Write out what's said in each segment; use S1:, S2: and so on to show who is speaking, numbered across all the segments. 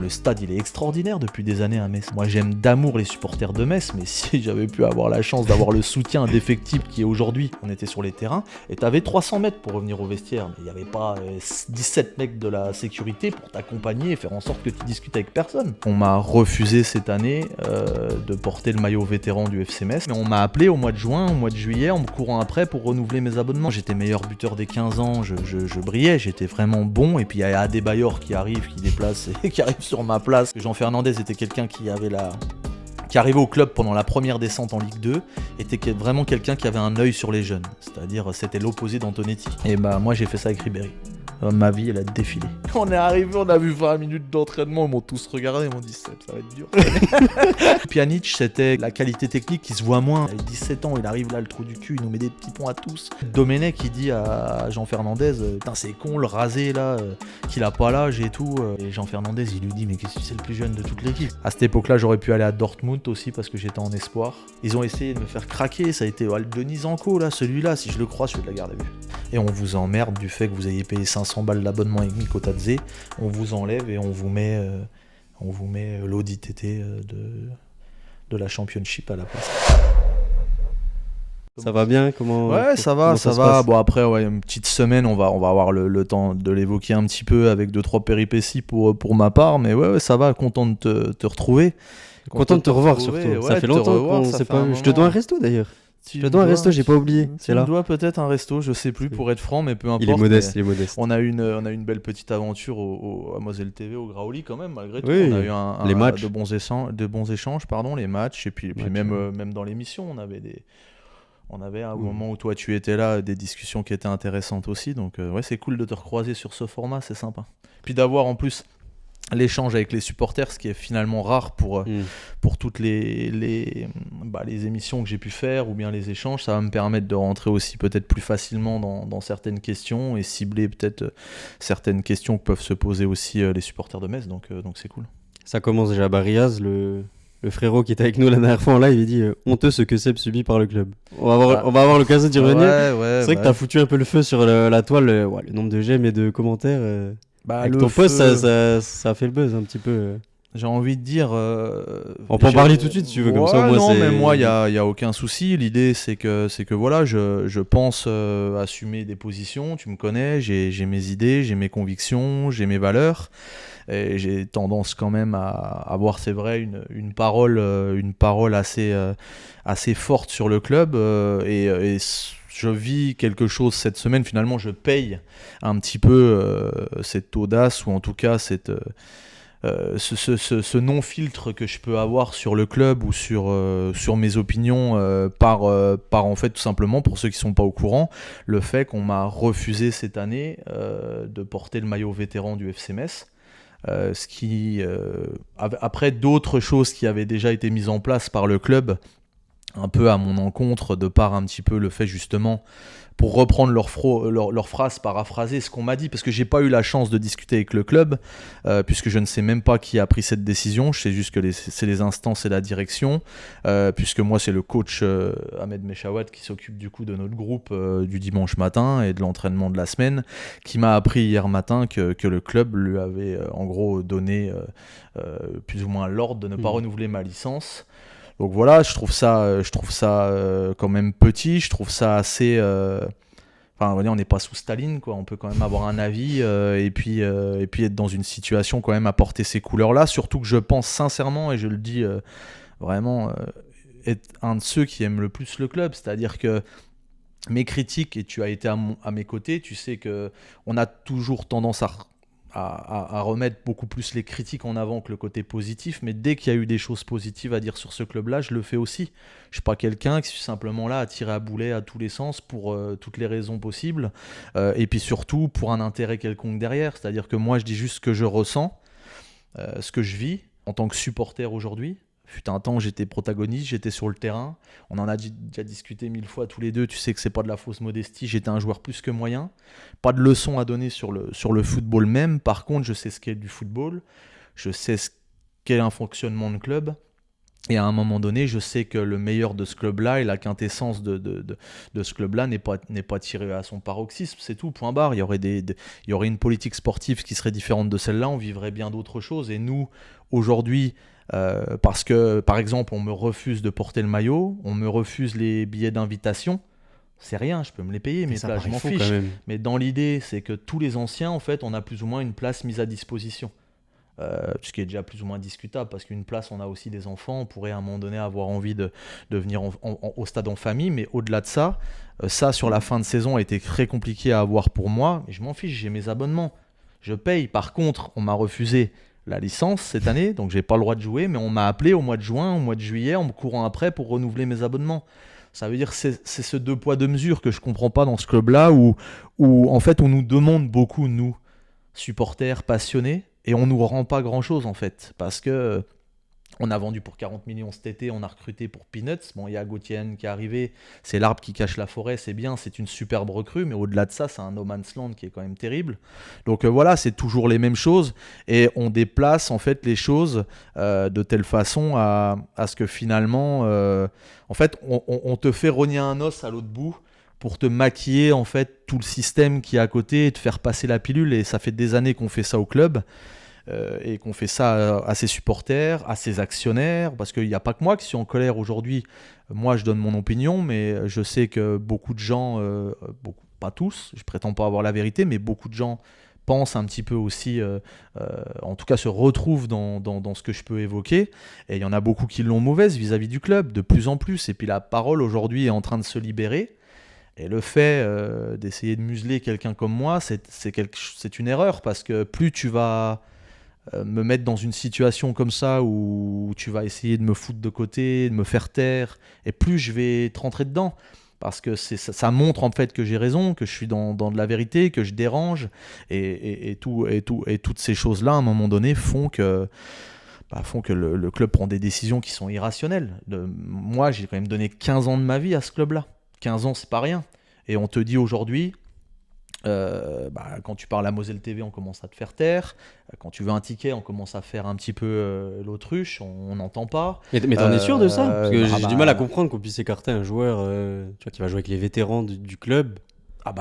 S1: Le stade, il est extraordinaire depuis des années à Metz. Moi, j'aime d'amour les supporters de Metz, mais si j'avais pu avoir la chance d'avoir le soutien d'effectifs qui est aujourd'hui, on était sur les terrains, et t'avais 300 mètres pour revenir au vestiaire, mais il n'y avait pas 17 mecs de la sécurité pour t'accompagner et faire en sorte que tu discutes avec personne. On m'a refusé cette année de porter le maillot vétéran du FC Metz, mais on m'a appelé au mois de juin, au mois de juillet, en me courant après pour renouveler mes abonnements. J'étais meilleur buteur des 15 ans, je brillais, j'étais vraiment bon, et puis il y a Adebayor qui arrive, qui déplace et qui arrive sur ma place. Jean Fernandez était quelqu'un qui arrivait au club pendant la première descente en Ligue 2, était vraiment quelqu'un qui avait un œil sur les jeunes, c'est-à-dire c'était l'opposé d'Antonetti. Et bah moi j'ai fait ça avec Ribéry. Ma vie elle a défilé. On est arrivé, on a vu 20 minutes d'entraînement, ils m'ont tous regardé, ils m'ont dit ça va être dur. Pjanic, c'était la qualité technique qui se voit moins. Il a 17 ans, il arrive là le trou du cul, il nous met des petits ponts à tous. Domenech qui dit à Jean Fernandez, putain c'est con le rasé là, qu'il a pas l'âge et tout. Et Jean Fernandez il lui dit mais qu'est-ce que c'est le plus jeune de toute l'équipe. À cette époque-là j'aurais pu aller à Dortmund aussi parce que j'étais en espoir. Ils ont essayé de me faire craquer, ça a été Denis Zanco là, celui-là, si je le crois, celui de la garde à vue. Et on vous emmerde du fait que vous ayez payé 500 balles d'abonnement avec Nico Tadze, on vous enlève et on vous met l'Audi TT de la Championship à la place.
S2: Ça va bien? Comment
S1: ça va. Bon après une petite semaine, on va avoir le temps de l'évoquer un petit peu avec 2-3 péripéties pour ma part, mais ouais ça va, content de te retrouver.
S2: Content de te revoir surtout. Ça fait longtemps qu'on s'est pas vu. Je te dois un resto d'ailleurs. Je te dois un resto, j'ai pas oublié.
S1: C'est là. Tu me dois peut-être un resto, je sais plus pour être franc, mais peu importe.
S2: Il est modeste.
S1: On a eu une belle petite aventure à Moselle TV, au Graoli quand même, malgré tout.
S2: Oui,
S1: on a eu
S2: les matchs.
S1: de bons échanges, les matchs, et puis même dans l'émission, on avait à un moment où toi tu étais là des discussions qui étaient intéressantes aussi, donc c'est cool de te recroiser sur ce format, c'est sympa. Puis d'avoir en plus l'échange avec les supporters, ce qui est finalement rare pour toutes les émissions que j'ai pu faire ou bien les échanges, ça va me permettre de rentrer aussi peut-être plus facilement dans certaines questions et cibler peut-être certaines questions que peuvent se poser aussi les supporters de Metz, donc c'est cool.
S2: Ça commence déjà à Bariaz, le frérot qui était avec nous la dernière fois en live, il dit honteux ce que Seb subit par le club. On va avoir l'occasion d'y revenir. C'est vrai que t'as foutu un peu le feu sur la toile, le nombre de j'aime et de commentaires. Avec ton post, ça a fait le buzz un petit peu.
S1: J'ai envie de dire...
S2: on peut en parler tout de suite si tu veux, comme ça.
S1: Mais moi, il n'y a aucun souci. L'idée, c'est que voilà, je pense assumer des positions. Tu me connais, j'ai mes idées, j'ai mes convictions, j'ai mes valeurs. Et j'ai tendance quand même à avoir, c'est vrai, une parole assez forte sur le club. Et je vis quelque chose cette semaine, finalement je paye un petit peu cette audace, ou en tout cas ce non-filtre que je peux avoir sur le club ou sur mes opinions par en fait tout simplement, pour ceux qui ne sont pas au courant, le fait qu'on m'a refusé cette année de porter le maillot vétéran du FC Metz. Ce qui, après d'autres choses qui avaient déjà été mises en place par le club, un peu à mon encontre, de par un petit peu le fait justement, pour reprendre leur phrase, paraphraser ce qu'on m'a dit, parce que j'ai pas eu la chance de discuter avec le club, puisque je ne sais même pas qui a pris cette décision, je sais juste que c'est les instances et la direction, puisque moi c'est le coach Ahmed Mechawad qui s'occupe du coup de notre groupe du dimanche matin et de l'entraînement de la semaine, qui m'a appris hier matin que le club lui avait en gros donné plus ou moins l'ordre de ne pas renouveler ma licence. Donc voilà, je trouve ça quand même petit, je trouve ça assez... Enfin, on n'est pas sous Staline, quoi. On peut quand même avoir un avis et puis être dans une situation quand même à porter ces couleurs-là. Surtout que je pense sincèrement, et je le dis vraiment, être un de ceux qui aiment le plus le club. C'est-à-dire que mes critiques, et tu as été à mes côtés, tu sais qu'on a toujours tendance à remettre beaucoup plus les critiques en avant que le côté positif, mais dès qu'il y a eu des choses positives à dire sur ce club-là, je le fais aussi. Je suis pas quelqu'un qui suis simplement là à tirer à boulet à tous les sens pour toutes les raisons possibles, et puis surtout pour un intérêt quelconque derrière. C'est-à-dire que moi je dis juste ce que je ressens, ce que je vis en tant que supporter aujourd'hui. Fut un temps, j'étais protagoniste, j'étais sur le terrain. On en a déjà discuté 1000 fois tous les deux. Tu sais que c'est pas de la fausse modestie. J'étais un joueur plus que moyen. Pas de leçons à donner sur le football même. Par contre, je sais ce qu'est du football. Je sais ce qu'est un fonctionnement de club. Et à un moment donné, je sais que le meilleur de ce club-là et la quintessence de ce club-là n'est pas tiré à son paroxysme, c'est tout, point barre. Il y aurait une politique sportive qui serait différente de celle-là, on vivrait bien d'autres choses. Et nous, aujourd'hui, parce que, par exemple, on me refuse de porter le maillot, on me refuse les billets d'invitation, c'est rien, je peux me les payer, mais là, je m'en fiche. Mais dans l'idée, c'est que tous les anciens, en fait, on a plus ou moins une place mise à disposition. Ce qui est déjà plus ou moins discutable, parce qu'une place, on a aussi des enfants, on pourrait à un moment donné avoir envie de venir au stade en famille, mais au-delà de ça, ça sur la fin de saison a été très compliqué à avoir pour moi, mais je m'en fiche, j'ai mes abonnements, je paye. Par contre, on m'a refusé la licence cette année, donc j'ai pas le droit de jouer, mais on m'a appelé au mois de juin, au mois de juillet, en me courant après pour renouveler mes abonnements. Ça veut dire que c'est ce deux poids deux mesures que je comprends pas dans ce club-là, où en fait on nous demande beaucoup, nous, supporters passionnés, et on nous rend pas grand chose en fait, parce que on a vendu pour 40 millions cet été, on a recruté pour Peanuts. Bon, il y a Gauthier qui est arrivé, c'est l'arbre qui cache la forêt, c'est bien, c'est une superbe recrue, mais au-delà de ça, c'est un no man's land qui est quand même terrible. Donc voilà, c'est toujours les mêmes choses, et on déplace en fait les choses de telle façon à ce que finalement, en fait, on te fait rogner un os à l'autre bout pour te maquiller en fait tout le système qui est à côté et te faire passer la pilule. Et ça fait des années qu'on fait ça au club. Et qu'on fait ça à ses supporters, à ses actionnaires, parce qu'il n'y a pas que moi qui suis en colère aujourd'hui. Moi, je donne mon opinion, mais je sais que beaucoup de gens, pas tous, je prétends pas avoir la vérité, mais beaucoup de gens pensent un petit peu aussi, en tout cas se retrouvent dans ce que je peux évoquer. Et il y en a beaucoup qui l'ont mauvaise vis-à-vis du club, de plus en plus. Et puis la parole aujourd'hui est en train de se libérer. Et le fait d'essayer de museler quelqu'un comme moi, c'est une erreur, parce que plus tu vas me mettre dans une situation comme ça où tu vas essayer de me foutre de côté, de me faire taire, et plus je vais te rentrer dedans, parce que ça montre en fait que j'ai raison, que je suis dans de la vérité, que je dérange, et toutes ces choses-là à un moment donné font que le club prend des décisions qui sont irrationnelles. Moi, j'ai quand même donné 15 ans de ma vie à ce club-là. 15 ans, c'est pas rien. Et on te dit aujourd'hui, quand tu parles à Moselle TV, on commence à te faire taire. Quand tu veux un ticket, on commence à faire un petit peu l'autruche, on n'entend pas.
S2: Mais t'en es sûr de ça? Parce que j'ai du mal à comprendre qu'on puisse écarter un joueur tu vois, qui va jouer avec les vétérans du club.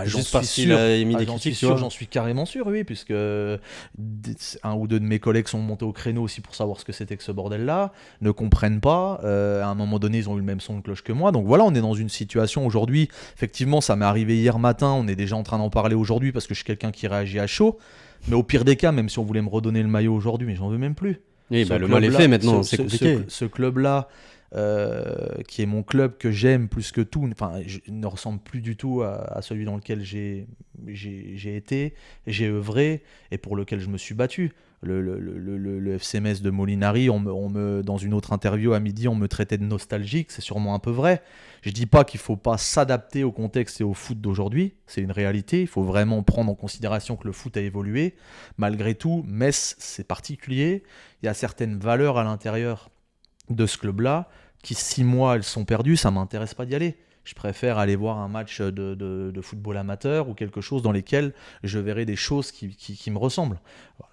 S1: J'en suis sûr. J'en suis carrément sûr, oui, puisque un ou deux de mes collègues sont montés au créneau aussi pour savoir ce que c'était que ce bordel-là, ne comprennent pas. À un moment donné, ils ont eu le même son de cloche que moi. Donc voilà, on est dans une situation aujourd'hui. Effectivement, ça m'est arrivé hier matin. On est déjà en train d'en parler aujourd'hui parce que je suis quelqu'un qui réagit à chaud. Mais au pire des cas, même si on voulait me redonner le maillot aujourd'hui, mais j'en veux même plus.
S2: Oui, le mal est fait maintenant, c'est compliqué.
S1: Ce club-là, qui est mon club que j'aime plus que tout, ne ressemble plus du tout à celui dans lequel j'ai été, j'ai œuvré et pour lequel je me suis battu. Le FC Metz de Molinari, dans une autre interview à midi, on me traitait de nostalgique, c'est sûrement un peu vrai. Je dis pas qu'il faut pas s'adapter au contexte et au foot d'aujourd'hui, c'est une réalité, il faut vraiment prendre en considération que le foot a évolué. Malgré tout, Metz, c'est particulier, il y a certaines valeurs à l'intérieur de ce club-là, qui 6 mois elles sont perdues, ça m'intéresse pas d'y aller. Je préfère aller voir un match de football amateur ou quelque chose dans lequel je verrai des choses qui me ressemblent.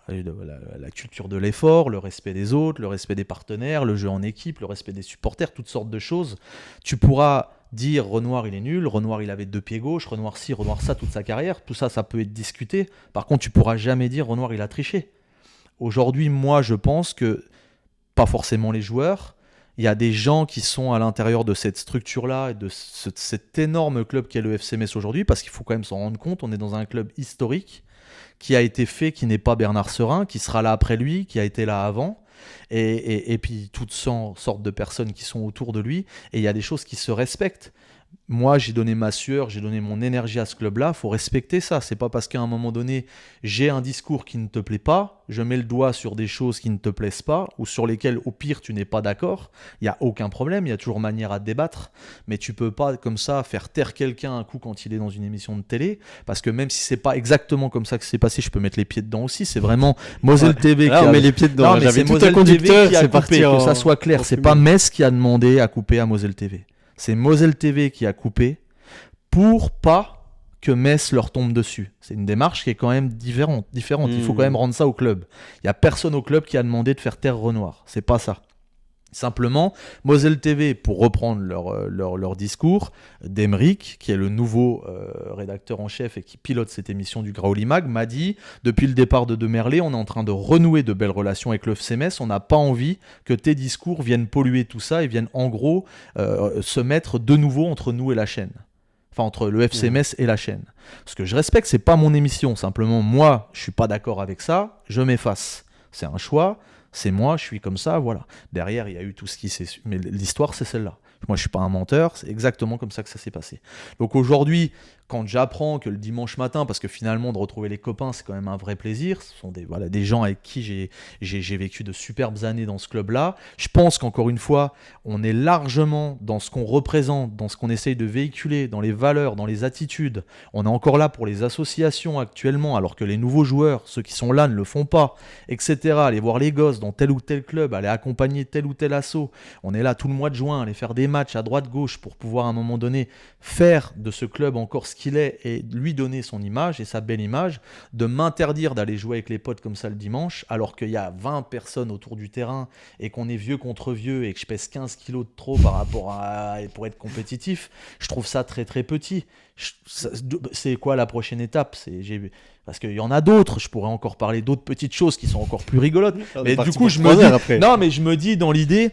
S1: La culture de l'effort, le respect des autres, le respect des partenaires, le jeu en équipe, le respect des supporters, toutes sortes de choses. Tu pourras dire Renoir il est nul, Renoir il avait 2 pieds gauche, Renoir ci, Renoir ça toute sa carrière, tout ça, ça peut être discuté. Par contre, tu pourras jamais dire Renoir il a triché. Aujourd'hui, moi je pense que pas forcément les joueurs, il y a des gens qui sont à l'intérieur de cette structure-là et de cet énorme club qu'est le FC Metz aujourd'hui, parce qu'il faut quand même s'en rendre compte, on est dans un club historique qui a été fait, qui n'est pas Bernard Serin, qui sera là après lui, qui a été là avant, et puis toutes sortes de personnes qui sont autour de lui, et il y a des choses qui se respectent. Moi, j'ai donné ma sueur, j'ai donné mon énergie à ce club-là, il faut respecter ça. C'est pas parce qu'à un moment donné, j'ai un discours qui ne te plaît pas, je mets le doigt sur des choses qui ne te plaisent pas, ou sur lesquelles, au pire, tu n'es pas d'accord. Il n'y a aucun problème, il y a toujours manière à débattre, mais tu peux pas, comme ça, faire taire quelqu'un un coup quand il est dans une émission de télé, parce que même si c'est pas exactement comme ça que c'est passé, je peux mettre les pieds dedans aussi. C'est vraiment Moselle TV
S2: qui a... on met les pieds dedans.
S1: Non, mais c'est Moselle TV qui a coupé, que ça soit clair. C'est pas Metz qui a demandé à couper à Moselle TV. C'est Moselle TV qui a coupé pour pas que Metz leur tombe dessus. C'est une démarche qui est quand même différente. Il faut quand même rendre ça au club. Il n'y a personne au club qui a demandé de faire taire Renoir. C'est pas ça. Simplement, Moselle TV, pour reprendre leur discours, d'Emeric, qui est le nouveau rédacteur en chef et qui pilote cette émission du Graouli Mag, m'a dit « Depuis le départ de Demerlé, on est en train de renouer de belles relations avec le FCMS. On n'a pas envie que tes discours viennent polluer tout ça et viennent en gros se mettre de nouveau entre nous et la chaîne. » Enfin, entre le FCMS et la chaîne. Ce que je respecte, c'est pas mon émission. Simplement, moi, je suis pas d'accord avec ça, je m'efface. C'est un choix. C'est moi, je suis comme ça, voilà. Derrière, il y a eu tout ce qui s'est... Mais l'histoire, c'est celle-là. Moi, je suis pas un menteur, c'est exactement comme ça que ça s'est passé. Donc aujourd'hui, quand j'apprends que le dimanche matin, parce que finalement, de retrouver les copains, c'est quand même un vrai plaisir, ce sont des gens avec qui j'ai vécu de superbes années dans ce club-là. Je pense qu'encore une fois, on est largement dans ce qu'on représente, dans ce qu'on essaye de véhiculer, dans les valeurs, dans les attitudes. On est encore là pour les associations actuellement, alors que les nouveaux joueurs, ceux qui sont là, ne le font pas, etc. Aller voir les gosses dans tel ou tel club, aller accompagner tel ou tel asso. On est là tout le mois de juin, aller faire des matchs à droite-gauche pour pouvoir à un moment donné faire de ce club encore ce qu'il est et lui donner son image et sa belle image, de m'interdire d'aller jouer avec les potes comme ça le dimanche alors qu'il y a 20 personnes autour du terrain et qu'on est vieux contre vieux et que je pèse 15 kilos de trop par rapport à pour être compétitif, je trouve ça très très petit. C'est quoi la prochaine étape? Parce qu'il y en a d'autres, je pourrais encore parler d'autres petites choses qui sont encore plus rigolotes. Mais du coup, je me dis dans l'idée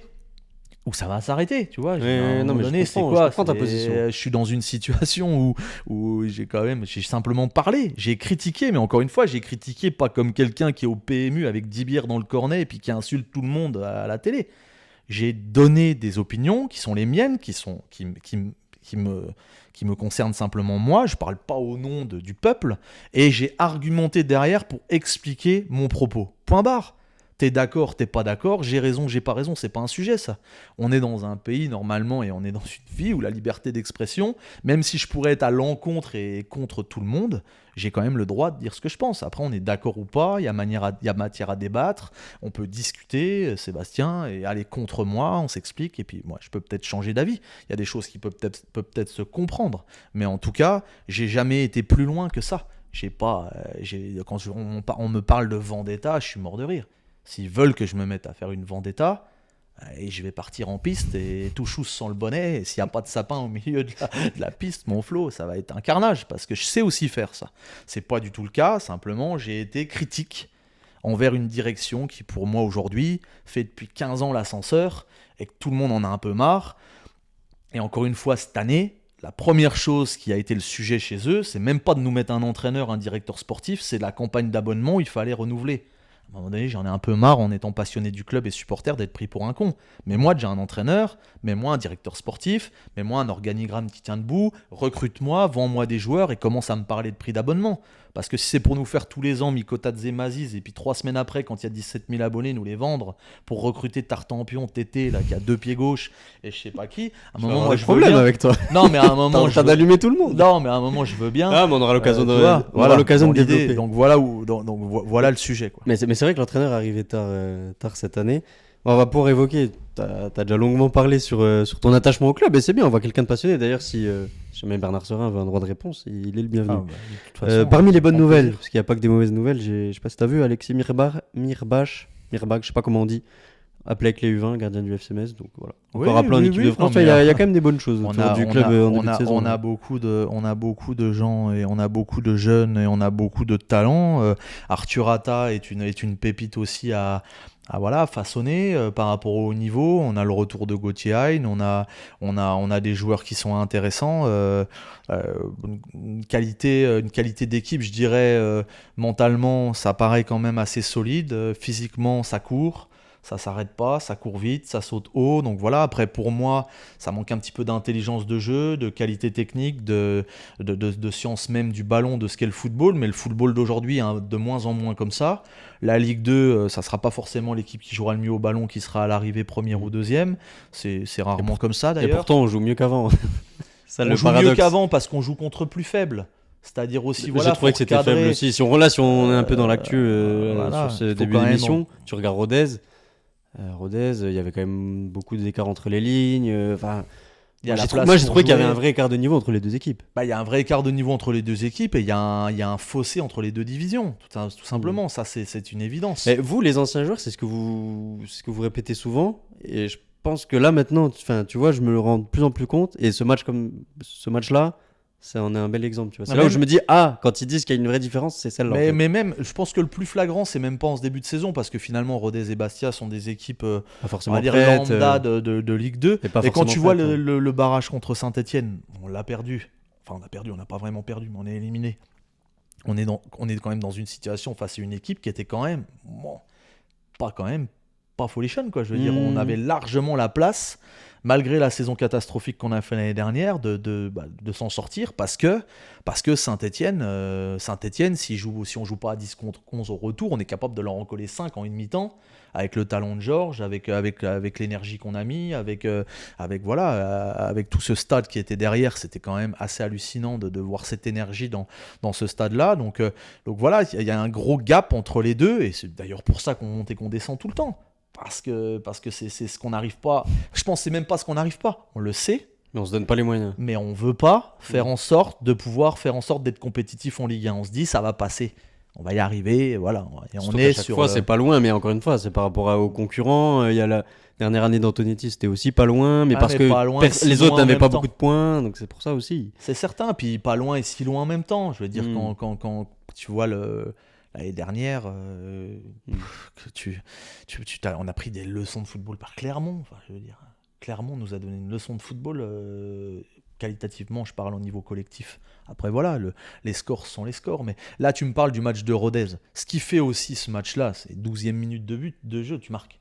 S1: où ça va s'arrêter, tu vois. Je suis dans une situation où j'ai simplement parlé, j'ai critiqué, mais encore une fois, j'ai critiqué pas comme quelqu'un qui est au PMU avec 10 bières dans le cornet et puis qui insulte tout le monde à la télé. J'ai donné des opinions qui sont les miennes, qui me concernent simplement moi, je parle pas au nom du peuple, et j'ai argumenté derrière pour expliquer mon propos. Point barre. T'es d'accord, t'es pas d'accord, j'ai raison, j'ai pas raison, c'est pas un sujet ça. On est dans un pays normalement et on est dans une vie où la liberté d'expression, même si je pourrais être à l'encontre et contre tout le monde, j'ai quand même le droit de dire ce que je pense. Après on est d'accord ou pas, il y a matière à débattre, on peut discuter, Sébastien, et aller contre moi, on s'explique, et puis moi je peux peut-être changer d'avis. Il y a des choses qui peuvent peut-être se comprendre, mais en tout cas, j'ai jamais été plus loin que ça. Quand on me parle de vendetta, je suis mort de rire. S'ils veulent que je me mette à faire une vendetta, et je vais partir en piste et tout chousse sans le bonnet, et s'il n'y a pas de sapin au milieu de la piste, mon flow, ça va être un carnage, parce que je sais aussi faire ça. C'est pas du tout le cas, simplement j'ai été critique envers une direction qui pour moi aujourd'hui fait depuis 15 ans l'ascenseur, et que tout le monde en a un peu marre. Et encore une fois, cette année, la première chose qui a été le sujet chez eux, c'est même pas de nous mettre un entraîneur, un directeur sportif, c'est la campagne d'abonnement où il fallait renouveler. À un moment donné, j'en ai un peu marre en étant passionné du club et supporter d'être pris pour un con. Mais moi, j'ai un entraîneur, mets-moi un directeur sportif, mets-moi un organigramme qui tient debout, recrute-moi, vends-moi des joueurs et commence à me parler de prix d'abonnement. Parce que si c'est pour nous faire tous les ans Mikotatze et Maziz, et puis 3 semaines après, quand il y a 17 000 abonnés, nous les vendre pour recruter Tartampion, Tété, là, qui a 2 pieds gauche, et je sais pas qui, à un moment, moi, je veux bien.
S2: Avec toi.
S1: Non, mais à un moment,
S2: t'as d'allumer tout le monde.
S1: Non, mais à un moment, je veux bien.
S2: Ah, mais on aura l'occasion de développer.
S1: Donc voilà le sujet, quoi.
S2: Mais c'est vrai que l'entraîneur est arrivé tard cette année. On va pouvoir évoquer, t'as déjà longuement parlé sur ton attachement au club, et c'est bien, on voit quelqu'un de passionné. D'ailleurs, si jamais Bernard Serin veut un droit de réponse, il est le bienvenu. Parmi les bonnes nouvelles, parce qu'il n'y a pas que des mauvaises nouvelles, je sais pas si t'as vu, Alexis Mirbach, je sais pas comment on dit, appelé avec les U20, gardien du FCMS, donc voilà. Encore appelé en équipe de France, il y a quand même des bonnes choses autour du club en début de saison.
S1: On a beaucoup de gens, et on a beaucoup de jeunes, et on a beaucoup de talents. Arthur Atta est une pépite aussi à façonner par rapport au niveau. On a le retour de Gauthier Hein, on a des joueurs qui sont intéressants, une qualité d'équipe, je dirais. Mentalement ça paraît quand même assez solide, physiquement ça court, ça s'arrête pas, ça court vite, ça saute haut. Donc voilà, après pour moi, ça manque un petit peu d'intelligence de jeu, de qualité technique, de science même du ballon, de ce qu'est le football. Mais le football d'aujourd'hui est de moins en moins comme ça. La Ligue 2, ça sera pas forcément l'équipe qui jouera le mieux au ballon qui sera à l'arrivée première ou deuxième. C'est rarement comme ça d'ailleurs.
S2: Et pourtant, on joue mieux qu'avant.
S1: On joue mieux qu'avant parce qu'on joue contre plus faible. C'est-à-dire aussi,
S2: j'ai trouvé que c'était faible aussi. Si on est un peu dans l'actu sur ce début d'émission, tu regardes Rodez. Il y avait quand même beaucoup d'écart entre les lignes. Moi, j'ai trouvé qu'il y avait un vrai écart de niveau entre les deux équipes.
S1: Il y a un vrai écart de niveau entre les deux équipes et il y a un fossé entre les deux divisions, tout simplement. Ça, c'est une évidence.
S2: Mais vous, les anciens joueurs, c'est ce que vous répétez souvent. Et pense que là maintenant, tu vois, je me le rends de plus en plus compte. Et ce match-là, ça en est un bel exemple. Tu vois. C'est là où je me dis, quand ils disent qu'il y a une vraie différence, c'est celle-là.
S1: Mais même, je pense que le plus flagrant, c'est même pas en ce début de saison, parce que finalement, Rodez et Bastia sont des équipes, on va dire, lambda de Ligue 2. Et quand tu vois le barrage contre Saint-Etienne, on l'a perdu. Enfin, on a perdu, on n'a pas vraiment perdu, mais on est éliminé. On est quand même dans une situation face à une équipe qui était quand même pas folichonne, quoi. Je veux dire, on avait largement la place, malgré la saison catastrophique qu'on a fait l'année dernière, de s'en sortir, parce que Saint-Etienne, si on joue pas à 10 contre 11 au retour, on est capable de leur en coller 5 en une mi-temps, avec le talent de Georges, avec l'énergie qu'on a mis, avec tout ce stade qui était derrière. C'était quand même assez hallucinant de voir cette énergie dans ce stade-là. Donc voilà, il y a un gros gap entre les deux, et c'est d'ailleurs pour ça qu'on monte et qu'on descend tout le temps. Parce que c'est ce qu'on n'arrive pas. Je pense que c'est même pas ce qu'on n'arrive pas. On le sait.
S2: Mais on se donne pas les moyens.
S1: Mais on veut pas faire en sorte d'être compétitif en Ligue 1. On se dit, ça va passer. On va y arriver, voilà. Et
S2: on est chaque fois, c'est pas loin, mais encore une fois, c'est par rapport aux concurrents. Il y a la dernière année d'Antonetti, c'était aussi pas loin, mais parce que les autres n'avaient pas beaucoup de points, donc c'est pour ça aussi.
S1: C'est certain, puis pas loin et si loin en même temps. Je veux dire, quand tu vois l'année dernière, on a pris des leçons de football par Clermont. Enfin, je veux dire, Clermont nous a donné une leçon de football. Qualitativement, je parle au niveau collectif. Après, voilà, les scores sont les scores. Mais là, tu me parles du match de Rodez. Ce qui fait aussi ce match-là, c'est 12e minute de jeu, tu marques.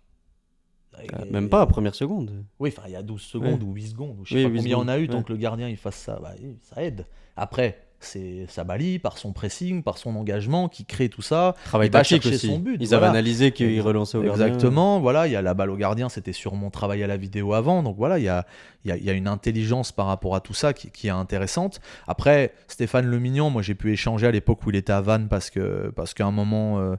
S2: Même pas à première seconde.
S1: Oui, enfin, il y a 12 secondes ou 8 secondes. Je sais pas combien on a eu tant que le gardien il fasse ça. Ça aide. Après, c'est Sabali, par son pressing, par son engagement, qui crée tout ça.
S2: Travail tactique aussi. Son but. Ils avaient analysé qu'il relançait au gardien.
S1: Exactement. Voilà, il y a la balle au gardien, c'était sûrement travaillé à la vidéo avant. Donc voilà, il y a une intelligence par rapport à tout ça qui est intéressante. Après, Stéphane Lemignon, moi j'ai pu échanger à l'époque où il était à Vannes parce qu'à un moment,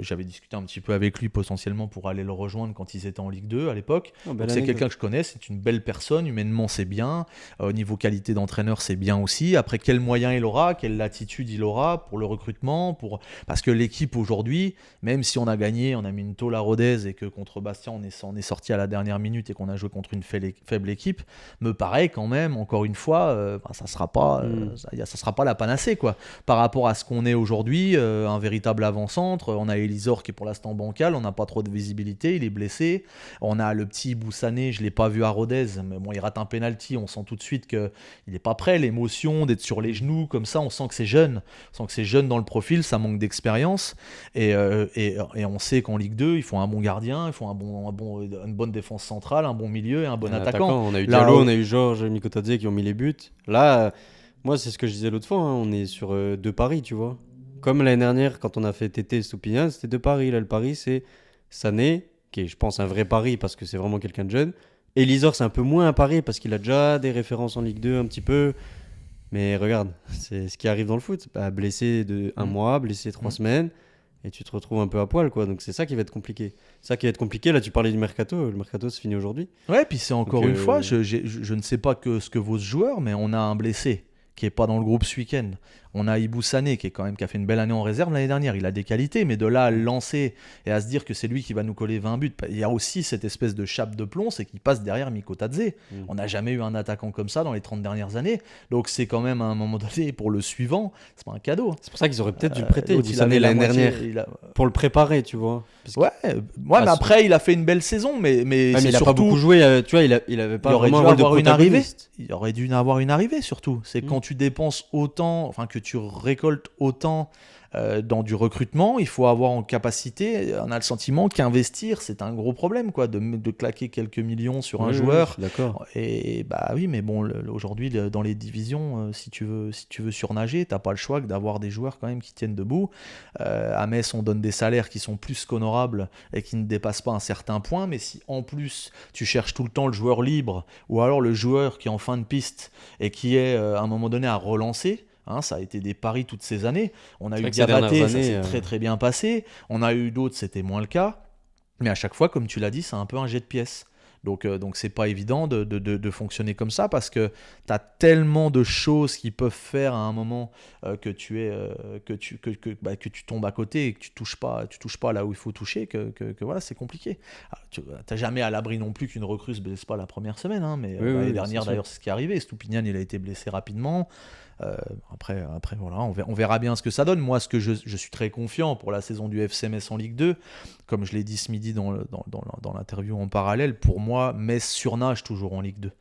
S1: j'avais discuté un petit peu avec lui potentiellement pour aller le rejoindre quand ils étaient en Ligue 2 à l'époque. C'est quelqu'un que je connais, c'est une belle personne, humainement c'est bien. Au niveau qualité d'entraîneur, c'est bien aussi. Après, quels moyens il aura, quelle latitude il aura pour le recrutement, parce que l'équipe aujourd'hui, même si on a gagné, on a mis une tôle à Rodez et que contre Bastia on est sorti à la dernière minute et qu'on a joué contre une faible équipe, me paraît quand même, encore une fois, ça sera pas la panacée, quoi. Par rapport à ce qu'on est aujourd'hui, un véritable avant-centre. On a Elisor qui est pour l'instant bancal, on n'a pas trop de visibilité, il est blessé. On a le petit Boussané, je l'ai pas vu à Rodez, mais bon, il rate un penalty, on sent tout de suite qu'il est pas prêt, l'émotion d'être sur les genoux comme ça, on sent que c'est jeune. On sent que c'est jeune dans le profil, ça manque d'expérience. Et on sait qu'en Ligue 2, il faut un bon gardien, il faut une bonne défense centrale, un bon milieu et un bon attaquant.
S2: On a eu Diallo, on a eu Georges, Mikotadze qui ont mis les buts. Là, moi, c'est ce que je disais l'autre fois, on est sur deux paris, tu vois. Comme l'année dernière, quand on a fait Tété et Stupinian, c'était deux paris. Là, le pari, c'est Sané, qui est, je pense, un vrai pari parce que c'est vraiment quelqu'un de jeune. Elisor, c'est un peu moins un pari parce qu'il a déjà des références en Ligue 2 un petit peu. Mais regarde, c'est ce qui arrive dans le foot. Blessé de 1 mois, blessé 3 semaines, et tu te retrouves un peu à poil, quoi. Donc c'est ça qui va être compliqué. Là, tu parlais du mercato. Le mercato se finit aujourd'hui.
S1: Ouais, puis c'est encore une fois, je ne sais pas ce que vaut ce joueur, mais on a un blessé qui est pas dans le groupe ce week-end. On a Ibou Sané qui a fait une belle année en réserve l'année dernière. Il a des qualités, mais de là à le lancer et à se dire que c'est lui qui va nous coller 20 buts, il y a aussi cette espèce de chape de plomb, c'est qu'il passe derrière Mikotadze. On n'a jamais eu un attaquant comme ça dans les 30 dernières années. Donc c'est quand même à un moment donné, pour le suivant, c'est pas un cadeau.
S2: C'est pour ça qu'ils auraient peut-être dû le prêter Ibou Sané l'année dernière. Pour le préparer, tu vois.
S1: Mais après il a fait une belle saison, mais
S2: il
S1: surtout,
S2: a pas beaucoup joué. Tu vois, il avait pas vraiment un rôle de protagoniste.
S1: Il aurait dû avoir une arrivée surtout. C'est quand tu dépenses autant, enfin que tu récoltes autant dans du recrutement, il faut avoir en capacité, on a le sentiment qu'investir, c'est un gros problème, quoi, de claquer quelques millions sur un joueur.
S2: D'accord.
S1: Et oui, mais bon, aujourd'hui, dans les divisions, si tu veux surnager, t'as pas le choix que d'avoir des joueurs quand même qui tiennent debout. À Metz, on donne des salaires qui sont plus qu'honorables et qui ne dépassent pas un certain point, mais si en plus tu cherches tout le temps le joueur libre, ou alors le joueur qui est en fin de piste et qui est à un moment donné à relancer, ça a été des paris toutes ces années. On a eu Diabaté, ça s'est très très bien passé. On a eu d'autres, c'était moins le cas. Mais à chaque fois, comme tu l'as dit, c'est un peu un jet de pièces. Donc c'est pas évident de fonctionner comme ça parce que tu as tellement de choses qui peuvent faire à un moment que tu tombes à côté et que tu touches pas là où il faut toucher que voilà, c'est compliqué. Alors, tu n'as jamais à l'abri non plus qu'une recrue se blesse pas la première semaine, hein, mais l'année dernière d'ailleurs c'est ce qui est arrivé. Stupinian il a été blessé rapidement. Après voilà, on verra bien ce que ça donne. Moi, je suis très confiant pour la saison du FC Metz en Ligue 2. Comme je l'ai dit ce midi dans l'interview en parallèle, pour moi, Metz surnage toujours en Ligue 2.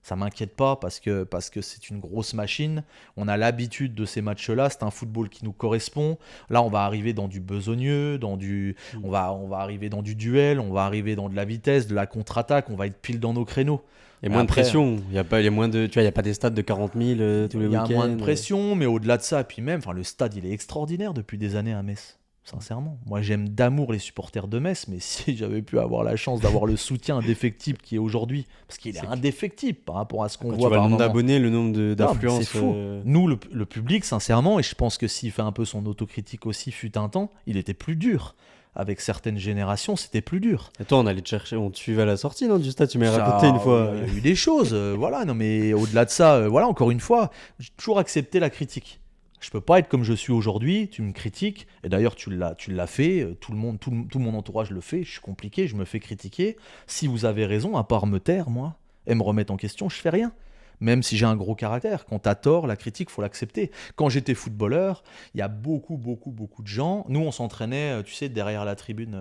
S1: Ça m'inquiète pas parce que c'est une grosse machine. On a l'habitude de ces matchs-là. C'est un football qui nous correspond. Là, on va arriver dans du besogneux, on va arriver dans du duel, on va arriver dans de la vitesse, de la contre-attaque. On va être pile dans nos créneaux.
S2: Il y a moins de pression, il y a pas des stades de 40 000 tous les week-ends.
S1: Il y a moins de pression, mais au-delà de ça, puis même, le stade, il est extraordinaire depuis des années à Metz, sincèrement. Moi, j'aime d'amour les supporters de Metz, mais si j'avais pu avoir la chance d'avoir le soutien indéfectible qui est aujourd'hui, parce qu'il est indéfectible par rapport à ce qu'on voit.
S2: Tu vois le nombre d'abonnés, le nombre d'affluences.
S1: C'est fou. Nous, le public, sincèrement, et je pense que s'il fait un peu son autocritique aussi, fut un temps, il était plus dur. Avec certaines générations, c'était plus dur.
S2: Et toi, on allait te chercher, on te suivait à la sortie, non, du stade, tu m'as raconté une fois.
S1: Il y a eu des choses, voilà, non, mais au-delà de ça, voilà, encore une fois, j'ai toujours accepté la critique. Je peux pas être comme je suis aujourd'hui, tu me critiques, et d'ailleurs tu l'as fait, tout mon entourage le fait, je suis compliqué, je me fais critiquer. Si vous avez raison, à part me taire, moi, et me remettre en question, je fais rien. Même si j'ai un gros caractère. Quand t'as tort, la critique, faut l'accepter. Quand j'étais footballeur, il y a beaucoup de gens. Nous, on s'entraînait, tu sais, derrière la tribune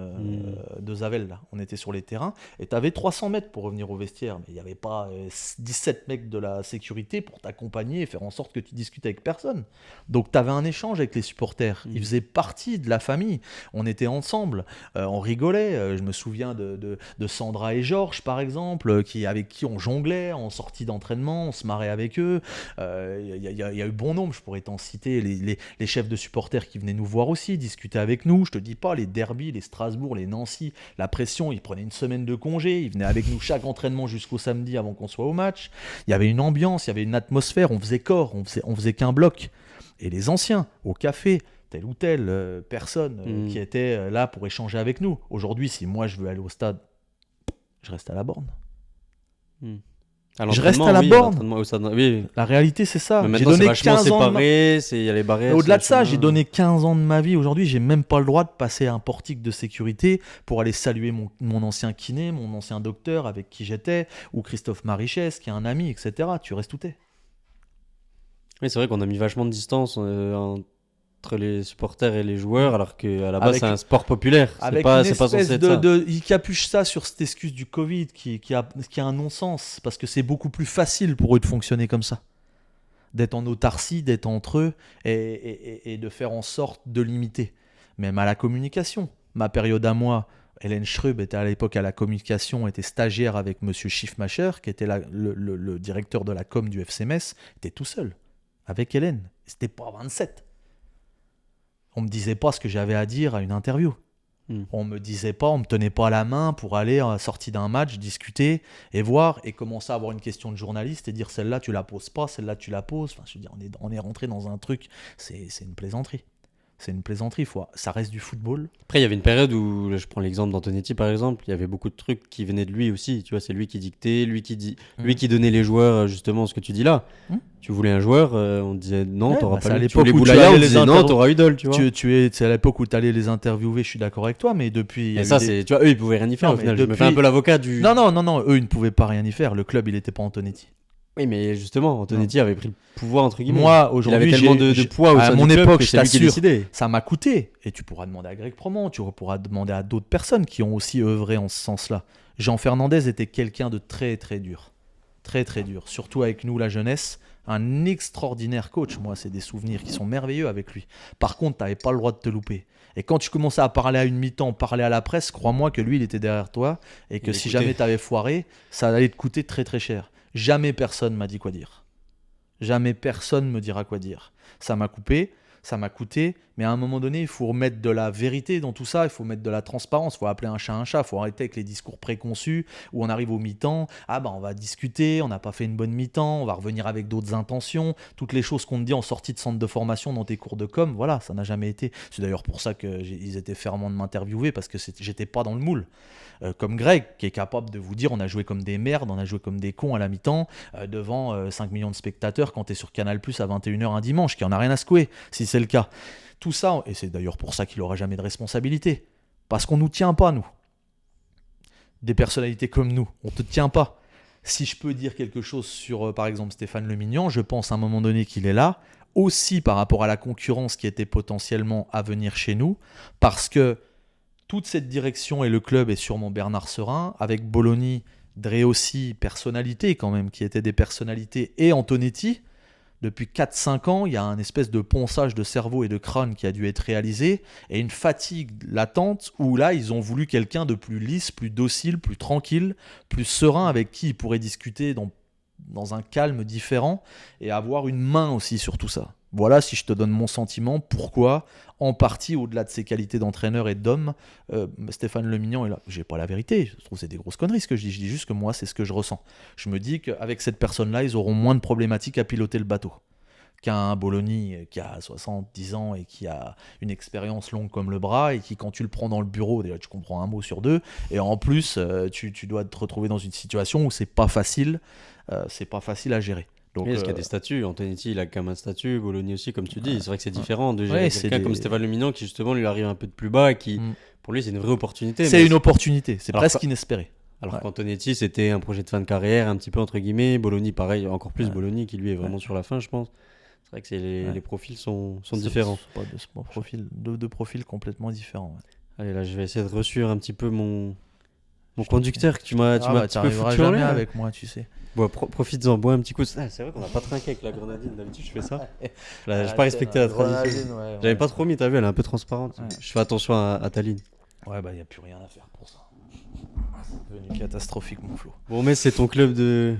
S1: de Zavel, là. On était sur les terrains. Et t'avais 300 mètres pour revenir au vestiaire. Mais il n'y avait pas 17 mecs de la sécurité pour t'accompagner et faire en sorte que tu discutes avec personne. Donc, t'avais un échange avec les supporters. Ils faisaient partie de la famille. On était ensemble. On rigolait. Je me souviens de Sandra et Georges, par exemple, avec qui on jonglait en sortie d'entraînement. On se marrait avec eux. Il y a eu bon nombre, je pourrais t'en citer, les chefs de supporters qui venaient nous voir aussi, discuter avec nous. Je te dis pas, les Derby, les Strasbourg, les Nancy, la pression, ils prenaient une semaine de congé, ils venaient avec nous chaque entraînement jusqu'au samedi avant qu'on soit au match. Il y avait une ambiance, il y avait une atmosphère, on faisait corps, on faisait qu'un bloc. Et les anciens, au café, telle ou telle personne qui était là pour échanger avec nous. Aujourd'hui, si moi je veux aller au stade, je reste à la borne. Je reste à la borne.
S2: Oui.
S1: La réalité, c'est ça.
S2: Mais j'ai donné 15 ans séparé, il y a les barrières.
S1: Au-delà de ça, j'ai donné 15 ans de ma vie. Aujourd'hui, j'ai même pas le droit de passer un portique de sécurité pour aller saluer mon ancien kiné, mon ancien docteur avec qui j'étais, ou Christophe Marichès, qui est un ami, etc. Tu restes où t'es.
S2: Oui, c'est vrai qu'on a mis vachement de distance entre les supporters et les joueurs, alors qu'à la base, c'est un sport populaire.
S1: C'est pas censé être ça. Ils capuchent ça sur cette excuse du Covid qui a un non-sens, parce que c'est beaucoup plus facile pour eux de fonctionner comme ça. D'être en autarcie, d'être entre eux et de faire en sorte de limiter. Même à la communication. Ma période à moi, Hélène Schrub était à l'époque à la communication, était stagiaire avec Monsieur Schiffmacher, qui était le directeur de la com du FC Metz, était tout seul, avec Hélène. C'était pas 27. On me disait pas ce que j'avais à dire à une interview. On me disait pas, on me tenait pas la main pour aller à la sortie d'un match, discuter et voir et commencer à avoir une question de journaliste et dire celle-là tu la poses pas, celle-là tu la poses. Enfin, je veux dire, on est rentré dans un truc, c'est une plaisanterie. C'est une plaisanterie, ça reste du football.
S2: Après, il y avait une période où, je prends l'exemple d'Antonetti par exemple, il y avait beaucoup de trucs qui venaient de lui aussi. Tu vois, c'est lui qui dictait, lui qui donnait les joueurs, justement, ce que tu dis là. Tu voulais un joueur, on disait non, t'auras pas lui. Tu voulais Boulaya, on disait non, t'auras Udol, tu vois.
S1: C'est à l'époque où t'allais les interviewer, je suis d'accord avec toi, mais depuis.
S2: Et ça, tu vois, eux, ils pouvaient rien y faire au final. Je me fais un peu l'avocat du.
S1: Non, eux, ils ne pouvaient pas rien y faire. Le club, il était pas Antonetti.
S2: Oui, mais justement, Antonetti avait pris le pouvoir, entre guillemets.
S1: Moi, aujourd'hui,
S2: il avait tellement de poids au sein
S1: à mon
S2: du club
S1: époque,
S2: que
S1: je
S2: c'est lui qui
S1: t'assure,
S2: décidait.
S1: ça m'a coûté. Et tu pourras demander à Greg Promont, tu pourras demander à d'autres personnes qui ont aussi œuvré en ce sens-là. Jean Fernandez était quelqu'un de très, très dur. Très, très dur. Surtout avec nous, la jeunesse. Un extraordinaire coach. Moi, c'est des souvenirs qui sont merveilleux avec lui. Par contre, tu n'avais pas le droit de te louper. Et quand tu commençais à parler à une mi-temps, parler à la presse, crois-moi que lui, il était derrière toi. Et que si jamais tu avais foiré, ça allait te coûter très, très cher. Jamais personne m'a dit quoi dire. Jamais personne me dira quoi dire. Ça m'a coupé, ça m'a coûté, Mais à un moment donné, il faut remettre de la vérité dans tout ça, il faut mettre de la transparence, il faut appeler un chat, il faut arrêter avec les discours préconçus où on arrive au mi-temps, on va discuter, on n'a pas fait une bonne mi-temps, on va revenir avec d'autres intentions, toutes les choses qu'on te dit en sortie de centre de formation dans tes cours de com, voilà, ça n'a jamais été. C'est d'ailleurs pour ça qu'ils étaient ferments de m'interviewer, parce que j'étais pas dans le moule. Comme Greg, qui est capable de vous dire on a joué comme des merdes, on a joué comme des cons à la mi-temps, devant 5 millions de spectateurs quand t'es sur Canal+ à 21h un dimanche, qui en a rien à secouer, si c'est le cas. Tout ça, et c'est d'ailleurs pour ça qu'il n'aura jamais de responsabilité, parce qu'on ne nous tient pas, nous. Des personnalités comme nous, on ne te tient pas. Si je peux dire quelque chose sur, par exemple, Stéphane Le Mignan, je pense à un moment donné qu'il est là, aussi par rapport à la concurrence qui était potentiellement à venir chez nous, parce que toute cette direction et le club est sûrement Bernard Serin, avec Bologna, Dre aussi, personnalités quand même, qui étaient des personnalités, et Antonetti. Depuis 4-5 ans, il y a un espèce de ponçage de cerveau et de crâne qui a dû être réalisé, et une fatigue latente où là, ils ont voulu quelqu'un de plus lisse, plus docile, plus tranquille, plus serein, avec qui ils pourraient discuter dans un calme différent, et avoir une main aussi sur tout ça. Voilà, si je te donne mon sentiment, pourquoi, en partie, au-delà de ses qualités d'entraîneur et d'homme, Stéphane Le Mignan est là. J'ai pas la vérité, je trouve que c'est des grosses conneries ce que je dis juste que moi, c'est ce que je ressens. Je me dis qu'avec cette personne-là, ils auront moins de problématiques à piloter le bateau qu'un Bologna qui a 70 ans et qui a une expérience longue comme le bras, et qui, quand tu le prends dans le bureau, déjà tu comprends un mot sur deux, et en plus, tu dois te retrouver dans une situation où c'est pas facile à gérer. Donc,
S2: parce qu'il y a des statuts. Antonetti, il a quand même un statut. Bologna aussi, comme tu dis. C'est vrai que c'est différent de gérer quelqu'un comme Stéphane Le Mignan qui, justement, lui arrive un peu de plus bas et qui, pour lui, c'est une vraie opportunité.
S1: C'est une opportunité. C'est presque inespéré.
S2: Alors qu'Antonetti, c'était un projet de fin de carrière, un petit peu entre guillemets. Bologna, pareil, encore plus Bologna, qui lui est vraiment sur la fin, je pense. C'est vrai que les profils sont différents.
S1: Deux profils complètement différents.
S2: Allez, là, je vais essayer de reçuire un petit peu mon conducteur que tu m'as un petit peu foutu
S1: jamais avec moi, tu sais.
S2: Bon, profites-en, bois un petit coup. C'est vrai qu'on n'a pas trinqué avec la grenadine. D'habitude, je fais ça. Là, j'ai pas respecté la tradition. J'avais pas trop mis, t'as vu, elle est un peu transparente. Ouais. Je fais attention à ta ligne.
S1: Ouais, il n'y a plus rien à faire pour ça. C'est devenu catastrophique, mon Flo.
S2: Bon, mais c'est ton club de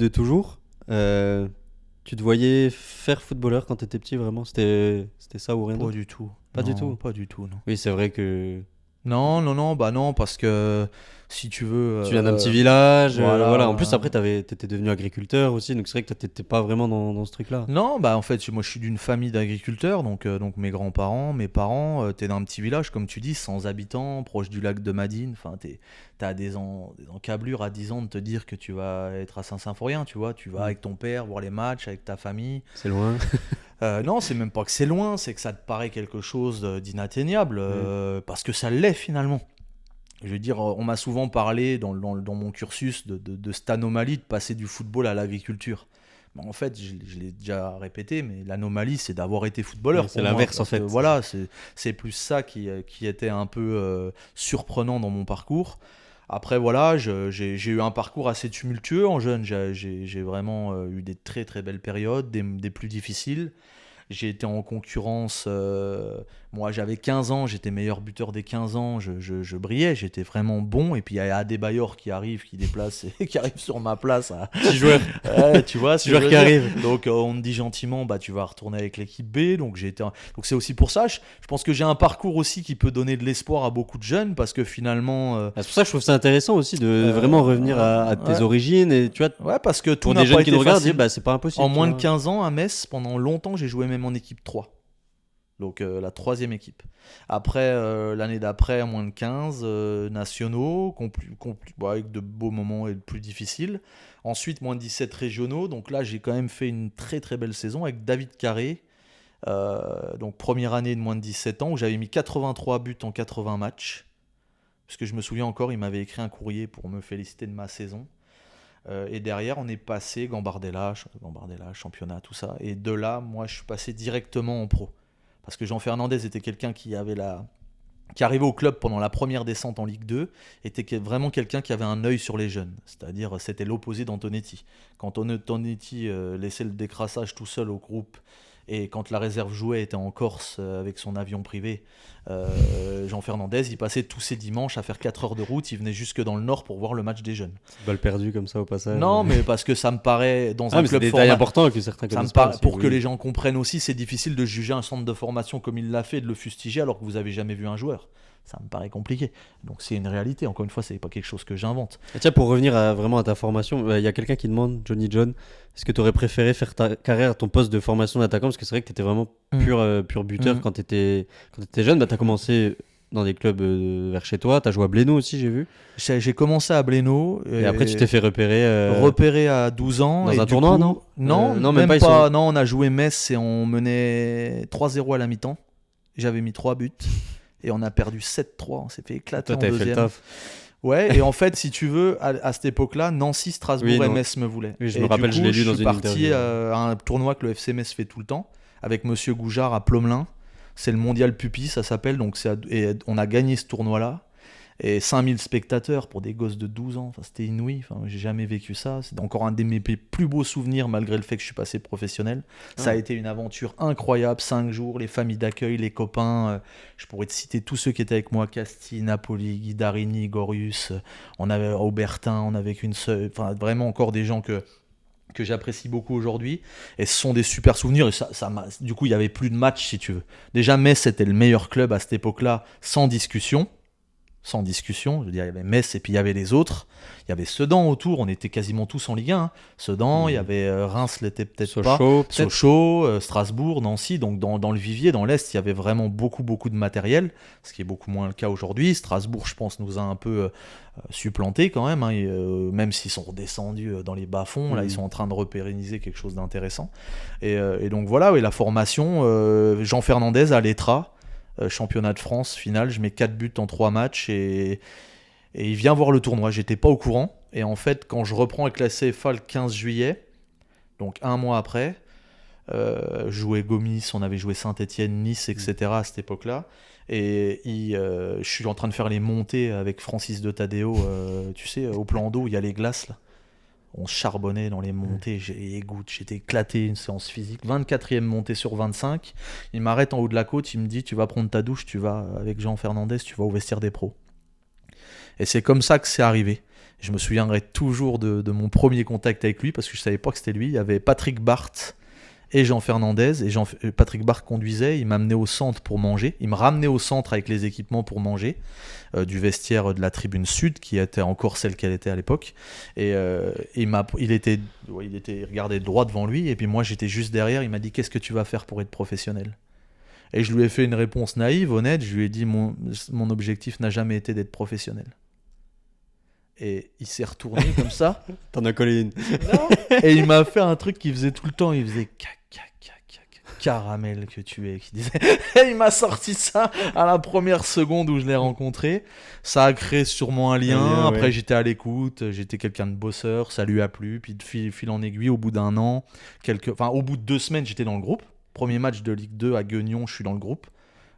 S2: toujours. Tu te voyais faire footballeur quand t'étais petit, vraiment? C'était ça ou rien d'autre?
S1: Pas du tout.
S2: Pas du tout?
S1: Pas du tout, non.
S2: Oui, c'est vrai que...
S1: Non, parce que si tu veux...
S2: Tu viens d'un petit village, voilà. En plus, après, t'étais devenu agriculteur aussi, donc c'est vrai que t'étais pas vraiment dans ce truc-là.
S1: Non, en fait, moi, je suis d'une famille d'agriculteurs, donc mes grands-parents, mes parents, t'es d'un petit village, comme tu dis, 100 habitants, proche du lac de Madine, enfin, t'as des encablures à 10 ans de te dire que tu vas être à Saint-Symphorien, tu vois, tu vas avec ton père voir les matchs, avec ta famille.
S2: C'est loin.
S1: Non, c'est même pas que c'est loin, c'est que ça te paraît quelque chose d'inatteignable, parce que ça l'est finalement. Je veux dire, on m'a souvent parlé dans mon cursus de cette anomalie de passer du football à l'agriculture. En fait, je l'ai déjà répété, mais l'anomalie, c'est d'avoir été footballeur.
S2: C'est l'inverse, en fait.
S1: Voilà, c'est plus ça qui était un peu surprenant dans mon parcours. Après, voilà, j'ai eu un parcours assez tumultueux en jeune. J'ai vraiment eu des très très belles périodes, des plus difficiles. J'ai été en concurrence, moi j'avais 15 ans, j'étais meilleur buteur des 15 ans, je brillais, j'étais vraiment bon, et puis il y a Adebayor qui arrive, qui déplace, qui arrive sur ma place.
S2: Petit joueur.
S1: Tu vois,
S2: petit joueur qui arrive.
S1: Donc on me dit gentiment, tu vas retourner avec l'équipe B, donc c'est aussi pour ça, je pense que j'ai un parcours aussi qui peut donner de l'espoir à beaucoup de jeunes, parce que finalement...
S2: c'est pour ça que je trouve ça intéressant aussi de vraiment revenir à tes origines, et tu vois...
S1: Ouais, parce que tout
S2: pour
S1: n'a
S2: des jeunes
S1: pas
S2: qui
S1: été
S2: nous regardent,
S1: facile.
S2: C'est pas impossible.
S1: En moins de 15 ans, à Metz, pendant longtemps, j'ai joué même en équipe 3. Donc la 3e équipe. Après, l'année d'après, à moins de 15, nationaux, avec de beaux moments et de plus difficiles. Ensuite, moins de 17 régionaux. Donc là, j'ai quand même fait une très très belle saison avec David Carré. Donc première année de moins de 17 ans, où j'avais mis 83 buts en 80 matchs. Parce que je me souviens encore, il m'avait écrit un courrier pour me féliciter de ma saison. Et derrière, on est passé Gambardella, championnat, tout ça. Et de là, moi, je suis passé directement en pro. Parce que Jean Fernandez était quelqu'un qui arrivait au club pendant la première descente en Ligue 2, était vraiment quelqu'un qui avait un œil sur les jeunes. C'est-à-dire, c'était l'opposé d'Antonetti. Quand Antonetti laissait le décrassage tout seul au groupe Et quand la réserve jouait, était en Corse avec son avion privé, Jean Fernandez, il passait tous ses dimanches à faire 4 heures de route. Il venait jusque dans le Nord pour voir le match des jeunes.
S2: Balle perdue comme ça au passage.
S1: Non, mais parce que ça me paraît, dans un club
S2: formateur important que certains connaissent pas aussi,
S1: pour que les gens comprennent aussi, c'est difficile de juger un centre de formation comme il l'a fait, de le fustiger alors que vous avez jamais vu un joueur. Ça me paraît compliqué. Donc c'est une réalité. Encore une fois, c'est pas quelque chose que j'invente.
S2: Et tiens, pour revenir vraiment à ta formation, il y a quelqu'un qui demande, Johnny John, est-ce que tu aurais préféré faire ta carrière à ton poste de formation d'attaquant? Parce que c'est vrai que tu étais vraiment pur buteur quand tu étais jeune. Tu as commencé dans des clubs vers chez toi. Tu as joué à Blénaud aussi, j'ai vu.
S1: J'ai commencé à Blénaud.
S2: Et après, tu t'es fait repérer.
S1: Repérer à 12 ans.
S2: Dans un tournoi,
S1: non Non, même pas. Non, on a joué Metz et on menait 3-0 à la mi-temps. J'avais mis 3 buts. Et on a perdu 7-3, on s'est fait éclater en deuxième. Fait le taf. Ouais, et en fait, si tu veux, à cette époque-là, Nancy, Strasbourg et Metz me voulaient.
S2: Oui, je me rappelle, je l'ai lu dans une interview.
S1: Je suis parti à un tournoi que le FC Metz fait tout le temps, avec Monsieur Goujard à Plomelin. C'est le Mondial Pupi, ça s'appelle. Donc et on a gagné ce tournoi-là. Et 5000 spectateurs pour des gosses de 12 ans, c'était inouï, j'ai jamais vécu ça. C'est encore un de mes plus beaux souvenirs malgré le fait que je suis passé professionnel. Ça a été une aventure incroyable, 5 jours, les familles d'accueil, les copains, je pourrais te citer tous ceux qui étaient avec moi, Casti, Napoli, Guidarini, Gorius, on avait Aubertin, on avait qu'une seule, vraiment encore des gens que j'apprécie beaucoup aujourd'hui, et ce sont des super souvenirs. Et du coup il n'y avait plus de match si tu veux. Déjà Metz c'était le meilleur club à cette époque-là, sans discussion, je veux dire, il y avait Metz et puis il y avait les autres. Il y avait Sedan autour, on était quasiment tous en Ligue 1. Sedan, il y avait Reims, l'était peut-être pas. Sochaux, Strasbourg, Nancy. Donc dans le vivier, dans l'Est, il y avait vraiment beaucoup de matériel, ce qui est beaucoup moins le cas aujourd'hui. Strasbourg, je pense, nous a un peu supplanté quand même, même s'ils sont redescendus dans les bas-fonds. Là, ils sont en train de repérenniser quelque chose d'intéressant. Et donc voilà, la formation, Jean Fernandez à l'Etra. Championnat de France, finale, je mets 4 buts en 3 matchs et il vient voir le tournoi. J'étais pas au courant. Et en fait, quand je reprends avec la CFA le 15 juillet, donc un mois après, je jouais Gomis, on avait joué Saint-Etienne, Nice, etc. à cette époque-là. Et je suis en train de faire les montées avec Francis de Tadeo, tu sais, au plan d'eau, il y a les glaces là. On charbonnait dans les montées, j'étais éclaté, une séance physique, 24e montée sur 25, il m'arrête en haut de la côte, il me dit tu vas prendre ta douche, tu vas avec Jean Fernandez, tu vas au vestiaire des pros. Et c'est comme ça que c'est arrivé. Je me souviendrai toujours de mon premier contact avec lui, parce que je savais pas que c'était lui. Il y avait Patrick Barthes et Jean Fernandez, et Patrick Barthes conduisait, il m'amenait au centre pour manger, il me ramenait au centre avec les équipements pour manger, du vestiaire de la tribune sud, qui était encore celle qu'elle était à l'époque, et il regardait droit devant lui, et puis moi j'étais juste derrière, il m'a dit qu'est-ce que tu vas faire pour être professionnel? Et je lui ai fait une réponse naïve, honnête, je lui ai dit mon objectif n'a jamais été d'être professionnel. Et il s'est retourné comme ça.
S2: T'en as collé une.
S1: Non. Et il m'a fait un truc qu'il faisait tout le temps. Il faisait caramel que tu es. Qui disait. Et il m'a sorti ça à la première seconde où je l'ai rencontré. Ça a créé sûrement un lien. Après, j'étais à l'écoute. J'étais quelqu'un de bosseur. Ça lui a plu. Puis de fil en aiguille, au bout d'un an, au bout de 2 semaines, j'étais dans le groupe. Premier match de Ligue 2 à Guignon, je suis dans le groupe.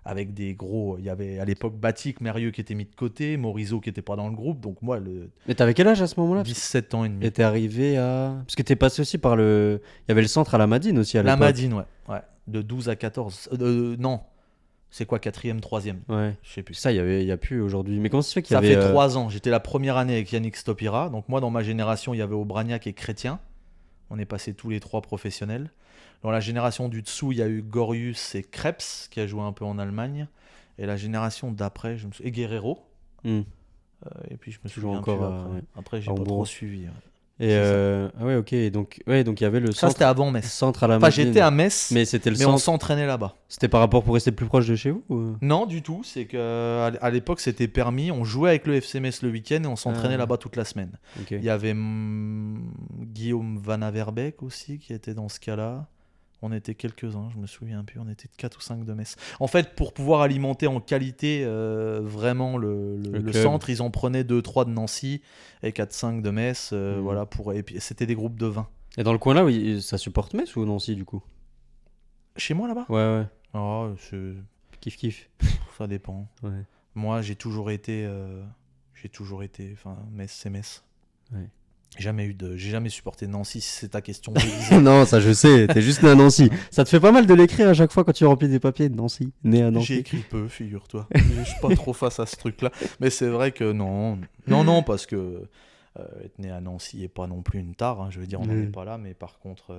S1: Avec des gros, il y avait à l'époque Batik, Mérieux qui était mis de côté, Morisot qui était pas dans le groupe, donc moi
S2: Mais t'avais quel âge à ce moment-là?
S1: 17 ans et demi.
S2: Et t'es arrivé à... Parce que t'es passé aussi par il y avait le centre à la Madine aussi à l'époque.
S1: La Madine, ouais. De 12 à 14. Non, c'est quoi, 4e, 3e?
S2: Ouais.
S1: Je sais plus.
S2: Ça, il y a plus aujourd'hui. Mais comment ça se fait qu'il y
S1: avait...
S2: Ça
S1: fait 3 ans, j'étais la première année avec Yannick Stopira, donc moi dans ma génération, il y avait Aubragnac et Chrétien. On est passés tous les 3 professionnels. Dans la génération du dessous, il y a eu Gorius et Krebs qui a joué un peu en Allemagne. Et la génération d'après, et Guerrero. Et puis je me souviens encore après. Après, j'ai pas trop suivi. Ouais.
S2: Et ah ouais, ok. Donc il y avait le centre.
S1: Ça, c'était avant Metz.
S2: Centre à la Madine.
S1: J'étais à Metz,
S2: mais c'était
S1: on s'entraînait là-bas.
S2: C'était par rapport pour rester plus proche de chez vous ou... Non,
S1: du tout. C'est qu'à l'époque, c'était permis. On jouait avec le FC Metz le week-end et on s'entraînait là-bas toute la semaine. Okay. Il y avait Guillaume Van Averbeek aussi qui était dans ce cas-là. On était quelques-uns, je me souviens plus, on était 4 ou 5 de Metz. En fait, pour pouvoir alimenter en qualité vraiment le centre, ils en prenaient 2-3 de Nancy et 4-5 de Metz. Voilà, et puis c'était des groupes de 20.
S2: Et dans le coin là, oui, ça supporte Metz ou Nancy du coup?
S1: Chez moi là-bas?
S2: Ouais.
S1: Oh,
S2: kiff.
S1: Ça dépend.
S2: Ouais.
S1: Moi, j'ai toujours été... Metz, c'est Metz.
S2: Ouais.
S1: J'ai jamais supporté Nancy, si c'est ta question.
S2: Non, ça je sais, t'es juste né à Nancy. Ça te fait pas mal de l'écrire à chaque fois quand tu remplis des papiers de Nancy, né à Nancy.
S1: J'ai écrit peu, figure-toi. Je suis pas trop face à ce truc-là. Mais c'est vrai que non, parce que être né à Nancy est pas non plus une tare. Je veux dire, on n'en est pas là, mais par contre,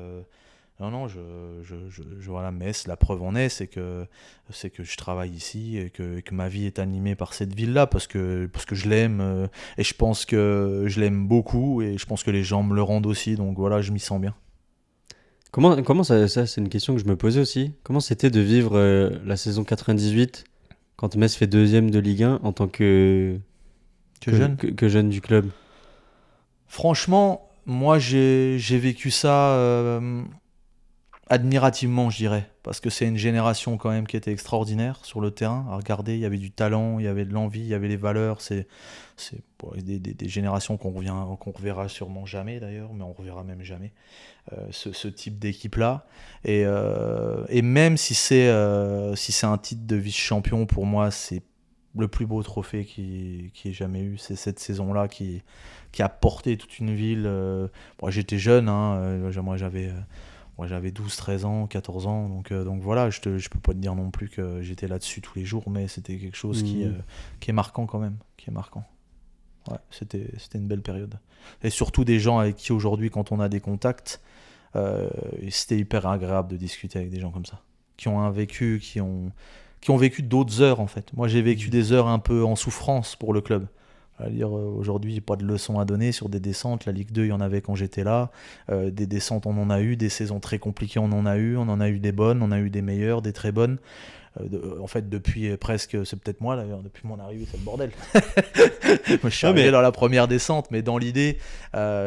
S1: non, voilà, Metz, la preuve en est, c'est que je travaille ici et que ma vie est animée par cette ville-là parce que je l'aime et je pense que je l'aime beaucoup et je pense que les gens me le rendent aussi. Donc voilà, je m'y sens bien.
S2: Comment ça, c'est une question que je me posais aussi. Comment c'était de vivre la saison 98 quand Metz fait 2e de Ligue 1 en tant que jeune du club?
S1: Franchement, moi j'ai vécu ça admirativement, je dirais, parce que c'est une génération quand même qui était extraordinaire sur le terrain. À regarder, il y avait du talent, il y avait de l'envie, il y avait les valeurs. C'est des générations qu'on reverra sûrement jamais d'ailleurs, mais on reverra même jamais ce type d'équipe-là. Et même si c'est un titre de vice-champion, pour moi, c'est le plus beau trophée qui ait jamais eu. C'est cette saison-là qui a porté toute une ville. Moi, j'étais jeune, moi j'avais 12, 13 ans, 14 ans, donc voilà, je peux pas te dire non plus que j'étais là-dessus tous les jours, mais c'était quelque chose qui est marquant quand même, qui est marquant. Ouais, c'était une belle période. Et surtout des gens avec qui aujourd'hui, quand on a des contacts, c'était hyper agréable de discuter avec des gens comme ça, qui ont vécu d'autres heures en fait. Moi j'ai vécu des heures un peu en souffrance pour le club. Aujourd'hui, pas de leçons à donner sur des descentes. La Ligue 2, il y en avait quand j'étais là. Des descentes, on en a eu. Des saisons très compliquées, on en a eu. On en a eu des bonnes, on a eu des meilleures, des très bonnes. En fait, depuis presque, c'est peut-être moi d'ailleurs, depuis mon arrivée, c'est le bordel. Moi, je suis arrivé dans la première descente, mais dans l'idée.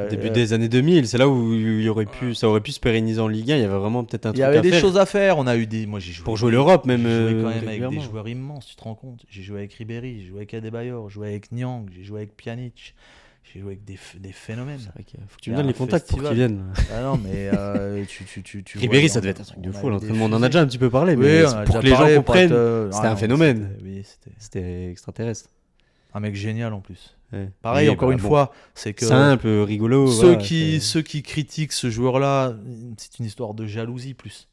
S2: Début des années 2000, c'est là où ça aurait pu se pérenniser en Ligue 1. Il y avait vraiment peut-être un truc à faire.
S1: Il y avait des choses à faire. Moi, j'ai joué.
S2: Pour jouer l'Europe, même.
S1: J'ai joué quand même avec des joueurs immenses, tu te rends compte. J'ai joué avec Ribéry, j'ai joué avec Adebayor, j'ai joué avec Niang, j'ai joué avec Pjanic. J'ai joué avec des phénomènes.
S2: C'est vrai faut que tu me donnes les contacts pour qu'ils viennent.
S1: Ah non, mais tu
S2: Ribéry, ça devait être un truc de fou. L'entraînement, on en a déjà un petit peu parlé,
S1: oui,
S2: mais pour que les gens comprennent, c'était un phénomène.
S1: C'était
S2: extraterrestre.
S1: Un mec génial en plus.
S2: Ouais.
S1: Pareil, encore une fois, c'est que
S2: simple, rigolo.
S1: Ceux qui critiquent ce joueur-là, c'est une histoire de jalousie plus.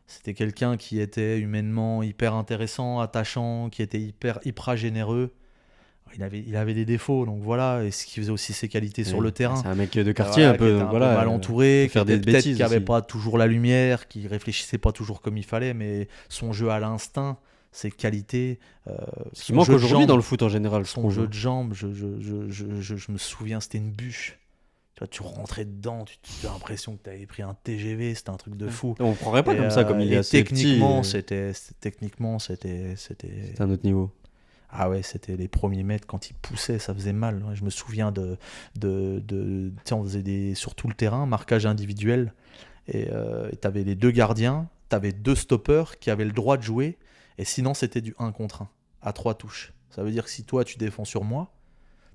S1: C'était quelqu'un qui était humainement hyper intéressant, attachant, qui était hyper généreux. Il avait des défauts, donc voilà, et ce qui faisait aussi ses qualités sur le terrain.
S2: C'est un mec de quartier un peu
S1: mal entouré,
S2: faire des bêtises,
S1: qui n'avait pas toujours la lumière, qui réfléchissait pas toujours comme il fallait, mais son jeu à l'instinct, ses qualités.
S2: Ce qui manque aujourd'hui dans le foot en général.
S1: Son jeu de jambes, je me souviens, c'était une bûche. Tu rentrais dedans, tu as l'impression que tu avais pris un TGV, c'était un truc de fou.
S2: On ne prendrait pas comme ça, comme il est assez
S1: techniquement,
S2: c'était un autre niveau.
S1: Ah ouais, c'était les premiers mètres, quand il poussait, ça faisait mal. Je me souviens on faisait sur tout le terrain, marquage individuel, et tu avais les deux gardiens, tu avais deux stoppers qui avaient le droit de jouer, et sinon c'était du 1 contre 1, à 3 touches. Ça veut dire que si toi tu défends sur moi,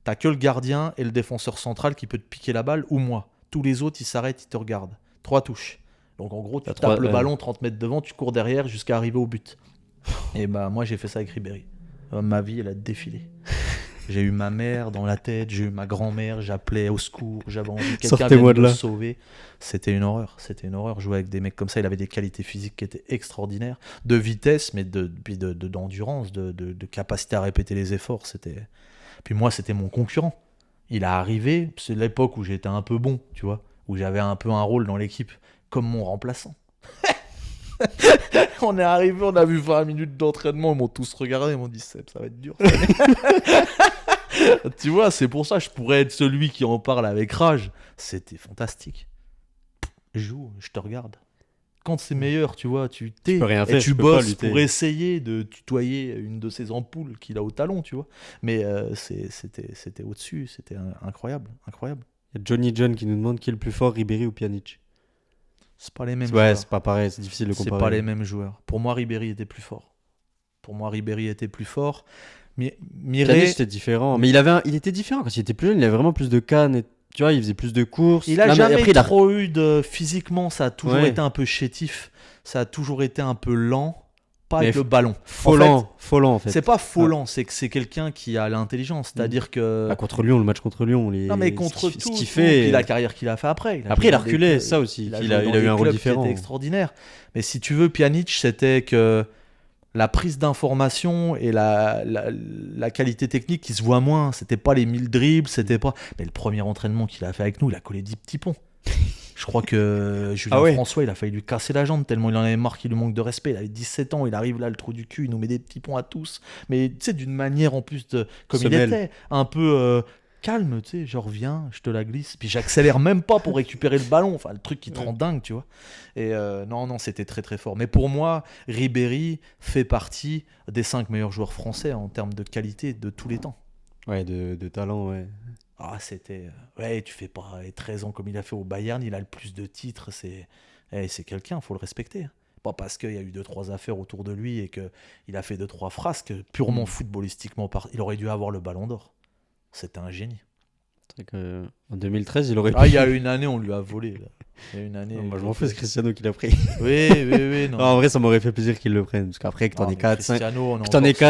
S1: t'as que le gardien et le défenseur central qui peut te piquer la balle, ou moi. Tous les autres, ils s'arrêtent, ils te regardent. 3 touches. Donc en gros, tu tapes le ballon 30 mètres devant, tu cours derrière jusqu'à arriver au but. Et moi j'ai fait ça avec Ribéry. Ma vie, elle a défilé. J'ai eu ma mère dans la tête, j'ai eu ma grand-mère, j'appelais au secours, j'avais envie que quelqu'un vienne me sauver. C'était une horreur. Jouer avec des mecs comme ça, il avait des qualités physiques qui étaient extraordinaires, de vitesse, mais d'endurance, de capacité à répéter les efforts. Puis moi, c'était mon concurrent. Il est arrivé, c'est l'époque où j'étais un peu bon, tu vois, où j'avais un peu un rôle dans l'équipe, comme mon remplaçant. On est arrivé, on a vu 20 minutes d'entraînement, ils m'ont tous regardé, ils m'ont dit Seb, ça va être dur. Tu vois, c'est pour ça que je pourrais être celui qui en parle avec rage. C'était fantastique. Joue, je te regarde. Quand c'est meilleur, tu vois, tu peux rien faire, et tu bosses pour essayer de tutoyer une de ces ampoules qu'il a au talon, tu vois. Mais c'était au-dessus, c'était incroyable.
S2: Il y a Johnny John qui nous demande qui est le plus fort, Ribéry ou Pjanic.
S1: C'est pas les mêmes joueurs.
S2: Ouais, c'est pas pareil, c'est difficile de comparer.
S1: C'est pas les mêmes joueurs. Pour moi, Ribéry était plus fort.
S2: Pjanic était différent, mais il était différent quand il était plus jeune, il avait vraiment plus de cannes, et, tu vois, il faisait plus de courses.
S1: Il a jamais trop eu de... Physiquement, ça a toujours été un peu chétif, ça a toujours été un peu lent. pas avec le ballon.
S2: Folland en fait.
S1: C'est pas Folland, c'est que c'est quelqu'un qui a l'intelligence. C'est-à-dire que.
S2: Contre Lyon, le match contre Lyon.
S1: Non, mais contre tout.
S2: Ce qu'il fait.
S1: Puis la carrière qu'il a fait après.
S2: Il a reculé, ça aussi. Il a eu un rôle différent.
S1: C'était extraordinaire. Mais si tu veux, Pjanic, c'était que la prise d'information et la qualité technique qui se voit moins. C'était pas les 1000 dribbles, c'était pas. Mais le premier entraînement qu'il a fait avec nous, il a collé 10 petits ponts. Je crois que Julien François, il a failli lui casser la jambe tellement il en avait marre qu'il lui manque de respect. Il avait 17 ans, il arrive là, le trou du cul, il nous met des petits ponts à tous. Mais tu sais, d'une manière en plus de. Comme il était, un peu calme, tu sais, je reviens, je te la glisse. Puis j'accélère même pas pour récupérer le ballon. Enfin, le truc qui te rend dingue, tu vois. Et non, c'était très très fort. Mais pour moi, Ribéry fait partie des 5 meilleurs joueurs français en termes de qualité de tous les temps.
S2: Ouais, de talent, ouais.
S1: Ah, c'était. Ouais, tu fais pas 13 ans comme il a fait au Bayern, il a le plus de titres, c'est quelqu'un, faut le respecter. Pas parce qu'il y a eu 2-3 affaires autour de lui et qu'il a fait 2-3 frasques, purement footballistiquement, il aurait dû avoir le ballon d'or. C'était un génie.
S2: C'est vrai qu'en 2013, il aurait pu.
S1: Ah, il y a une année, on lui a volé. Là. Il y a une année.
S2: Non, moi, je m'en fous, c'est Cristiano qui l'a pris.
S1: Oui. Non.
S2: Non, en vrai, ça m'aurait fait plaisir qu'il le prenne. Parce qu'après, que t'en aies 4,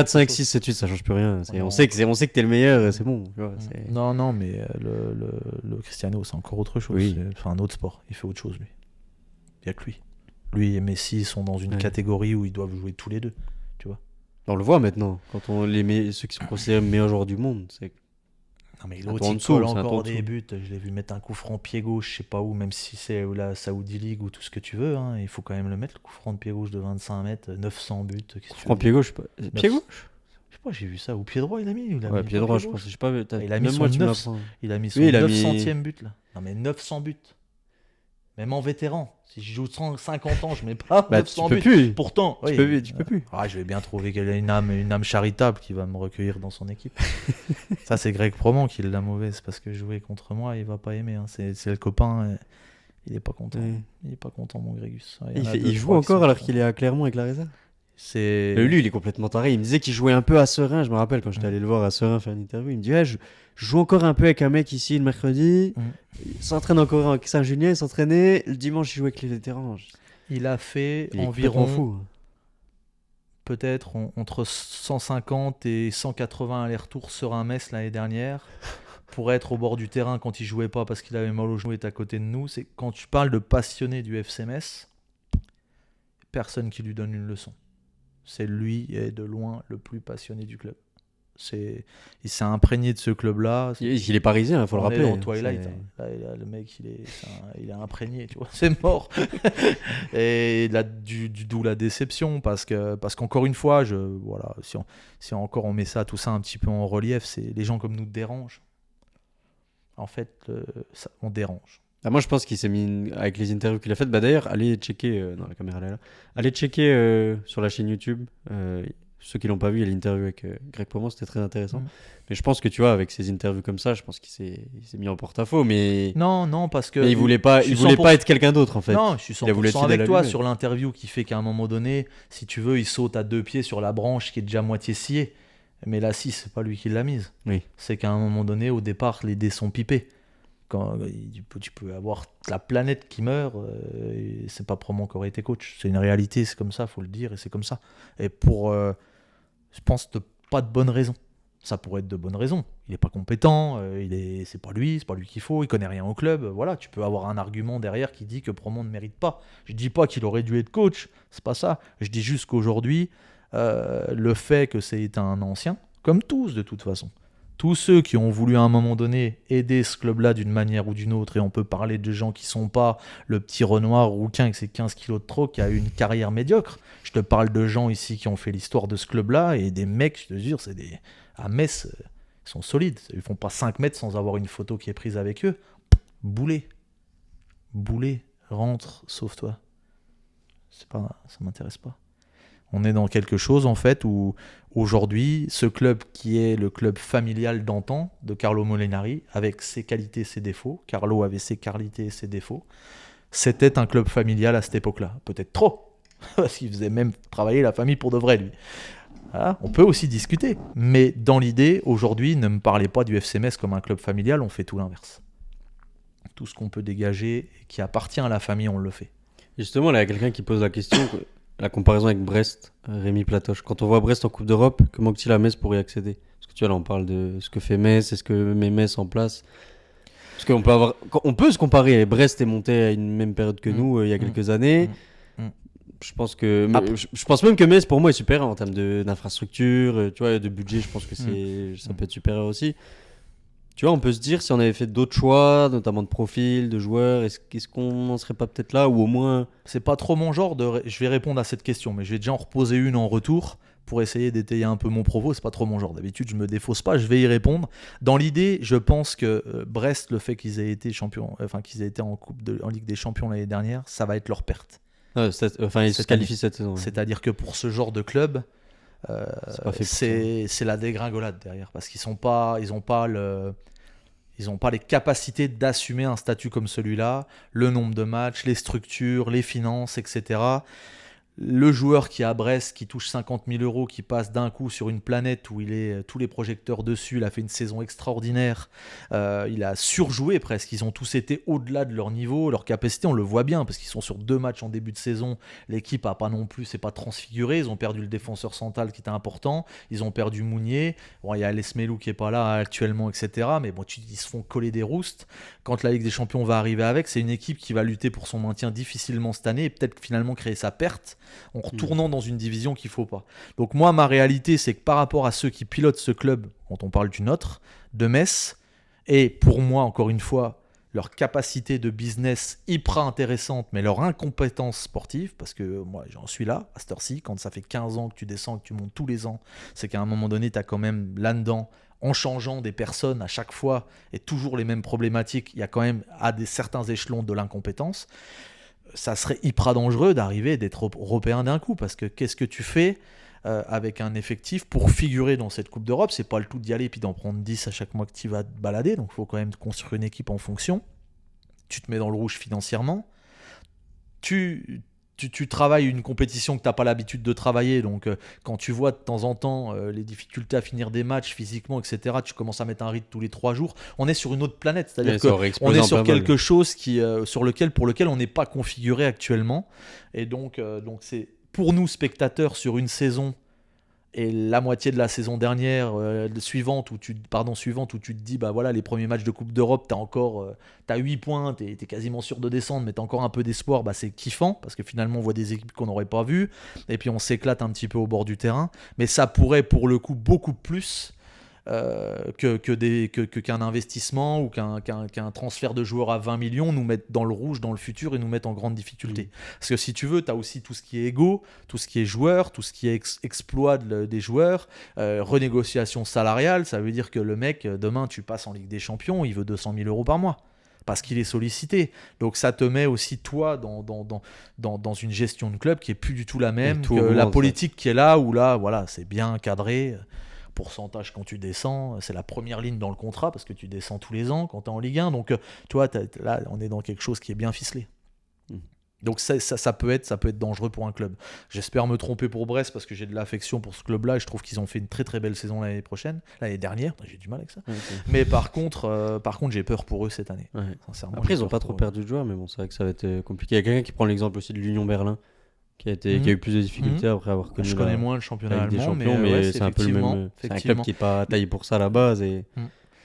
S2: 5, 6, 7, 8, ça change plus rien. On sait que t'es le meilleur, c'est bon. Tu vois,
S1: non, mais le Cristiano, c'est encore autre chose.
S2: Oui.
S1: C'est un autre sport. Il fait autre chose, lui. Il n'y a que lui. Lui et Messi sont dans une catégorie où ils doivent jouer tous les deux. Tu vois.
S2: On le voit maintenant. Quand ceux qui sont considérés meilleurs joueurs du monde, c'est.
S1: Non, mais l'autre, il colle encore des buts. Je l'ai vu mettre un coup franc pied gauche, je sais pas où, même si c'est la Saudi League ou tout ce que tu veux. Hein, il faut quand même le mettre, le coup franc de pied gauche de 25 mètres, 900 buts.
S2: Franc pied gauche, pied gauche.
S1: Je sais pas, j'ai vu ça. Ou pied droit, il a mis.
S2: Pied droit, je pense. Je sais pas,
S1: il a mis son 900e but là. Non, mais 900 buts. Même en vétéran. Si je joue 50 ans, je mets pas 900 buts.
S2: Plus.
S1: Pourtant,
S2: tu peux plus.
S1: Je vais bien trouver qu'elle a une âme charitable qui va me recueillir dans son équipe. Ça, c'est Greg Proman qui l'a mauvaise parce que jouer contre moi, il va pas aimer. Hein. C'est le copain. Il est pas content. Il est pas content, mon Grégus.
S2: Il joue encore alors qu'il est à Clermont avec la réserve. Lui, il est complètement taré. Il me disait qu'il jouait un peu à Serein. Je me rappelle quand j'étais allé le voir à Serein faire une interview. Il me dit je joue encore un peu avec un mec ici le mercredi. Il s'entraîne encore avec Saint-Julien. Il s'entraînait. Le dimanche, il jouait avec les vétérans.
S1: Il a fait environ peut-être entre 150 et 180 allers-retours Serein-Metz l'année dernière pour être au bord du terrain quand il jouait pas parce qu'il avait mal au genou et est à côté de nous. C'est quand tu parles de passionné du FC Metz, personne qui lui donne une leçon. C'est lui est de loin le plus passionné du club. Il s'est imprégné de ce club-là.
S2: Il est parisien, il faut le rappeler.
S1: En Twilight. Là, le mec, il est imprégné, tu vois. C'est mort. Et là, d'où la déception, parce qu'encore une fois, si encore on met tout ça un petit peu en relief, c'est les gens comme nous dérangent. En fait, on dérange.
S2: Moi, je pense qu'il s'est mis avec les interviews qu'il a faites. D'ailleurs, allez checker. Non, la caméra elle est là. Allez checker sur la chaîne YouTube. Ceux qui l'ont pas vu, il y a l'interview avec Greg Poman, c'était très intéressant. Mais je pense que tu vois, avec ces interviews comme ça, je pense qu'il s'est mis en porte-à-faux. Mais
S1: non, parce que
S2: il voulait pas être quelqu'un d'autre en fait.
S1: Non, je suis 100% avec toi sur l'interview qui fait qu'à un moment donné, si tu veux, il saute à 2 pieds sur la branche qui est déjà moitié sciée. Mais la scie, c'est pas lui qui l'a mise.
S2: Oui.
S1: C'est qu'à un moment donné, au départ, les dés sont pipés. Quand tu peux avoir la planète qui meurt, et c'est pas Proman qui aurait été coach. C'est une réalité, c'est comme ça, faut le dire, et c'est comme ça. Et je pense, pas de bonnes raisons. Ça pourrait être de bonnes raisons. Il est pas compétent, c'est pas lui qu'il faut, il connaît rien au club. Voilà, tu peux avoir un argument derrière qui dit que Proman ne mérite pas. Je dis pas qu'il aurait dû être coach, c'est pas ça. Je dis juste qu'aujourd'hui, le fait que c'est un ancien, comme tous de toute façon, tous ceux qui ont voulu à un moment donné aider ce club-là d'une manière ou d'une autre, et on peut parler de gens qui sont pas le petit Renoir rouquin avec ses 15 kilos de trop qui a eu une carrière médiocre. Je te parle de gens ici qui ont fait l'histoire de ce club-là, et des mecs, je te jure, à Metz, ils sont solides. Ils font pas 5 mètres sans avoir une photo qui est prise avec eux. Boulet, rentre, sauve-toi. Ça m'intéresse pas. On est dans quelque chose en fait où aujourd'hui, ce club qui est le club familial d'antan de Carlo Molinari, avec ses qualités et ses défauts, Carlo avait ses qualités et ses défauts, c'était un club familial à cette époque-là. Peut-être trop, parce qu'il faisait même travailler la famille pour de vrai lui. Voilà, on peut aussi discuter, mais dans l'idée, aujourd'hui, ne me parlez pas du FC Metz comme un club familial, on fait tout l'inverse. Tout ce qu'on peut dégager qui appartient à la famille, on le fait.
S2: Justement, là, il y a quelqu'un qui pose la question... la comparaison avec Brest, Rémi Platoche. Quand on voit Brest en Coupe d'Europe, comment que-t-il à Metz pour y accéder? Parce que tu vois, là, on parle de ce que fait Metz, est-ce que met Metz en place? Parce on peut se comparer. Brest est monté à une même période que nous il y a quelques années. Je pense je pense même que Metz, pour moi, est supérieur en termes d'infrastructure, tu vois, de budget. Je pense que ça peut être supérieur aussi. Tu vois, on peut se dire, si on avait fait d'autres choix, notamment de profil, de joueurs, est-ce qu'on n'en serait pas peut-être là, ou au moins...
S1: C'est pas trop mon genre je vais répondre à cette question, mais je vais déjà en reposer une en retour pour essayer d'étayer un peu mon propos. C'est pas trop mon genre. D'habitude, je me défausse pas, je vais y répondre. Dans l'idée, je pense que Brest, le fait qu'ils aient été champions, qu'ils aient été en Ligue des Champions l'année dernière, ça va être leur perte.
S2: Ils se qualifient cette saison.
S1: C'est-à-dire que pour ce genre de club, c'est la dégringolade derrière, parce qu'ils n'ont pas les capacités d'assumer un statut comme celui-là, le nombre de matchs, les structures, les finances, etc. Le joueur qui est à Brest, qui touche 50 000 €, qui passe d'un coup sur une planète où il est tous les projecteurs dessus, il a fait une saison extraordinaire, il a surjoué presque, ils ont tous été au-delà de leur niveau, leur capacité, on le voit bien, parce qu'ils sont sur 2 matchs en début de saison, l'équipe a pas non plus, c'est pas transfiguré, ils ont perdu le défenseur central qui était important, ils ont perdu Mounier, bon, il y a Lesmelou qui est pas là actuellement, etc. Mais bon, ils se font coller des roustes. Quand la Ligue des Champions va arriver avec, c'est une équipe qui va lutter pour son maintien difficilement cette année et peut-être finalement créer sa perte en retournant dans une division qu'il ne faut pas. Donc moi, ma réalité, c'est que par rapport à ceux qui pilotent ce club, quand on parle du nôtre, de Metz, et pour moi, encore une fois, leur capacité de business hyper intéressante, mais leur incompétence sportive, parce que moi, j'en suis là, à cette heure-ci, quand ça fait 15 ans que tu descends, que tu montes tous les ans, c'est qu'à un moment donné, tu as quand même là-dedans, en changeant des personnes à chaque fois, et toujours les mêmes problématiques, il y a quand même à certains échelons de l'incompétence. Ça serait hyper dangereux d'arriver et d'être européen d'un coup, parce que qu'est-ce que tu fais avec un effectif pour figurer dans cette Coupe d'Europe? C'est pas le tout d'y aller puis d'en prendre 10 à chaque mois que tu vas te balader, donc il faut quand même construire une équipe en fonction. Tu te mets dans le rouge financièrement, tu travailles une compétition que tu n'as pas l'habitude de travailler, donc quand tu vois de temps en temps les difficultés à finir des matchs physiquement, etc., tu commences à mettre un rythme tous les 3 jours, on est sur une autre planète, c'est-à-dire qu'on est sur quelque chose pour lequel on n'est pas configuré actuellement, et donc c'est pour nous spectateurs sur une saison, et la moitié de la saison dernière suivante où tu te dis bah voilà, les premiers matchs de Coupe d'Europe, t'as 8 points, t'es quasiment sûr de descendre, mais t'as encore un peu d'espoir, bah c'est kiffant parce que finalement on voit des équipes qu'on n'aurait pas vues et puis on s'éclate un petit peu au bord du terrain, mais ça pourrait pour le coup beaucoup plus qu'un investissement ou qu'un transfert de joueurs à 20 millions nous mettre dans le rouge dans le futur et nous mettre en grande difficulté. Parce que si tu veux, tu as aussi tout ce qui est égo, tout ce qui est joueur, tout ce qui est exploit des joueurs, renégociation salariale, ça veut dire que le mec, demain tu passes en Ligue des Champions, il veut 200 000 € par mois. Parce qu'il est sollicité. Donc ça te met aussi toi dans une gestion de club qui est plus du tout la même que la politique qui est là, où là, voilà, c'est bien cadré. Pourcentage quand tu descends, c'est la première ligne dans le contrat parce que tu descends tous les ans quand tu es en Ligue 1, donc tu vois, là on est dans quelque chose qui est bien ficelé. Donc ça peut être dangereux pour un club. J'espère me tromper pour Brest parce que j'ai de l'affection pour ce club-là et je trouve qu'ils ont fait une très très belle saison l'année dernière, j'ai du mal avec ça. Mais par contre j'ai peur pour eux cette année. Sincèrement,
S2: après ils n'ont pas trop perdu de joueurs, mais bon, c'est vrai que ça va être compliqué. Il y a quelqu'un qui prend l'exemple aussi de l'Union Berlin qui a eu plus de difficultés après avoir connu.
S1: Je connais moins le championnat allemand,
S2: champions, mais c'est un peu le même. C'est un club qui n'est pas taillé pour ça à la base. Et...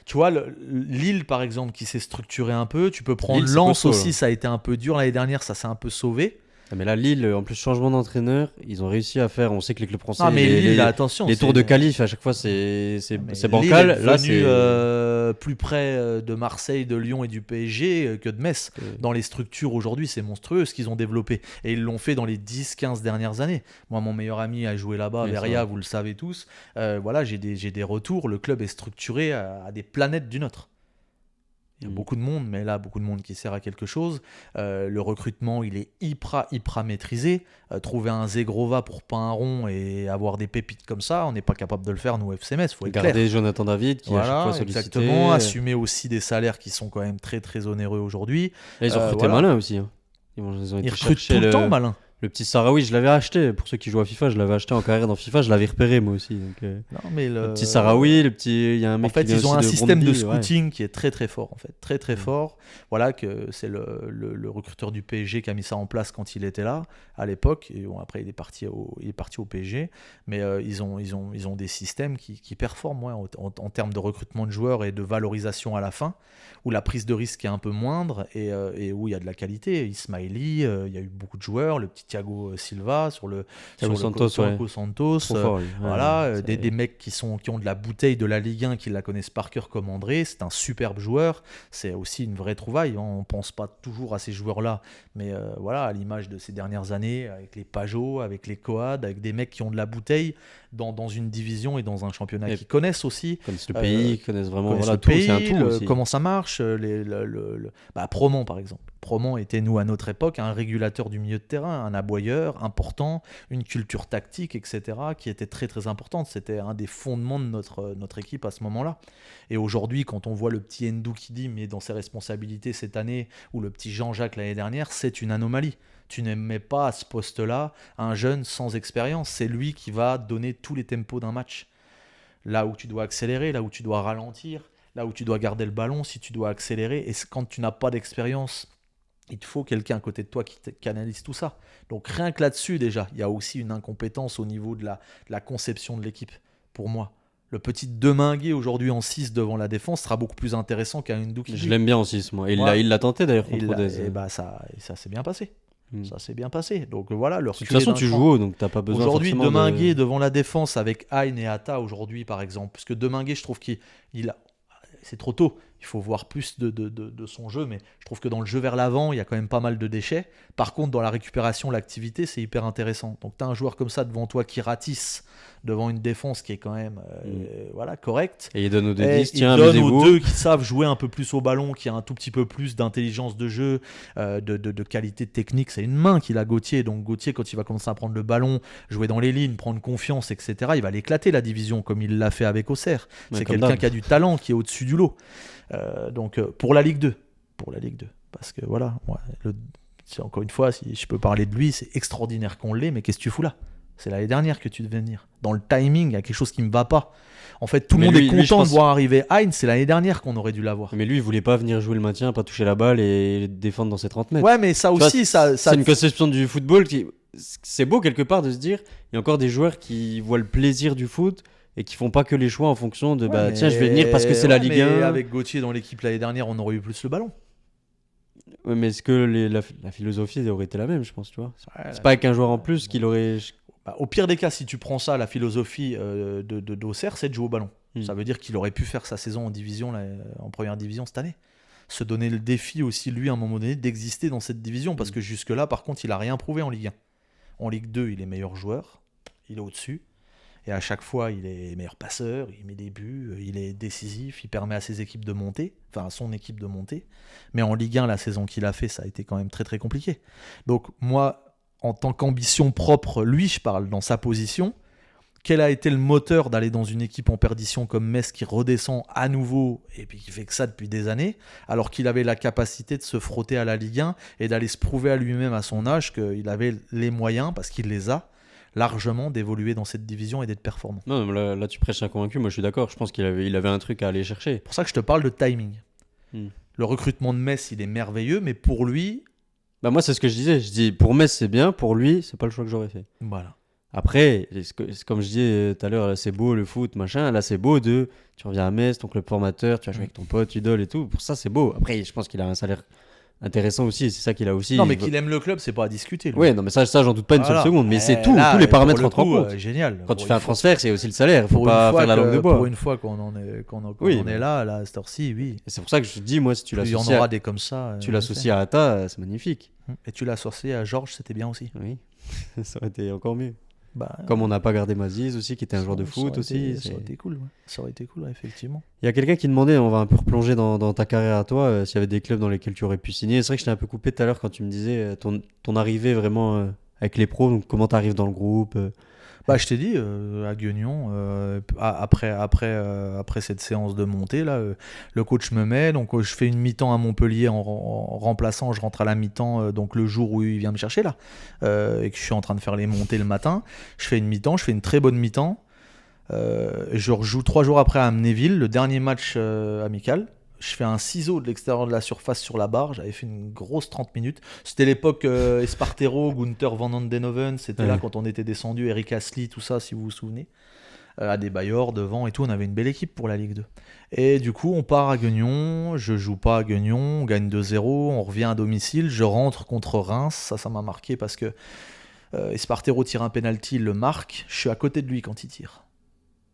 S1: Tu vois, Lille par exemple qui s'est structuré un peu, tu peux prendre Lens aussi, ça a été un peu dur l'année dernière, ça s'est un peu sauvé.
S2: Mais là, Lille, en plus, changement d'entraîneur, ils ont réussi à faire. On sait que les clubs français,
S1: attention,
S2: les tours de qualif, à chaque fois, c'est bancal.
S1: Là, c'est plus près de Marseille, de Lyon et du PSG que de Metz. Dans les structures aujourd'hui, c'est monstrueux ce qu'ils ont développé. Et ils l'ont fait dans les 10-15 dernières années. Moi, mon meilleur ami a joué là-bas, Veria, vous le savez tous. Voilà, j'ai des retours. Le club est structuré à des planètes du nôtre. Il y a beaucoup de monde, mais là, beaucoup de monde qui sert à quelque chose. Le recrutement, il est hyper maîtrisé. Trouver un Zegrova pour pas un rond et avoir des pépites comme ça, on n'est pas capable de le faire, nous, FC Metz. Faut être
S2: garder
S1: clair.
S2: Jonathan David, qui à chaque fois sollicité.
S1: Exactement. Assumer aussi des salaires qui sont quand même très, très onéreux aujourd'hui.
S2: Là, ils ont recruté malin aussi. Hein.
S1: Ils recrutent tout le temps malin.
S2: Le petit Sahraoui, je l'avais acheté. Pour ceux qui jouent à FIFA, je l'avais acheté en carrière dans FIFA. Je l'avais repéré moi aussi. Donc,
S1: non, mais
S2: le petit Sahraoui, il y a un mec
S1: en fait,
S2: qui vient
S1: ils ont un
S2: aussi de
S1: système de
S2: Brondby,
S1: scouting qui est très très fort, en fait. Très très fort. Voilà, que c'est le recruteur du PSG qui a mis ça en place quand il était là, à l'époque. Et bon, après, il est parti au PSG. Mais ils ont des systèmes qui performent en termes de recrutement de joueurs et de valorisation à la fin, où la prise de risque est un peu moindre et où il y a de la qualité. Ismaili, il y a eu beaucoup de joueurs, le petit Thiago Silva sur le
S2: Santos,
S1: Santos,
S2: trop fort, lui.
S1: voilà, des mecs qui ont de la bouteille de la Ligue 1, qui la connaissent par cœur comme André. C'est un superbe joueur, c'est aussi une vraie trouvaille. On pense pas toujours à ces joueurs-là, mais voilà, à l'image de ces dernières années, avec les Pajot, avec les Coad, avec des mecs qui ont de la bouteille dans une division et dans un championnat, qui connaissent aussi.
S2: Connaissent le pays, connaissent vraiment
S1: le
S2: tout,
S1: pays,
S2: c'est un tout aussi.
S1: comment ça marche. Promont, par exemple. Promont était, nous, à notre époque, un régulateur du milieu de terrain, un aboyeur important, une culture tactique, etc., qui était très très importante. C'était un des fondements de notre équipe à ce moment-là. Et aujourd'hui, quand on voit le petit Ndou Kidi, mais dans ses responsabilités cette année, ou le petit Jean-Jacques l'année dernière, c'est une anomalie. Tu ne mets pas à ce poste-là un jeune sans expérience. C'est lui qui va donner tous les tempos d'un match. Là où tu dois accélérer, là où tu dois ralentir, là où tu dois garder le ballon, si tu dois accélérer. Et quand tu n'as pas d'expérience, il te faut quelqu'un à côté de toi qui canalise tout ça. Donc rien que là-dessus déjà, il y a aussi une incompétence au niveau de la conception de l'équipe, pour moi. Le petit Deminguet aujourd'hui en 6 devant la défense sera beaucoup plus intéressant qu'un Ndou Kidi.
S2: Je l'aime bien en 6, moi. Et il l'a tenté d'ailleurs contre Rodez.
S1: Et ça s'est bien passé. Ça s'est bien passé. Donc voilà,
S2: de toute façon, tu joues haut, donc t'as pas besoin.
S1: Aujourd'hui, Deminguet devant la défense avec Hein et Atta aujourd'hui, par exemple. Parce que Deminguet, je trouve qu'il a. C'est trop tôt. Il faut voir plus de son jeu, mais je trouve que dans le jeu vers l'avant, il y a quand même pas mal de déchets. Par contre, dans la récupération, l'activité, c'est hyper intéressant. Donc, tu as un joueur comme ça devant toi qui ratisse devant une défense qui est quand même correcte.
S2: Et il donne aux deux
S1: deux qui savent jouer un peu plus au ballon, qui a un tout petit peu plus d'intelligence de jeu, de qualité technique. C'est une main qu'il a, Gauthier. Donc, Gauthier, quand il va commencer à prendre le ballon, jouer dans les lignes, prendre confiance, etc., il va l'éclater, la division, comme il l'a fait avec Auxerre. C'est quelqu'un qui a du talent, qui est au-dessus du lot. Donc pour la Ligue 2, parce que voilà, encore une fois, si je peux parler de lui, c'est extraordinaire qu'on l'ait, mais qu'est-ce que tu fous là? C'est l'année dernière que tu devais venir. Dans le timing, il y a quelque chose qui ne me va pas. En fait, tout le monde est content de voir arriver Hein, c'est l'année dernière qu'on aurait dû l'avoir.
S2: Mais lui, il voulait pas venir jouer le maintien, pas toucher la balle et défendre dans ses 30 mètres.
S1: Ouais, mais ça aussi, ça
S2: c'est une conception du football qui... C'est beau quelque part de se dire, il y a encore des joueurs qui voient le plaisir du foot et qui font pas que les choix en fonction de tiens, je vais venir parce que c'est la Ligue 1.
S1: Avec Gauthier dans l'équipe l'année dernière, on aurait eu plus le ballon.
S2: Ouais, mais est-ce que la philosophie aurait été la même, je pense, tu vois. C'est pas avec un joueur en plus qu'il aurait...
S1: Au pire des cas, si tu prends ça, la philosophie d'Auxerre, c'est de jouer au ballon. Ça veut dire qu'il aurait pu faire sa saison en première division cette année. Se donner le défi aussi, lui, à un moment donné, d'exister dans cette division. Parce que jusque-là, par contre, il a rien prouvé en Ligue 1. En Ligue 2, il est meilleur joueur. Il est au-dessus. Et à chaque fois, il est meilleur passeur, il met des buts, il est décisif, il permet à ses équipes de monter, enfin à son équipe de monter. Mais en Ligue 1, la saison qu'il a fait, ça a été quand même très très compliqué. Donc moi, en tant qu'ambition propre, lui, je parle dans sa position, quel a été le moteur d'aller dans une équipe en perdition comme Metz qui redescend à nouveau et puis qui fait que ça depuis des années, alors qu'il avait la capacité de se frotter à la Ligue 1 et d'aller se prouver à lui-même à son âge qu'il avait les moyens, parce qu'il les a, largement d'évoluer dans cette division et d'être performant.
S2: Non, là tu prêches un convaincu, moi je suis d'accord, je pense qu'il avait un truc à aller chercher.
S1: C'est pour ça que je te parle de timing. Le recrutement de Metz, il est merveilleux, mais pour lui...
S2: moi c'est ce que je dis pour Metz c'est bien, pour lui c'est pas le choix que j'aurais fait.
S1: Voilà.
S2: Après, comme je disais tout à l'heure, là, c'est beau le foot, machin, là c'est beau tu reviens à Metz, ton club formateur, tu vas jouer avec ton pote, idole et tout, pour ça c'est beau. Après je pense qu'il a un salaire intéressant aussi, c'est ça qu'il a aussi.
S1: Non, mais qu'il aime le club, c'est pas à discuter.
S2: Oui, non, mais ça j'en doute pas une seule seconde, mais c'est tout, tous les paramètres rentrent en compte.
S1: Génial.
S2: Quand tu fais un transfert, c'est aussi le salaire, faut pas faire la langue de bois.
S1: Pour une fois qu'on est là, à cette heure-ci, oui.
S2: Et c'est pour ça que je te dis, moi, si tu l'associes,
S1: il y en aura des comme ça.
S2: Tu l'associes à Atta, c'est magnifique.
S1: Et tu l'associes à Georges, c'était bien aussi.
S2: Oui, ça aurait été encore mieux. Comme on n'a pas gardé Maziz aussi, qui était un joueur de foot aussi.
S1: Ça aurait été cool, ouais. Ça aurait été cool, effectivement.
S2: Il y a quelqu'un qui demandait, on va un peu replonger dans ta carrière à toi, s'il y avait des clubs dans lesquels tu aurais pu signer. C'est vrai que je t'ai un peu coupé tout à l'heure quand tu me disais ton arrivée vraiment avec les pros, donc comment tu arrives dans le groupe.
S1: Bah, je t'ai dit, à Guignon, après cette séance de montée, là, le coach me met, donc je fais une mi-temps à Montpellier en remplaçant, je rentre à la mi-temps, donc le jour où il vient me chercher, là, et que je suis en train de faire les montées le matin. Je fais une mi-temps, je fais une très bonne mi-temps. Je rejoue 3 jours après à Amnéville, le dernier match amical. Je fais un ciseau de l'extérieur de la surface sur la barre. J'avais fait une grosse 30 minutes. C'était l'époque Espartero, Gunther Van Andenoven. C'était là quand on était descendu, Eric Astley, tout ça, si vous vous souvenez. À des Bayor devant et tout. On avait une belle équipe pour la Ligue 2. Et du coup, on part à Guignon. Je joue pas à Guignon. On gagne 2-0. On revient à domicile. Je rentre contre Reims. Ça m'a marqué parce que Espartero tire un penalty, il le marque. Je suis à côté de lui quand il tire.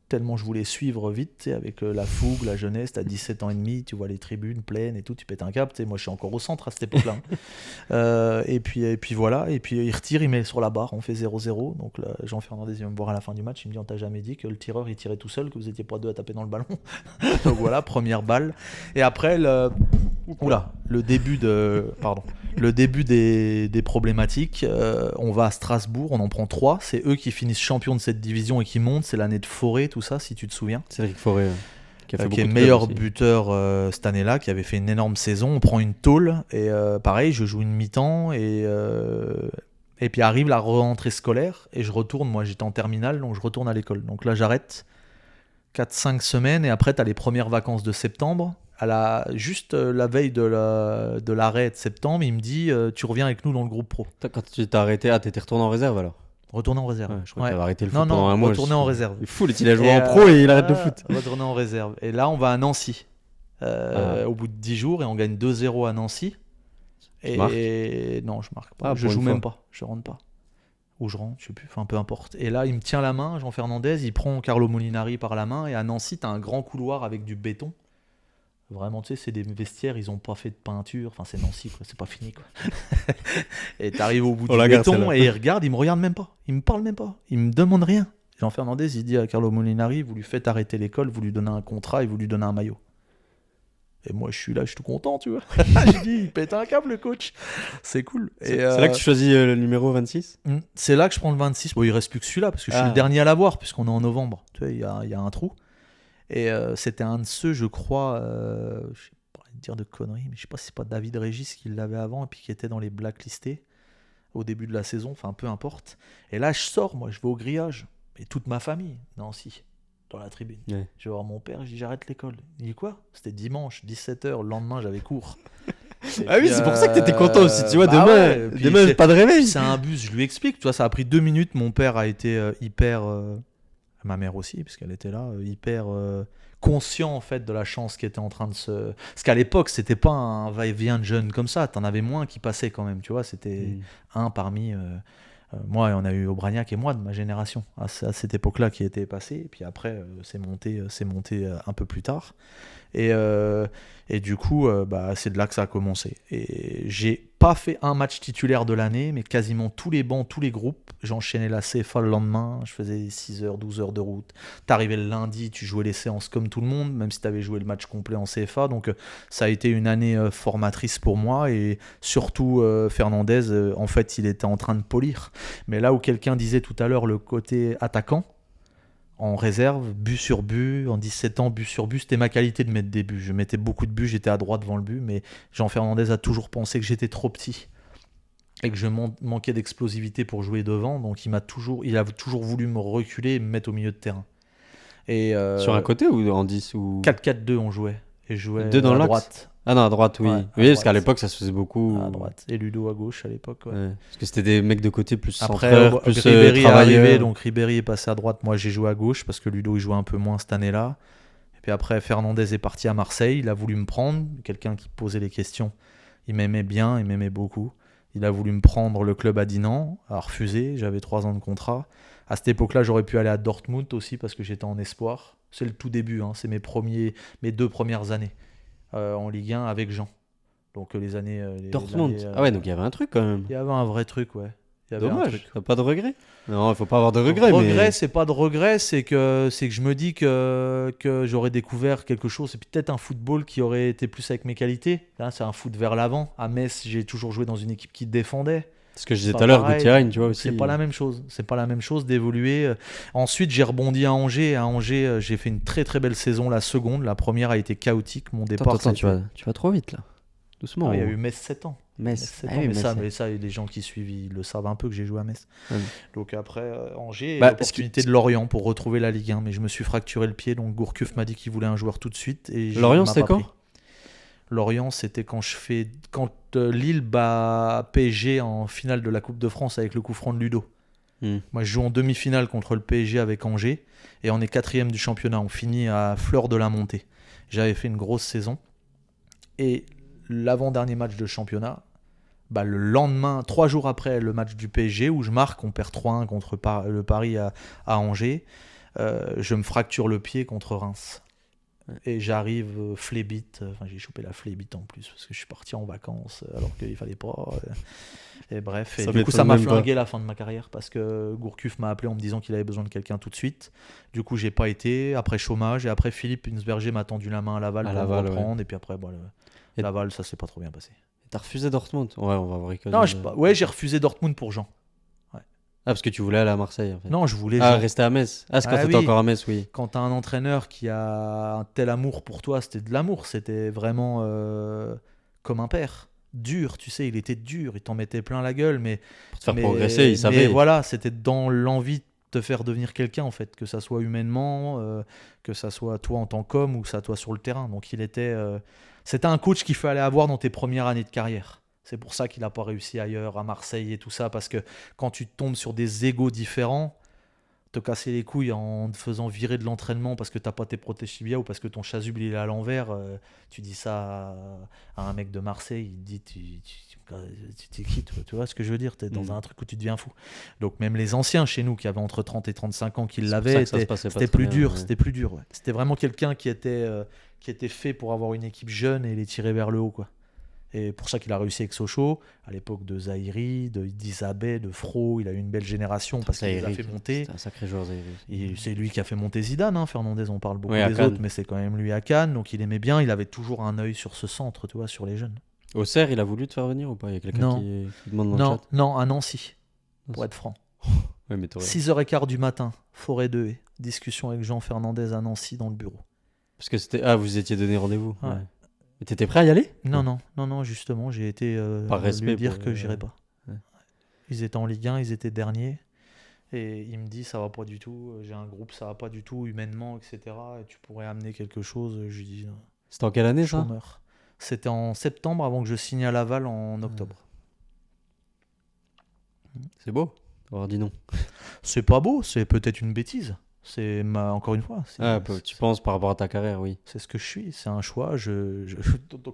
S1: Tellement je voulais suivre vite, avec la fougue, la jeunesse, t'as 17 ans et demi, tu vois les tribunes pleines et tout, tu pètes un câble, moi je suis encore au centre à cette époque-là. Et puis voilà, et puis il retire, il met sur la barre, on fait 0-0, donc là, Jean Fernandez il vient me voir à la fin du match, il me dit on t'a jamais dit que le tireur il tirait tout seul, que vous étiez pas deux à taper dans le ballon. Donc voilà, première balle. Et après, le début des problématiques, on va à Strasbourg, on en prend 3, c'est eux qui finissent champions de cette division et qui montent, c'est l'année de Forêt, tout ça, si tu te souviens.
S2: Cédric Forêt,
S1: qui est meilleur buteur cette année-là, qui avait fait une énorme saison. On prend une tôle, et pareil, je joue une mi-temps, et puis arrive la rentrée scolaire, et je retourne, moi j'étais en terminale, donc je retourne à l'école. Donc là j'arrête 4-5 semaines, et après tu as les premières vacances de septembre. Juste la veille de l'arrêt de septembre, il me dit tu reviens avec nous dans le groupe pro.
S2: Quand tu t'es arrêté, t'étais retourné en réserve alors?
S1: Retourner en réserve.
S2: Ouais, je crois que t'avais arrêté le foot pendant un mois.
S1: Retourner en réserve.
S2: Il est fou, il a joué en pro et il arrête le foot.
S1: Retourner en réserve. Et là, on va à Nancy. Au bout de 10 jours, et on gagne 2-0 à Nancy. Non, je marque pas. Je joue même pas. Je rentre pas. Ou je rentre, je sais plus. Enfin, peu importe. Et là, il me tient la main, Jean Fernandez. Il prend Carlo Molinari par la main. Et à Nancy, t'as un grand couloir avec du béton. Vraiment, tu sais, c'est des vestiaires, ils ont pas fait de peinture. Enfin, c'est Nancy, quoi. C'est pas fini, quoi. Et t'arrives au bout du béton et il me regarde même pas. Il me parle même pas. Il me demande rien. Jean Fernandez, il dit à Carlo Molinari, vous lui faites arrêter l'école, vous lui donnez un contrat et vous lui donnez un maillot. Et moi, je suis là, je suis tout content, tu vois. J'ai dit, il pète un câble, le coach. C'est cool.
S2: C'est là que tu choisis le numéro 26 ?
S1: C'est là que je prends le 26. Bon, il reste plus que celui-là, parce que je suis le dernier à l'avoir, puisqu'on est en novembre. Tu vois, il y a un trou. Et c'était un de ceux, je crois, je ne sais pas dire de conneries, mais je ne sais pas si c'est pas David Régis qui l'avait avant et puis qui était dans les blacklistés au début de la saison, enfin peu importe. Et là, je sors, moi, je vais au grillage, et toute ma famille, Nancy, dans la tribune. Ouais. Je vais voir mon père, je dis j'arrête l'école. Il dit quoi ? C'était dimanche, 17h, le lendemain, j'avais cours.
S2: Ah oui, c'est pour ça que t'étais content aussi, tu vois, demain pas de réveil.
S1: C'est un bus, je lui explique, tu vois, ça a pris 2 minutes, mon père a été hyper... ma mère aussi, puisqu'elle était là, hyper conscient en fait de la chance qui était en train de se... Parce qu'à l'époque, c'était pas un va-et-vient de jeunes comme ça, t'en avais moins qui passaient quand même, tu vois, c'était un parmi... moi, on a eu Aubragnac et moi de ma génération, à cette époque-là qui était passé, et puis après, c'est monté un peu plus tard. Et du coup, c'est de là que ça a commencé. Et j'ai pas fait un match titulaire de l'année, mais quasiment tous les bancs, tous les groupes. J'enchaînais la CFA le lendemain, je faisais 6 heures, 12 heures de route. T'arrivais le lundi, tu jouais les séances comme tout le monde, même si t'avais joué le match complet en CFA. Donc ça a été une année formatrice pour moi. Et surtout, Fernandez, en fait, il était en train de polir. Mais là où quelqu'un disait tout à l'heure le côté attaquant, en réserve, but sur but, en 17 ans, but sur but, c'était ma qualité de mettre des buts. Je mettais beaucoup de buts, j'étais à droite devant le but, mais Jean Fernandez a toujours pensé que j'étais trop petit et que je manquais d'explosivité pour jouer devant, donc il a toujours voulu me reculer et me mettre au milieu de terrain. Et,
S2: sur un côté ou en 10 ou...
S1: 4-4-2 on jouait, et je jouais
S2: à
S1: droite.
S2: Ah non, à droite, oui. Ouais, oui, parce qu'à l'époque, ça se faisait beaucoup.
S1: À droite. Et Ludo à gauche à l'époque. Ouais.
S2: Parce que c'était des mecs de côté plus
S1: centreurs, plus Ribéry est arrivé, donc Ribéry est passé à droite. Moi, j'ai joué à gauche parce que Ludo, il jouait un peu moins cette année-là. Et puis après, Fernandez est parti à Marseille. Il a voulu me prendre. Quelqu'un qui posait les questions. Il m'aimait bien, il m'aimait beaucoup. Il a voulu me prendre, le club a dit non, a refusé. J'avais 3 ans de contrat. À cette époque-là, j'aurais pu aller à Dortmund aussi parce que j'étais en espoir. C'est le tout début, hein. C'est mes 2 premières années en Ligue 1 avec Jean. Donc les années...
S2: Dortmund. Ah ouais, donc il y avait un truc quand même.
S1: Il y avait un vrai truc, ouais.
S2: Dommage, t'as pas de regret ? Non, il faut pas avoir de regret.
S1: Regret, c'est pas de regret, c'est que je me dis que j'aurais découvert quelque chose. C'est peut-être un football qui aurait été plus avec mes qualités. Là, c'est un foot vers l'avant. À Metz, j'ai toujours joué dans une équipe qui défendait.
S2: Ce que je disais tout à l'heure, Gutiérrez, tu vois aussi.
S1: C'est pas la même chose. C'est pas la même chose d'évoluer. Ensuite, j'ai rebondi à Angers. À Angers, j'ai fait une très très belle saison, la seconde. La première a été chaotique. Mon départ.
S2: Attends, tu vas trop vite là. Doucement.
S1: Il y a eu Metz 7 ans.
S2: Metz.
S1: Mais ça, les gens qui suivent, ils le savent un peu que j'ai joué à Metz. Donc après, Angers, l'opportunité de Lorient pour retrouver la Ligue 1. Mais je me suis fracturé le pied. Donc Gourcuff m'a dit qu'il voulait un joueur tout de suite. Et
S2: Lorient, c'était quand ?
S1: Lorient, c'était quand Lille bat PSG en finale de la Coupe de France avec le coup franc de Ludo. Moi, je joue en demi-finale contre le PSG avec Angers et on est 4e du championnat. On finit à fleur de la montée. J'avais fait une grosse saison et l'avant-dernier match de championnat, le lendemain, 3 jours après le match du PSG où je marque, on perd 3-1 contre le Paris à Angers. Je me fracture le pied contre Reims. Et j'arrive flébite, j'ai chopé la flébite en plus parce que je suis parti en vacances alors qu'il fallait pas. Et bref, du coup ça m'a flingué la fin de ma carrière parce que Gourcuff m'a appelé en me disant qu'il avait besoin de quelqu'un tout de suite. Du coup j'ai pas été, après chômage, et après Philippe Hunsberger m'a tendu la main à Laval pour me reprendre, et puis après Laval ça s'est pas trop bien passé.
S2: T'as refusé Dortmund ? Ouais, on va voir.
S1: Non, j'ai refusé Dortmund pour Jean.
S2: Parce que tu voulais aller à Marseille en fait.
S1: Non, je voulais
S2: rester à Metz. C'est quand t'étais encore à Metz, oui.
S1: Quand t'as un entraîneur qui a un tel amour pour toi, c'était de l'amour, c'était vraiment comme un père. Dur, tu sais, il était dur, il t'en mettait plein la gueule, mais
S2: pour te faire progresser, il savait.
S1: Mais voilà, c'était dans l'envie de te faire devenir quelqu'un en fait, que ça soit humainement, que ça soit toi en tant qu'homme ou que ça soit sur le terrain. Donc c'était un coach qu'il fallait avoir dans tes premières années de carrière. C'est pour ça qu'il n'a pas réussi ailleurs, à Marseille et tout ça, parce que quand tu tombes sur des égos différents, te casser les couilles en te faisant virer de l'entraînement parce que tu n'as pas tes protège-tibias ou parce que ton chasuble il est à l'envers, tu dis ça à un mec de Marseille, il te dit tu qui, tu vois ce que je veux dire, tu es dans un truc où tu deviens fou. Donc même les anciens chez nous qui avaient entre 30 et 35 ans qui l'avaient, c'était plus dur, c'était plus dur. Ouais. C'était vraiment quelqu'un qui était fait pour avoir une équipe jeune et les tirer vers le haut, quoi. Et pour ça qu'il a réussi avec Sochaux, à l'époque de Zahiri, d'Isabé, de Fro, il a eu une belle génération parce qu'il les a fait monter.
S2: C'est un sacré joueur, Zahiri.
S1: C'est lui qui a fait monter Zidane, Fernandez, on parle beaucoup des autres, mais c'est quand même lui à Cannes, donc il aimait bien, il avait toujours un œil sur ce centre, tu vois, sur les jeunes.
S2: Auxerre, il a voulu te faire venir ou pas ? Il y a quelqu'un qui demande dans le chat.
S1: Non, à Nancy, pour être franc. 6h15 du matin, forêt de haie, discussion avec Jean Fernandez à Nancy dans le bureau.
S2: Parce que c'était... Ah, vous étiez donné rendez-vous. Ouais. Et t'étais prêt à y aller ?
S1: Non, justement, j'ai été
S2: par respect
S1: lui dire que j'irais pas. Ouais. Ils étaient en Ligue 1, ils étaient derniers, et il me dit ça va pas du tout, j'ai un groupe, ça va pas du tout, humainement, etc. Et tu pourrais amener quelque chose. Je lui dis.
S2: C'était en quelle année ça ?
S1: C'était en septembre avant que je signe à Laval en octobre.
S2: C'est beau d'avoir dit non.
S1: C'est pas beau, c'est peut-être une bêtise. Encore une fois.
S2: Tu penses par rapport à ta carrière, oui.
S1: C'est ce que je suis, c'est un choix,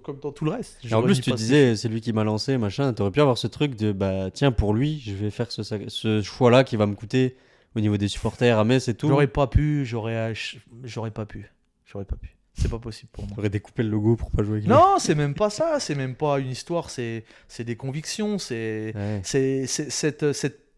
S1: comme dans tout le reste.
S2: En plus, tu disais, c'est lui qui m'a lancé, machin. T'aurais pu avoir ce truc de, tiens, pour lui, je vais faire ce choix-là qui va me coûter au niveau des supporters à Metz et tout.
S1: J'aurais pas pu. C'est pas possible pour moi.
S2: T'aurais découpé le logo pour pas jouer avec lui.
S1: Non, c'est même pas ça, c'est même pas une histoire, c'est des convictions, c'est cette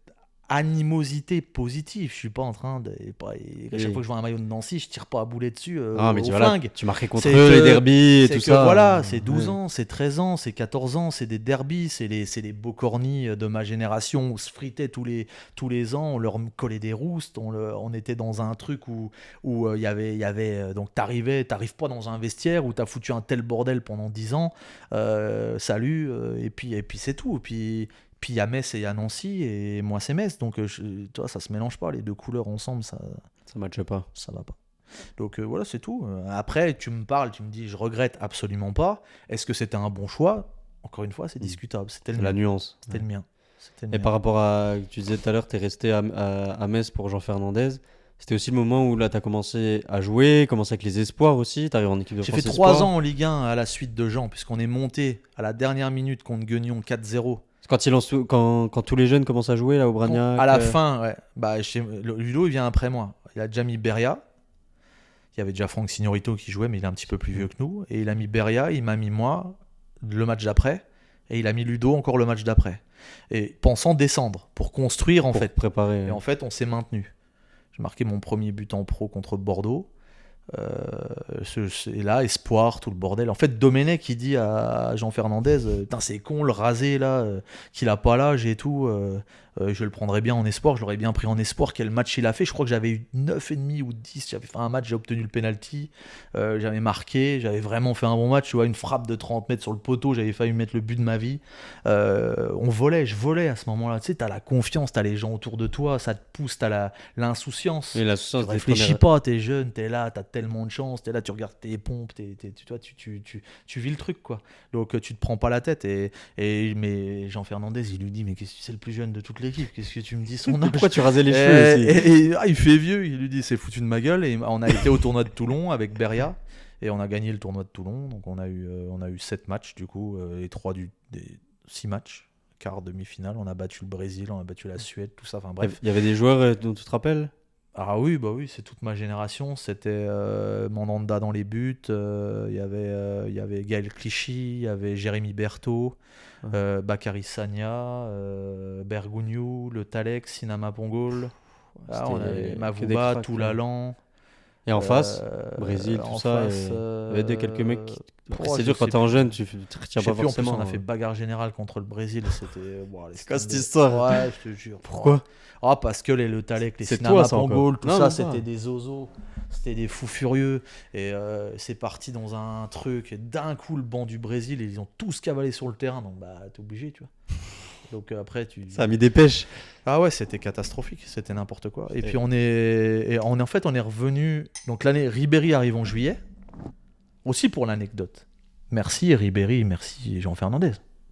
S1: animosité positive. Je suis pas en train de. À chaque fois que je vois un maillot de Nancy, je tire pas à boulet dessus au flingue.
S2: Tu marquais contre eux les derbys et tout ça.
S1: Voilà, c'est 12 ans, c'est 13 ans, c'est 14 ans, c'est des derbys, c'est les beaux cornis de ma génération. On se fritait tous les ans, on leur collait des roustes, on était dans un truc où il y avait donc t'arrives pas dans un vestiaire où t'as foutu un tel bordel pendant 10 ans. Salut, et puis c'est tout. Puis il y a Metz et il y a Nancy, et moi c'est Metz, donc toi, ça se mélange pas, les deux couleurs ensemble, ça
S2: matche pas.
S1: Ça va pas. Donc voilà, c'est tout. Après, tu me parles, tu me dis, je regrette absolument pas. Est-ce que c'était un bon choix ? Encore une fois, c'est discutable. C'était
S2: la nuance.
S1: C'était le mien.
S2: Et par rapport à, tu disais tout à l'heure, tu es resté à Metz pour Jean Fernandez. C'était aussi le moment où là, tu as commencé à jouer, commencé avec les espoirs aussi. Tu arrives en équipe de France.
S1: J'ai fait 3 ans en Ligue 1 à la suite de Jean, puisqu'on est monté à la dernière minute contre Guignon 4-0.
S2: Quand tous les jeunes commencent à jouer là au Bragnac.
S1: À la fin, ouais. Ludo, il vient après moi. Il a déjà mis Beria. Il y avait déjà Franck Signorito qui jouait, mais il est un petit peu plus vieux que nous. Et il a mis Beria, il m'a mis moi le match d'après. Et il a mis Ludo encore le match d'après. Et pensant descendre pour construire en fait.
S2: Préparer.
S1: Et en fait, on s'est maintenu. J'ai marqué mon premier but en pro contre Bordeaux. Et là, espoir, tout le bordel. En fait, Domenech, il dit à Jean Fernandez, putain, c'est con, le rasé, là, qu'il a pas l'âge et tout. Je le prendrais bien en espoir, je l'aurais bien pris en espoir. Quel match il a fait? Je crois que j'avais eu 9,5 ou 10. J'avais fait un match, j'ai obtenu le penalty. J'avais marqué, j'avais vraiment fait un bon match. Tu vois, une frappe de 30 mètres sur le poteau, j'avais failli mettre le but de ma vie. Je volais à ce moment-là. Tu sais, t'as la confiance, t'as les gens autour de toi, ça te pousse, t'as l'insouciance.
S2: Et l'insouciance,
S1: tu réfléchis pas, t'es jeune, t'es là, t'as tellement de chance, t'es là, tu regardes tes pompes, tu vis le truc, quoi. Donc tu te prends pas la tête. Mais Jean Fernandez, il lui dit, mais c'est le plus jeune de toute l'équipe, qu'est-ce que tu me dis son âge?
S2: Pourquoi tu rasais les cheveux
S1: il fait vieux, il lui dit, c'est foutu de ma gueule. Et on a été au tournoi de Toulon avec Beria et on a gagné le tournoi de Toulon. Donc on a eu 7 matchs du coup, et 6 matchs, quart, demi-finale. On a battu le Brésil, on a battu la Suède, tout ça. Enfin bref.
S2: Il y avait des joueurs dont tu te rappelles?
S1: Ah oui, bah oui, c'est toute ma génération. C'était Mandanda dans les buts. Il y avait Gaël Clichy, il y avait Jérémy Berthaud, Bakary Sagna, Bergogneau, Le Talek, Sinama Pongol. On avait Mavouba, Toulalan.
S2: Et en face, Brésil, tout ça. Il y avait quelques mecs. C'est dur quand t'es en jeune, tu retiens pas forcément.
S1: En plus, on a fait bagarre générale contre le Brésil.
S2: C'est quoi cette histoire?
S1: Ouais, je te jure.
S2: Pourquoi?
S1: Parce que le Talek, les Sinama Pongol, tout ça, c'était des zozos. C'était des fous furieux. Et c'est parti dans un truc. Et d'un coup, le banc du Brésil, ils ont tous cavalé sur le terrain. Donc, t'es obligé, tu vois. Donc après,
S2: ça a mis des pêches.
S1: Ah ouais, c'était catastrophique, c'était n'importe quoi. Et puis on est revenu. Donc l'année, Ribéry arrive en juillet. Aussi pour l'anecdote. Merci Ribéry, merci Jean Fernandez.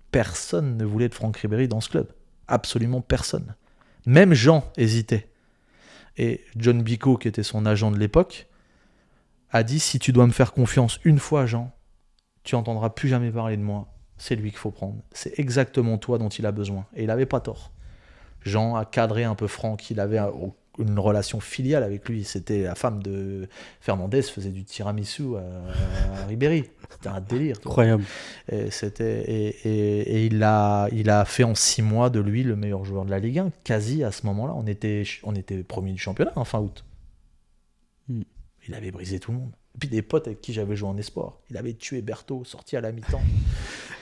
S1: Personne ne voulait de Franck Ribéry dans ce club. Absolument personne. Même Jean hésitait. Et John Bicot, qui était son agent de l'époque, a dit, si tu dois me faire confiance une fois, Jean, tu n'entendras plus jamais parler de moi. C'est lui qu'il faut prendre. C'est exactement toi dont il a besoin. Et il n'avait pas tort. Jean a cadré un peu Franck. Il avait une relation filiale avec lui. C'était la femme de Fernandez, faisait du tiramisu à Ribéry. C'était un délire.
S2: Incroyable.
S1: Et il a fait en 6 mois de lui le meilleur joueur de la Ligue 1. Quasi à ce moment-là, on était premier du championnat en fin août. Il avait brisé tout le monde. Et puis des potes avec qui j'avais joué en espoir. Il avait tué Berthaud, sorti à la mi-temps.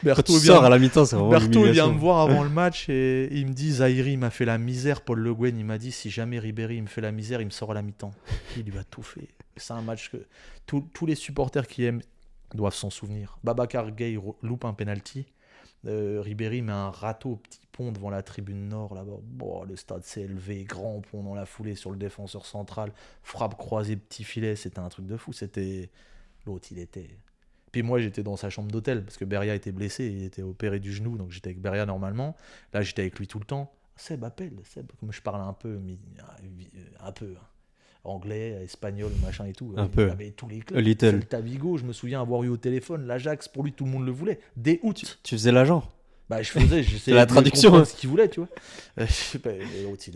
S2: Berthaud à la mi-temps, c'est vraiment
S1: Berthaud vient me voir avant le match et il me dit, Zahiri m'a fait la misère. Paul Le Guen, il m'a dit, si jamais Ribéry me fait la misère, il me sort à la mi-temps. Il lui a tout fait. C'est un match que tous les supporters qui aiment doivent s'en souvenir. Babacar Gueye loupe un penalty. Ribéry met un râteau au petit pont devant la tribune nord là-bas. Le stade s'est élevé, grand pont dans la foulée sur le défenseur central, frappe croisée, petit filet, c'était un truc de fou. L'autre, il était. Puis moi, j'étais dans sa chambre d'hôtel parce que Beria était blessé, il était opéré du genou, donc j'étais avec Beria normalement. Là, j'étais avec lui tout le temps. Seb, comme je parle un peu, anglais, espagnol, machin et tout.
S2: Il
S1: avait tous les clubs. Celta Vigo, je me souviens avoir eu au téléphone. L'Ajax, pour lui, tout le monde le voulait. Dès août.
S2: Tu faisais l'agent?
S1: J'essayais
S2: la traduction,
S1: de ce qu'il voulait, tu vois. L'autre,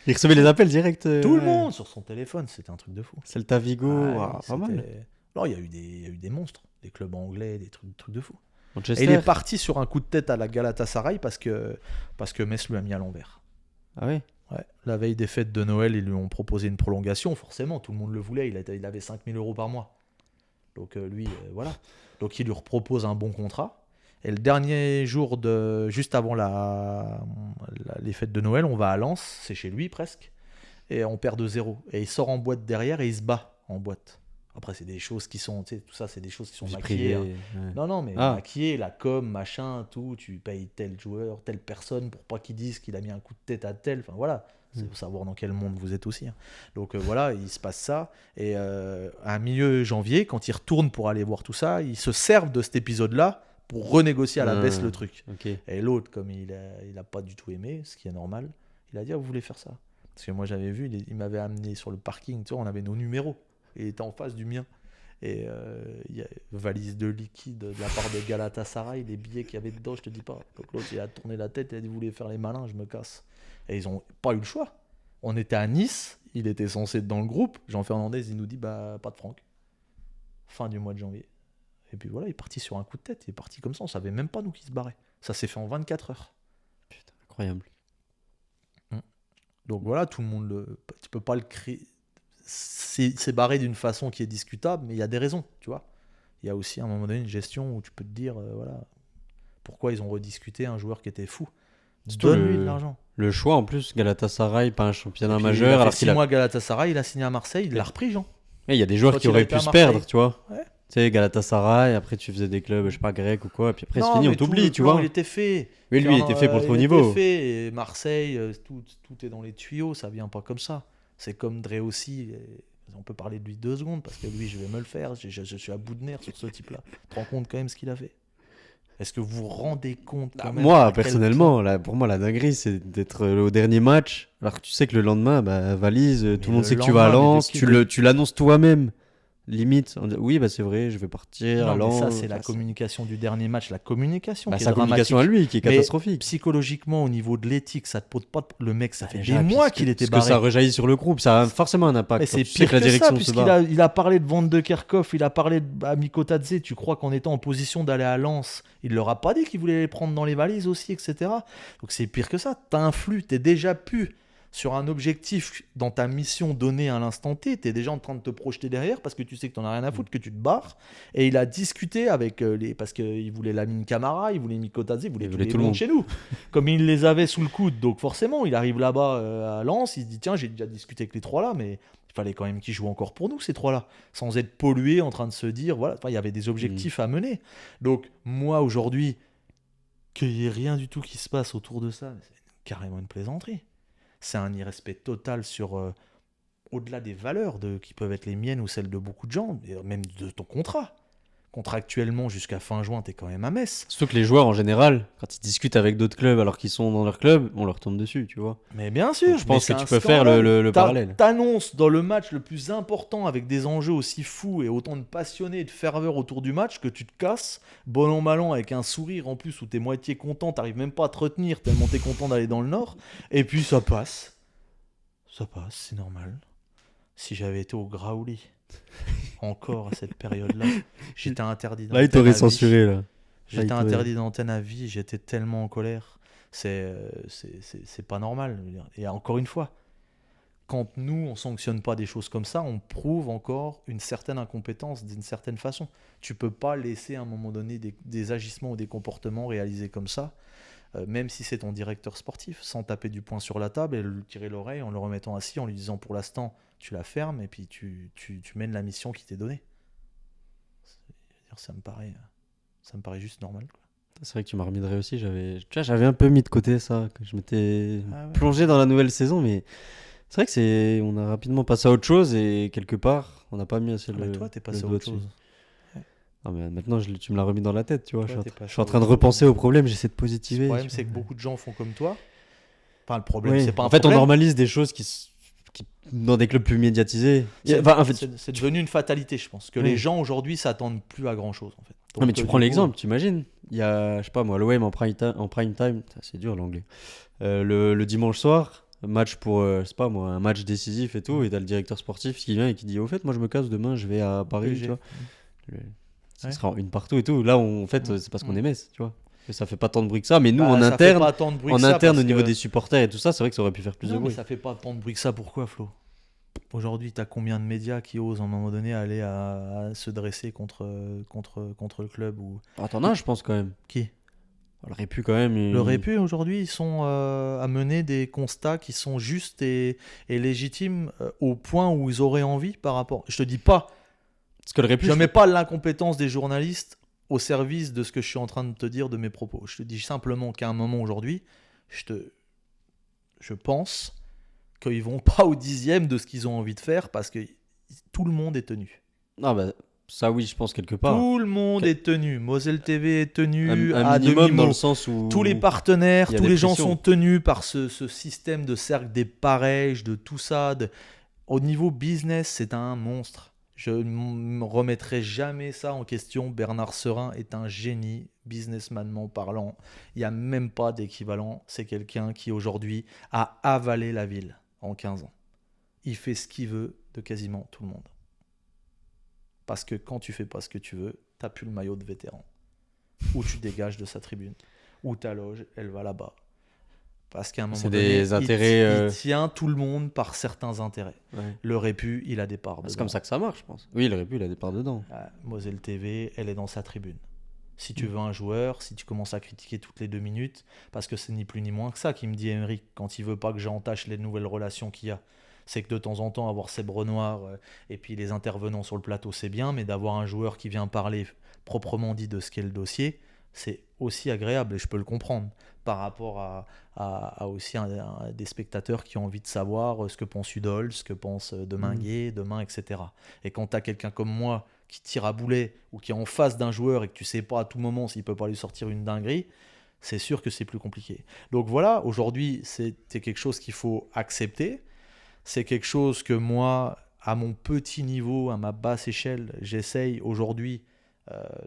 S2: il recevait les appels directs.
S1: Tout le monde sur son téléphone, c'était un truc de fou.
S2: Celta Vigo, pas mal.
S1: Non, il y a eu des monstres, des clubs anglais, des trucs de fou.
S2: Manchester.
S1: Et il est parti sur un coup de tête à la Galatasaray parce que Metz lui a mis à l'envers.
S2: Ah oui.
S1: Ouais. La veille des fêtes de Noël, ils lui ont proposé une prolongation, forcément, tout le monde le voulait, il avait 5 000 € par mois. Donc lui, voilà. Donc il lui propose un bon contrat. Et le dernier jour, juste avant les fêtes de Noël, on va à Lens, c'est chez lui presque, et on perd 2-0. Et il sort en boîte derrière et il se bat en boîte. Après, c'est des choses qui sont, tu sais, tout ça, c'est des choses qui sont maquillées.
S2: Ouais.
S1: Non, mais maquillées, la com, machin, tout. Tu payes tel joueur, telle personne pour pas qu'ils disent qu'il a mis un coup de tête à tel. Enfin voilà, il faut savoir dans quel monde vous êtes aussi. Hein. Donc voilà, il se passe ça. Et à milieu janvier, quand il retourne pour aller voir tout ça, ils se servent de cet épisode-là pour renégocier à la baisse le truc.
S2: Okay.
S1: Et l'autre, comme il a pas du tout aimé, ce qui est normal, il a dit, vous voulez faire ça? Parce que moi, j'avais vu, il m'avait amené sur le parking, tu vois, on avait nos numéros. Et il était en face du mien. Et il y a une valise de liquide de la part de Galatasaray, les billets qu'il y avait dedans, je te dis pas. Donc l'autre, il a tourné la tête, il a dit, vous voulez faire les malins, je me casse. Et ils ont pas eu le choix. On était à Nice, il était censé être dans le groupe. Jean Fernandez, il nous dit, pas de Franck. Fin du mois de janvier. Et puis voilà, il est parti sur un coup de tête. Il est parti comme ça, on savait même pas nous qui se barrait. Ça s'est fait en 24 heures.
S2: Putain, incroyable.
S1: Donc voilà, tout le monde tu peux pas le créer. c'est barré d'une façon qui est discutable, mais il y a des raisons, tu vois. Il y a aussi à un moment donné une gestion où tu peux te dire, voilà, pourquoi ils ont rediscuté un joueur qui était fou. Donne-lui de l'argent.
S2: Le choix en plus, Galatasaray, pas un championnat majeur.
S1: Il a
S2: alors
S1: fait 6 mois Galatasaray, il a signé à Marseille, il l'a repris, Jean.
S2: Il y a des joueurs qui auraient pu se perdre, tu vois. Ouais. Tu sais, Galatasaray, après tu faisais des clubs, je sais pas, grecs ou quoi, et puis après c'est fini, on t'oublie, tu vois.
S1: Il était fait.
S2: Oui, lui, il était fait pour le haut niveau.
S1: Il était fait, et Marseille, tout est dans les tuyaux, ça vient pas comme ça. C'est comme Dre aussi. On peut parler de lui 2 secondes, parce que lui, je vais me le faire. Je suis à bout de nerfs sur ce type-là. Tu te rends compte quand même ce qu'il a fait? Est-ce que vous vous rendez compte quand même?
S2: Moi, personnellement, pour moi, la dinguerie, c'est d'être au dernier match, alors que tu sais que le lendemain, valise, tout le monde sait que tu vas à Lens, tu l'annonces toi-même. Limite, oui, c'est vrai, je vais partir à Lens.
S1: Ça, c'est la communication du dernier match, la communication qui est
S2: sa communication à lui qui est catastrophique.
S1: Mais psychologiquement, au niveau de l'éthique, ça te pose pas. Le mec, ça fait des mois qu'il était barré.
S2: Parce que ça rejaillit sur le groupe, ça a forcément un impact.
S1: Mais c'est pire que ça, puisqu'il a parlé de Van de Kerkhoff, il a parlé de Mikotadze. Tu crois qu'en étant en position d'aller à Lens, il leur a pas dit qu'il voulait les prendre dans les valises aussi, etc. Donc c'est pire que ça. T'as un flux, t'es déjà pu sur un objectif dans ta mission donnée à l'instant T, tu es déjà en train de te projeter derrière parce que tu sais que tu n'en as rien à foutre, que tu te barres. Et il a discuté avec parce qu'il voulait Lamine Camara, il voulait Mikotadze, il voulait tout le monde chez nous. Comme il les avait sous le coude. Donc forcément, il arrive là-bas à Lens, il se dit tiens, j'ai déjà discuté avec les 3 là, mais il fallait quand même qu'ils jouent encore pour nous, ces 3 là. Sans être pollués en train de se dire, voilà, il y avait des objectifs à mener. Donc moi, aujourd'hui, qu'il n'y ait rien du tout qui se passe autour de ça, c'est carrément une plaisanterie. C'est un irrespect total sur au-delà des valeurs qui peuvent être les miennes ou celles de beaucoup de gens, même de ton contrat. Contractuellement, jusqu'à fin juin, t'es quand même à Metz.
S2: Surtout que les joueurs, en général, quand ils discutent avec d'autres clubs alors qu'ils sont dans leur club, on leur tombe dessus, tu vois.
S1: Mais bien sûr.
S2: Donc, je pense que tu peux faire le parallèle.
S1: T'annonces dans le match le plus important avec des enjeux aussi fous et autant de passionnés et de ferveur autour du match que tu te casses, bon an mal an, avec un sourire en plus où t'es moitié content, t'arrives même pas à te retenir tellement t'es content d'aller dans le Nord. Et puis ça passe. Ça passe, c'est normal. Si j'avais été au Graouli, encore à cette période-là, j'étais interdit d'antenne.
S2: Là, il t'aurait censuré, là.
S1: J'étais interdit d'antenne à vie, j'étais tellement en colère. C'est pas normal. Et encore une fois, quand nous, on sanctionne pas des choses comme ça, on prouve encore une certaine incompétence d'une certaine façon. Tu peux pas laisser à un moment donné des agissements ou des comportements réalisés comme ça, même si c'est ton directeur sportif, sans taper du poing sur la table et lui tirer l'oreille en le remettant assis, en lui disant pour l'instant, tu la fermes et puis tu mènes la mission qui t'est donnée. Ça me paraît juste normal, quoi.
S2: C'est vrai que tu m'as remis de ré aussi. J'avais un peu mis de côté ça, que je m'étais plongé dans la nouvelle saison, mais c'est vrai que on a rapidement passé à autre chose et quelque part, on n'a pas mis assez le.
S1: Toi, t'es passé à autre chose.
S2: Non, mais maintenant, tu me l'as remis dans la tête, tu vois. Je suis en train de repenser au problème, j'essaie de positiver.
S1: Le problème, c'est que beaucoup de gens font comme toi. Enfin, le problème, c'est pas un
S2: problème.
S1: En fait,
S2: on normalise des choses qui dans des clubs plus médiatisés.
S1: C'est devenu une fatalité, je pense. Que les gens aujourd'hui s'attendent plus à grand chose, en fait.
S2: Donc, non, mais tu prends l'exemple, tu imagines. Il y a, je sais pas moi, l'OM en prime time, c'est dur l'anglais. Le dimanche soir, match pour, je sais pas moi, un match décisif et tout, et t'as le directeur sportif qui vient et qui dit au fait, moi je me casse demain, je vais à Paris, tu vois. Ça sera en une partout et tout. Là, en fait, c'est parce qu'on est Metz, tu vois. Et ça fait pas tant de bruit que ça, mais nous en interne, au niveau des supporters et tout ça, c'est vrai que ça aurait pu faire plus de bruit.
S1: Mais ça fait pas tant de bruit que ça. Pourquoi, Flo ? Aujourd'hui, tu as combien de médias qui osent à un moment donné aller à se dresser contre le club ou...
S2: T'en as, je pense quand même.
S1: Qui ?
S2: Le Répu quand même.
S1: Le Répu, aujourd'hui, ils sont à mener des constats qui sont justes et légitimes au point où ils auraient envie par rapport... Je te dis pas...
S2: Parce que le Répu,
S1: je mets pas l'incompétence des journalistes au service de ce que je suis en train de te dire de mes propos. Je te dis simplement qu'à un moment aujourd'hui, je pense qu'ils vont pas au 10e de ce qu'ils ont envie de faire parce que tout le monde est tenu.
S2: Ah bah ça oui, je pense quelque part.
S1: Tout le monde est tenu. Moselle TV est tenu
S2: un
S1: à
S2: minimum
S1: demi-mot.
S2: Dans le sens où
S1: tous les partenaires, tous les gens
S2: pressions.
S1: sont tenus par ce système de cercle des pareils, de tout ça. Au niveau business, c'est un monstre. Je ne remettrai jamais ça en question. Bernard Serin est un génie, businessmanement parlant. Il n'y a même pas d'équivalent. C'est quelqu'un qui aujourd'hui a avalé la ville en 15 ans. Il fait ce qu'il veut de quasiment tout le monde. Parce que quand tu fais pas ce que tu veux, tu n'as plus le maillot de vétéran. Ou tu dégages de sa tribune. Ou ta loge, elle va là-bas. Parce qu'à un moment
S2: C'est
S1: donné,
S2: des intérêts.
S1: il tient tout le monde par certains intérêts.
S2: Ouais.
S1: Le Répu, il a des parts dedans.
S2: C'est comme ça que ça marche, je pense. Oui, le Répu, il a des parts dedans.
S1: Moselle TV, elle est dans sa tribune. Si tu veux un joueur, si tu commences à critiquer toutes les 2 minutes, parce que c'est ni plus ni moins que ça qu'il me dit Emery, quand il veut pas que j'entache les nouvelles relations qu'il y a. C'est que de temps en temps, avoir Seb Renoir et puis les intervenants sur le plateau, c'est bien, mais d'avoir un joueur qui vient parler proprement dit de ce qu'est le dossier, c'est aussi agréable et je peux le comprendre par rapport à aussi des spectateurs qui ont envie de savoir ce que pense Udol, ce que pense Deminguet, Demain, etc. Et quand tu as quelqu'un comme moi qui tire à boulet ou qui est en face d'un joueur et que tu sais pas à tout moment s'il peut pas lui sortir une dinguerie, c'est sûr que c'est plus compliqué. Donc voilà, aujourd'hui, c'est quelque chose qu'il faut accepter. C'est quelque chose que moi, à mon petit niveau, à ma basse échelle, j'essaye aujourd'hui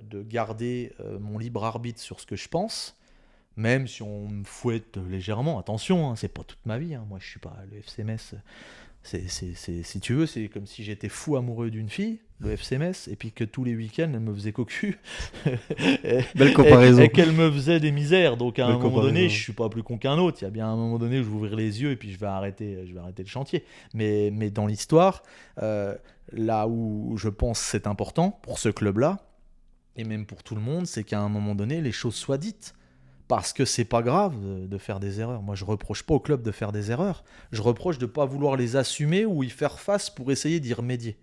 S1: de garder mon libre arbitre sur ce que je pense, même si on me fouette légèrement. Attention, hein, c'est pas toute ma vie. Hein. Moi, je suis pas le FC Metz. Si tu veux, c'est comme si j'étais fou amoureux d'une fille, le FC Metz, et puis que tous les week-ends, elle me faisait cocu.
S2: Belle comparaison.
S1: Et qu'elle me faisait des misères. Donc à un moment donné, je suis pas plus con qu'un autre. Il y a bien un moment donné où je vais ouvrir les yeux et puis je vais arrêter le chantier. Mais dans l'histoire, là où je pense que c'est important pour ce club-là, et même pour tout le monde, c'est qu'à un moment donné, les choses soient dites. Parce que c'est pas grave de faire des erreurs. Moi, je reproche pas au club de faire des erreurs. Je reproche de pas vouloir les assumer ou y faire face pour essayer d'y remédier.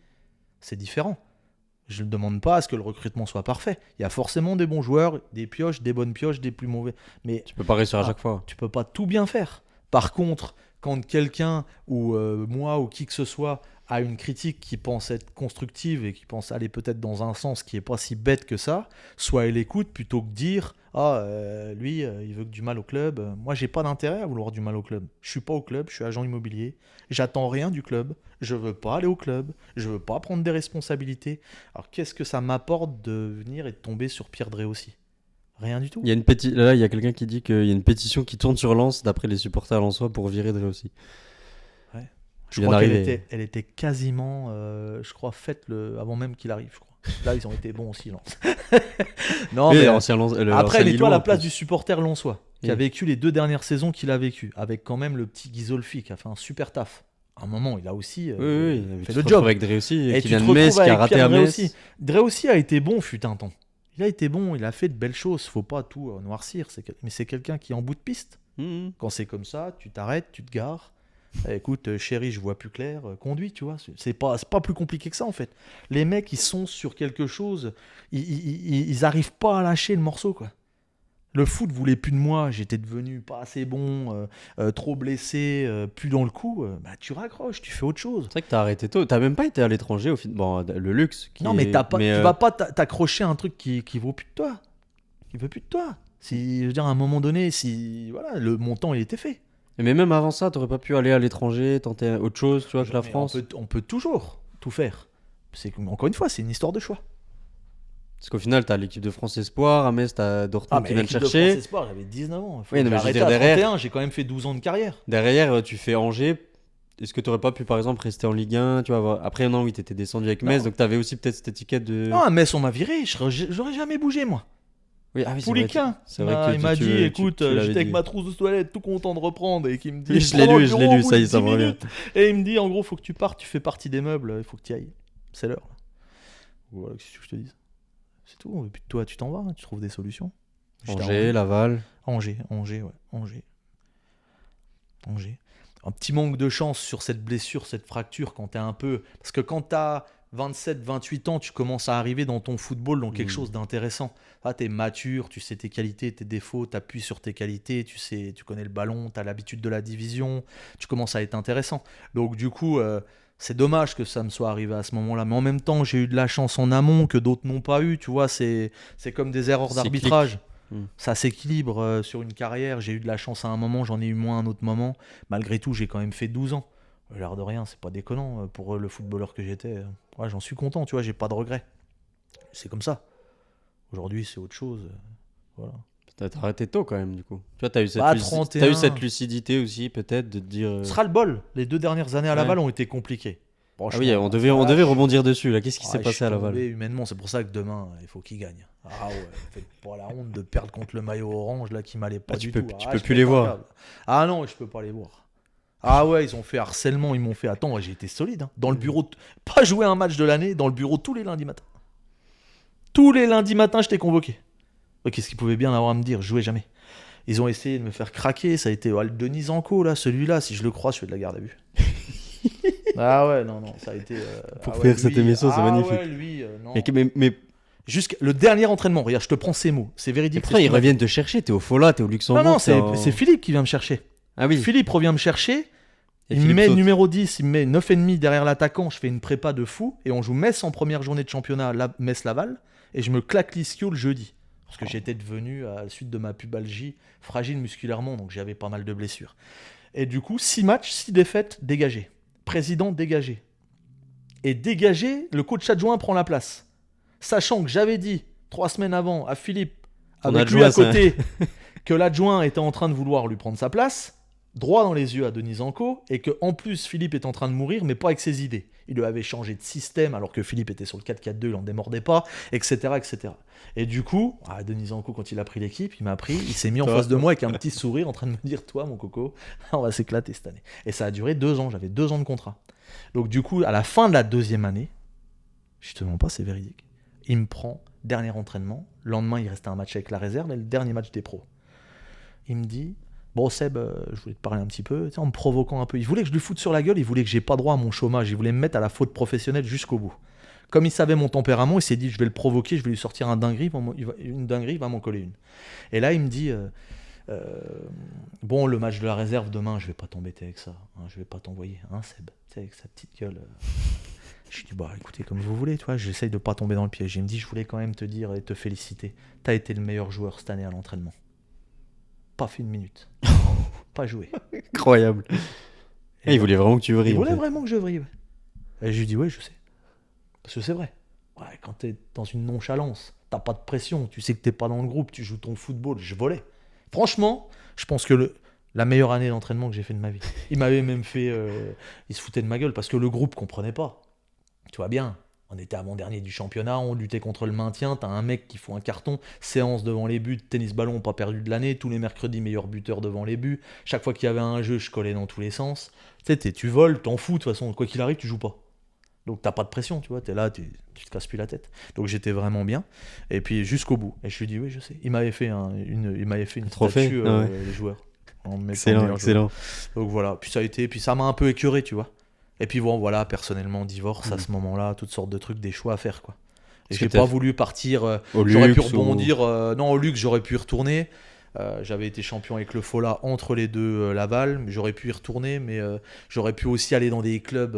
S1: C'est différent. Je ne demande pas à ce que le recrutement soit parfait. Il y a forcément des bons joueurs, des pioches, des bonnes pioches, des plus mauvais. Mais
S2: tu peux pas réussir à chaque fois.
S1: Tu peux pas tout bien faire. Par contre, quand quelqu'un ou moi ou qui que ce soit a une critique qui pense être constructive et qui pense aller peut-être dans un sens qui est pas si bête que ça, soit elle écoute plutôt que dire lui il veut que du mal au club. Moi j'ai pas d'intérêt à vouloir du mal au club. Je suis pas au club, je suis agent immobilier, j'attends rien du club, je veux pas aller au club, je veux pas prendre des responsabilités. Alors qu'est-ce que ça m'apporte de venir et de tomber sur Pierre Drey aussi? Rien du tout.
S2: Il y a là, il y a quelqu'un qui dit qu'il y a une pétition qui tourne sur Lens d'après les supporters lensois pour virer Drey aussi.
S1: Ouais. Je crois qu'elle était quasiment, je crois, faite avant même qu'il arrive, je crois. Là, ils ont été bons aussi, Lens. Non, mais après, mets-toi à la place du supporter lensois, qui a vécu les 2 dernières saisons qu'il a vécues, avec quand même le petit Ghisolfi qui a fait un super taf. À un moment, il a aussi fait le job.
S2: Avec Drey aussi,
S1: et
S2: qui vient de Metz, qui a raté à Metz.
S1: Drey aussi a été bon, fut un temps. Il a été bon, il a fait de belles choses. Faut pas tout noircir. Mais c'est quelqu'un qui est en bout de piste. Quand c'est comme ça, tu t'arrêtes, tu te gares. Écoute, chérie, je vois plus clair, conduis, tu vois. C'est pas plus compliqué que ça, en fait. Les mecs, ils sont sur quelque chose. Ils arrivent pas à lâcher le morceau, quoi. Le foot voulait plus de moi. J'étais devenu pas assez bon, trop blessé, plus dans le coup. Tu raccroches, tu fais autre chose.
S2: C'est vrai que t'as arrêté tôt. T'as même pas été à l'étranger au final. Bon, le luxe.
S1: Non, mais tu vas pas t'accrocher à un truc qui vaut plus de toi. Qui veut plus de toi. Si, je veux dire, à un moment donné, voilà, le montant, il était fait.
S2: Mais même avant ça, t'aurais pas pu aller à l'étranger, tenter autre chose, tu vois, que la France.
S1: On peut toujours tout faire. Encore une fois, c'est une histoire de choix.
S2: Parce qu'au final, t'as l'équipe de France Espoir, à Metz, t'as Dortmund qui vient te chercher.
S1: L'équipe de France Espoir, j'avais 19 ans.
S2: Oui, mais
S1: j'ai arrêté à 31, j'ai quand même fait 12 ans de carrière.
S2: Derrière, tu fais Angers. Est-ce que t'aurais pas pu, par exemple, rester en Ligue 1, tu vois, après, non, oui, t'étais descendu avec Metz, donc t'avais aussi peut-être cette étiquette de...
S1: Non, à Metz, on m'a viré. J'aurais jamais bougé, moi.
S2: Oui,
S1: Pouliquin, il m'a dit, écoute, j'étais avec ma trousse de toilette, tout content de reprendre, et qui me dit,
S2: oui, je l'ai lu, ça y est, ça me revient.
S1: Et il me dit, en gros, faut que tu partes, tu fais partie des meubles, il faut que tu y ailles. C'est l'heure. Voilà, qu'est-ce que je te dis. C'est tout. Et puis toi, tu t'en vas, tu trouves des solutions.
S2: Angers, Laval.
S1: Angers. Un petit manque de chance sur cette blessure, cette fracture, quand t'es un peu. Parce que quand t'as 27, 28 ans, tu commences à arriver dans ton football dans quelque chose d'intéressant. Là, tu es mature, tu sais tes qualités, tes défauts, tu appuies sur tes qualités, tu connais le ballon, tu as l'habitude de la division, tu commences à être intéressant. Donc du coup, c'est dommage que ça me soit arrivé à ce moment-là. Mais en même temps, j'ai eu de la chance en amont que d'autres n'ont pas eu. Tu vois, c'est comme des erreurs d'arbitrage. Ça s'équilibre sur une carrière. J'ai eu de la chance à un moment, j'en ai eu moins à un autre moment. Malgré tout, j'ai quand même fait 12 ans. L'air de rien, c'est pas déconnant pour le footballeur que j'étais. Ouais, j'en suis content, tu vois, j'ai pas de regrets. C'est comme ça. Aujourd'hui, c'est autre chose. Voilà.
S2: T'as arrêté tôt quand même, du coup. Tu vois, t'as eu cette lucidité aussi, peut-être, de te dire.
S1: Ce sera le bol. Les 2 dernières années à Laval ont été compliquées.
S2: Ah oui, on devait rebondir dessus, là. Qu'est-ce qui s'est passé à Laval?
S1: Humainement, c'est pour ça que demain, il faut qu'ils gagnent. Ah ouais, faites pas la honte de perdre contre le maillot orange, là, qui m'allait pas du tout.
S2: Tu peux plus les voir.
S1: Ah non, je peux pas les voir. Ah ouais, ils ont fait harcèlement, ils m'ont fait... Attends, j'ai été solide. Hein. Dans le bureau, pas joué un match de l'année, dans le bureau tous les lundis matins. Tous les lundis matins, j'étais convoqué. Qu'est-ce qu'ils pouvaient bien avoir à me dire? Je jouais jamais. Ils ont essayé de me faire craquer. Ça a été Denis Anco, là, celui-là. Si je le croise, je fais de la garde à vue. Ah ouais, non, ça a été...
S2: Pour faire cette émission, c'est magnifique.
S1: Ouais, lui, non.
S2: Mais...
S1: Jusqu'à le dernier entraînement, regarde, je te prends ces mots. C'est véridique.
S2: Après, ils reviennent te chercher. T'es au Fola, t'es au Luxembourg.
S1: Non, c'est Philippe qui vient me chercher.
S2: Ah oui.
S1: Philippe revient me chercher. Il me met numéro 10, il me met 9,5 derrière l'attaquant. Je fais une prépa de fou. Et on joue Metz en première journée de championnat, Metz-Laval. Et je me claque l'ischio le jeudi. Parce que j'étais devenu, à la suite de ma pubalgie, fragile musculairement. Donc j'avais pas mal de blessures. Et du coup, 6 matchs, 6 défaites, dégagé. Président dégagé. Et dégagé, le coach adjoint prend la place. Sachant que j'avais dit 3 semaines avant à Philippe, avec lui à côté, que l'adjoint était en train de vouloir lui prendre sa place, droit dans les yeux à Denis Anco, et que en plus Philippe est en train de mourir, mais pas avec ses idées. Il lui avait changé de système alors que Philippe était sur le 4-4-2, il n'en démordait pas, etc., etc. Et du coup, Denis Anco, quand il a pris l'équipe, il s'est mis en face de moi avec un petit sourire en train de me dire, toi mon coco, on va s'éclater cette année. Et ça a duré 2 ans, j'avais 2 ans de contrat. Donc du coup, à la fin de la 2e année, je te mens pas, c'est véridique, il me prend, dernier entraînement, le lendemain il restait un match avec la réserve et le dernier match des pros. Il me dit, bon Seb, je voulais te parler un petit peu, en me provoquant un peu. Il voulait que je lui foute sur la gueule, il voulait que j'ai pas droit à mon chômage, il voulait me mettre à la faute professionnelle jusqu'au bout. Comme il savait mon tempérament, il s'est dit, je vais le provoquer, je vais lui sortir une dinguerie, il va m'en coller une. Et là il me dit, bon le match de la réserve demain, je vais pas t'embêter avec ça, je vais pas t'envoyer, Seb, avec sa petite gueule. Je lui dis, écoutez, comme vous voulez, tu vois, j'essaye de pas tomber dans le piège. Il me dit, je voulais quand même te dire et te féliciter. T'as été le meilleur joueur cette année à l'entraînement. Pas fait une minute. Pas joué.
S2: Incroyable. Et il voulait vraiment que tu vrilles.
S1: Il voulait vraiment que je vrille. Et je lui dis, ouais, je sais. Parce que c'est vrai. Ouais, quand t'es dans une nonchalance, t'as pas de pression, tu sais que t'es pas dans le groupe, tu joues ton football, je volais. Franchement, je pense que la meilleure année d'entraînement que j'ai fait de ma vie. Il m'avait même fait... il se foutait de ma gueule parce que le groupe comprenait pas. Tu vois bien, on était avant-dernier du championnat, on luttait contre le maintien, t'as un mec qui fout un carton, séance devant les buts, tennis-ballon pas perdu de l'année, tous les mercredis meilleur buteur devant les buts, chaque fois qu'il y avait un jeu, je collais dans tous les sens. Tu voles, t'en fous de toute façon, quoi qu'il arrive, tu joues pas. Donc t'as pas de pression, tu vois, t'es là, tu te casses plus la tête. Donc j'étais vraiment bien, et puis jusqu'au bout. Et je lui ai dit, oui, je sais. Il m'avait fait une statue, les joueurs.
S2: Excellent.
S1: Donc voilà, puis ça m'a un peu écœuré, tu vois. Et puis bon, voilà, personnellement, divorce à ce moment-là, toutes sortes de trucs, des choix à faire, quoi. Et j'ai pas voulu partir. J'aurais pu rebondir. Non, au luxe, j'aurais pu y retourner. J'avais été champion avec le Fola entre les deux Laval, mais j'aurais pu y retourner. Mais j'aurais pu aussi aller dans des clubs.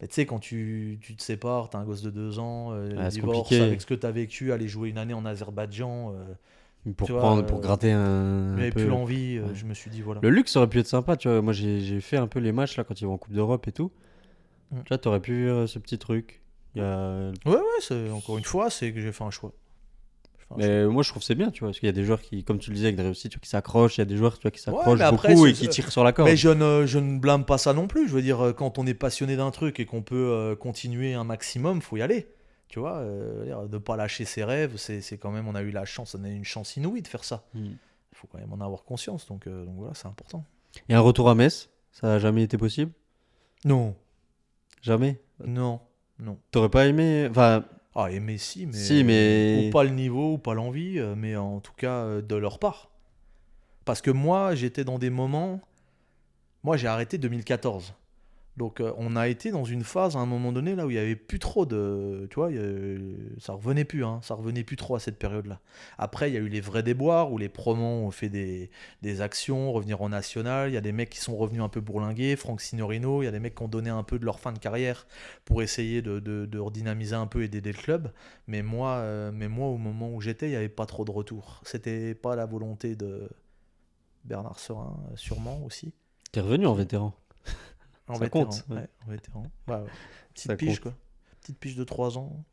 S1: Tu sais, quand tu te sépares, t'as un gosse de 2 ans, divorce, avec ce que t'as vécu, aller jouer une année en Azerbaïdjan.
S2: Pour gratter un.
S1: J'avais plus l'envie, je me suis dit voilà.
S2: Le luxe aurait pu être sympa, tu vois. Moi j'ai fait un peu les matchs là quand ils vont en Coupe d'Europe et tout. Tu vois, t'aurais pu vivre ce petit truc.
S1: Ouais, c'est, encore une fois, c'est que j'ai fait un choix.
S2: Mais moi je trouve que c'est bien, tu vois, parce qu'il y a des joueurs qui, comme tu le disais avec des réussites, tu vois, qui s'accrochent, il y a des joueurs tu vois, qui s'accrochent beaucoup et qui tirent sur la corde.
S1: Mais je ne blâme pas ça non plus. Je veux dire, quand on est passionné d'un truc et qu'on peut continuer un maximum, faut y aller. Tu vois, de pas lâcher ses rêves, c'est quand même, on a eu la chance, on a eu une chance inouïe de faire ça. Il faut quand même en avoir conscience, donc voilà, c'est important.
S2: Et un retour à Metz, ça n'a jamais été possible?
S1: Non.
S2: Jamais?
S1: Non.
S2: T'aurais pas aimé? Enfin...
S1: aimer si, mais... Ou pas le niveau, ou pas l'envie, mais en tout cas de leur part. Parce que moi, j'étais dans des moments... Moi, j'ai arrêté 2014. Donc on a été dans une phase à un moment donné là où il n'y avait plus trop de... Tu vois, ça revenait plus trop à cette période-là. Après, il y a eu les vrais déboires où les promos ont fait des actions, revenir en national. Il y a des mecs qui sont revenus un peu bourlingués, Franck Signorino. Il y a des mecs qui ont donné un peu de leur fin de carrière pour essayer de redynamiser un peu et d'aider le club. Mais moi, au moment où j'étais, il n'y avait pas trop de retour. C'était pas la volonté de Bernard Serin, sûrement aussi.
S2: T'es revenu en vétéran?
S1: En vétéran, ouais. En vétéran. Ouais. Petite pige, quoi. Petite pige de 3 ans.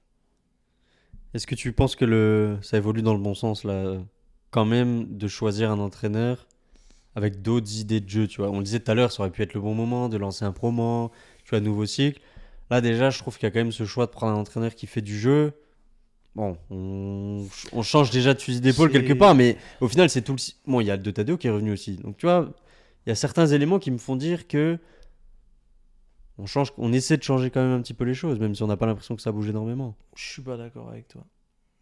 S2: Est-ce que tu penses que ça évolue dans le bon sens, là, quand même, de choisir un entraîneur avec d'autres idées de jeu, tu vois? On le disait tout à l'heure, ça aurait pu être le bon moment de lancer un promo, tu vois, nouveau cycle. Là, déjà, je trouve qu'il y a quand même ce choix de prendre un entraîneur qui fait du jeu. Bon, on change déjà de fusil d'épaule quelque part, mais au final, c'est tout le... Bon, il y a le De Tadeo qui est revenu aussi. Donc, tu vois, il y a certains éléments qui me font dire que on essaie de changer quand même un petit peu les choses, même si on n'a pas l'impression que ça bouge énormément.
S1: Je suis pas d'accord avec toi.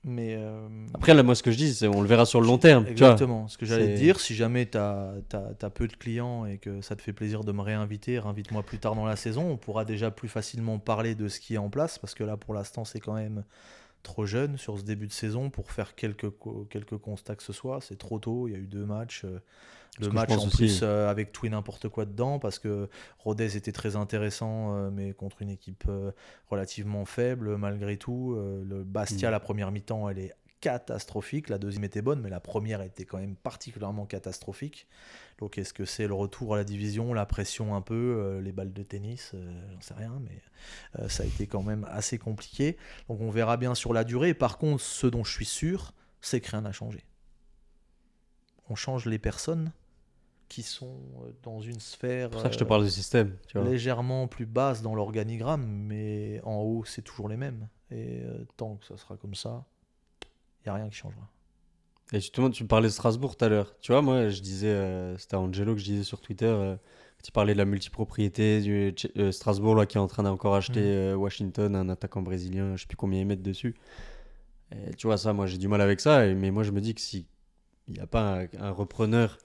S1: Mais
S2: après, là, moi, ce que je dis, c'est on le verra sur le long terme.
S1: Exactement. Ce que j'allais te dire, si jamais tu as peu de clients et que ça te fait plaisir de me réinvite-moi plus tard dans la saison. On pourra déjà plus facilement parler de ce qui est en place, parce que là, pour l'instant, c'est quand même trop jeune sur ce début de saison pour faire quelques constats que ce soit. C'est trop tôt, il y a eu 2 matchs. Le match en plus avec tout et n'importe quoi dedans, parce que Rodez était très intéressant, mais contre une équipe relativement faible malgré tout. Le Bastia, la première mi-temps, elle est catastrophique. La deuxième était bonne, mais la première était quand même particulièrement catastrophique. Donc est-ce que c'est le retour à la division, la pression un peu, les balles de tennis, j'en sais rien, mais ça a été quand même assez compliqué. Donc on verra bien sur la durée. Par contre, ce dont je suis sûr, c'est que rien n'a changé. On change les personnes qui sont dans une sphère
S2: c'est pour ça que je te parle du système, tu vois.
S1: Légèrement plus basse dans l'organigramme, mais en haut, c'est toujours les mêmes. Et tant que ça sera comme ça, il n'y a rien qui changera.
S2: Et justement, tu parlais de Strasbourg tout à l'heure. Tu vois, moi, je disais, c'était Angelo que je disais sur Twitter, tu parlais de la multipropriété du Strasbourg là, qui est en train d'encore acheter Washington, un attaquant brésilien, je ne sais plus combien ils mettent dessus. Et tu vois, ça, moi, j'ai du mal avec ça. Mais moi, je me dis que s'il n'y a pas un repreneur,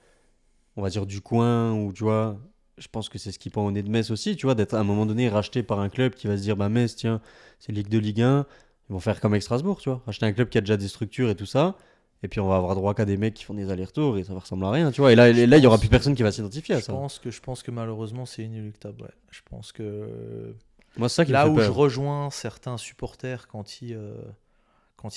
S2: on va dire du coin, ou tu vois, je pense que c'est ce qui pend au nez de Metz aussi, tu vois, d'être à un moment donné racheté par un club qui va se dire, bah Metz, tiens, c'est Ligue 2, Ligue 1, ils vont faire comme avec Strasbourg, tu vois, racheter un club qui a déjà des structures et tout ça, et puis on va avoir droit qu'à des mecs qui font des allers-retours et ça va ressembler à rien, tu vois, et là, il y aura plus personne qui va s'identifier à ça.
S1: Je pense que malheureusement, c'est inéluctable, ouais. Je pense que
S2: moi, c'est ça qui
S1: là
S2: me fait
S1: où
S2: peur.
S1: je rejoins certains supporters quand ils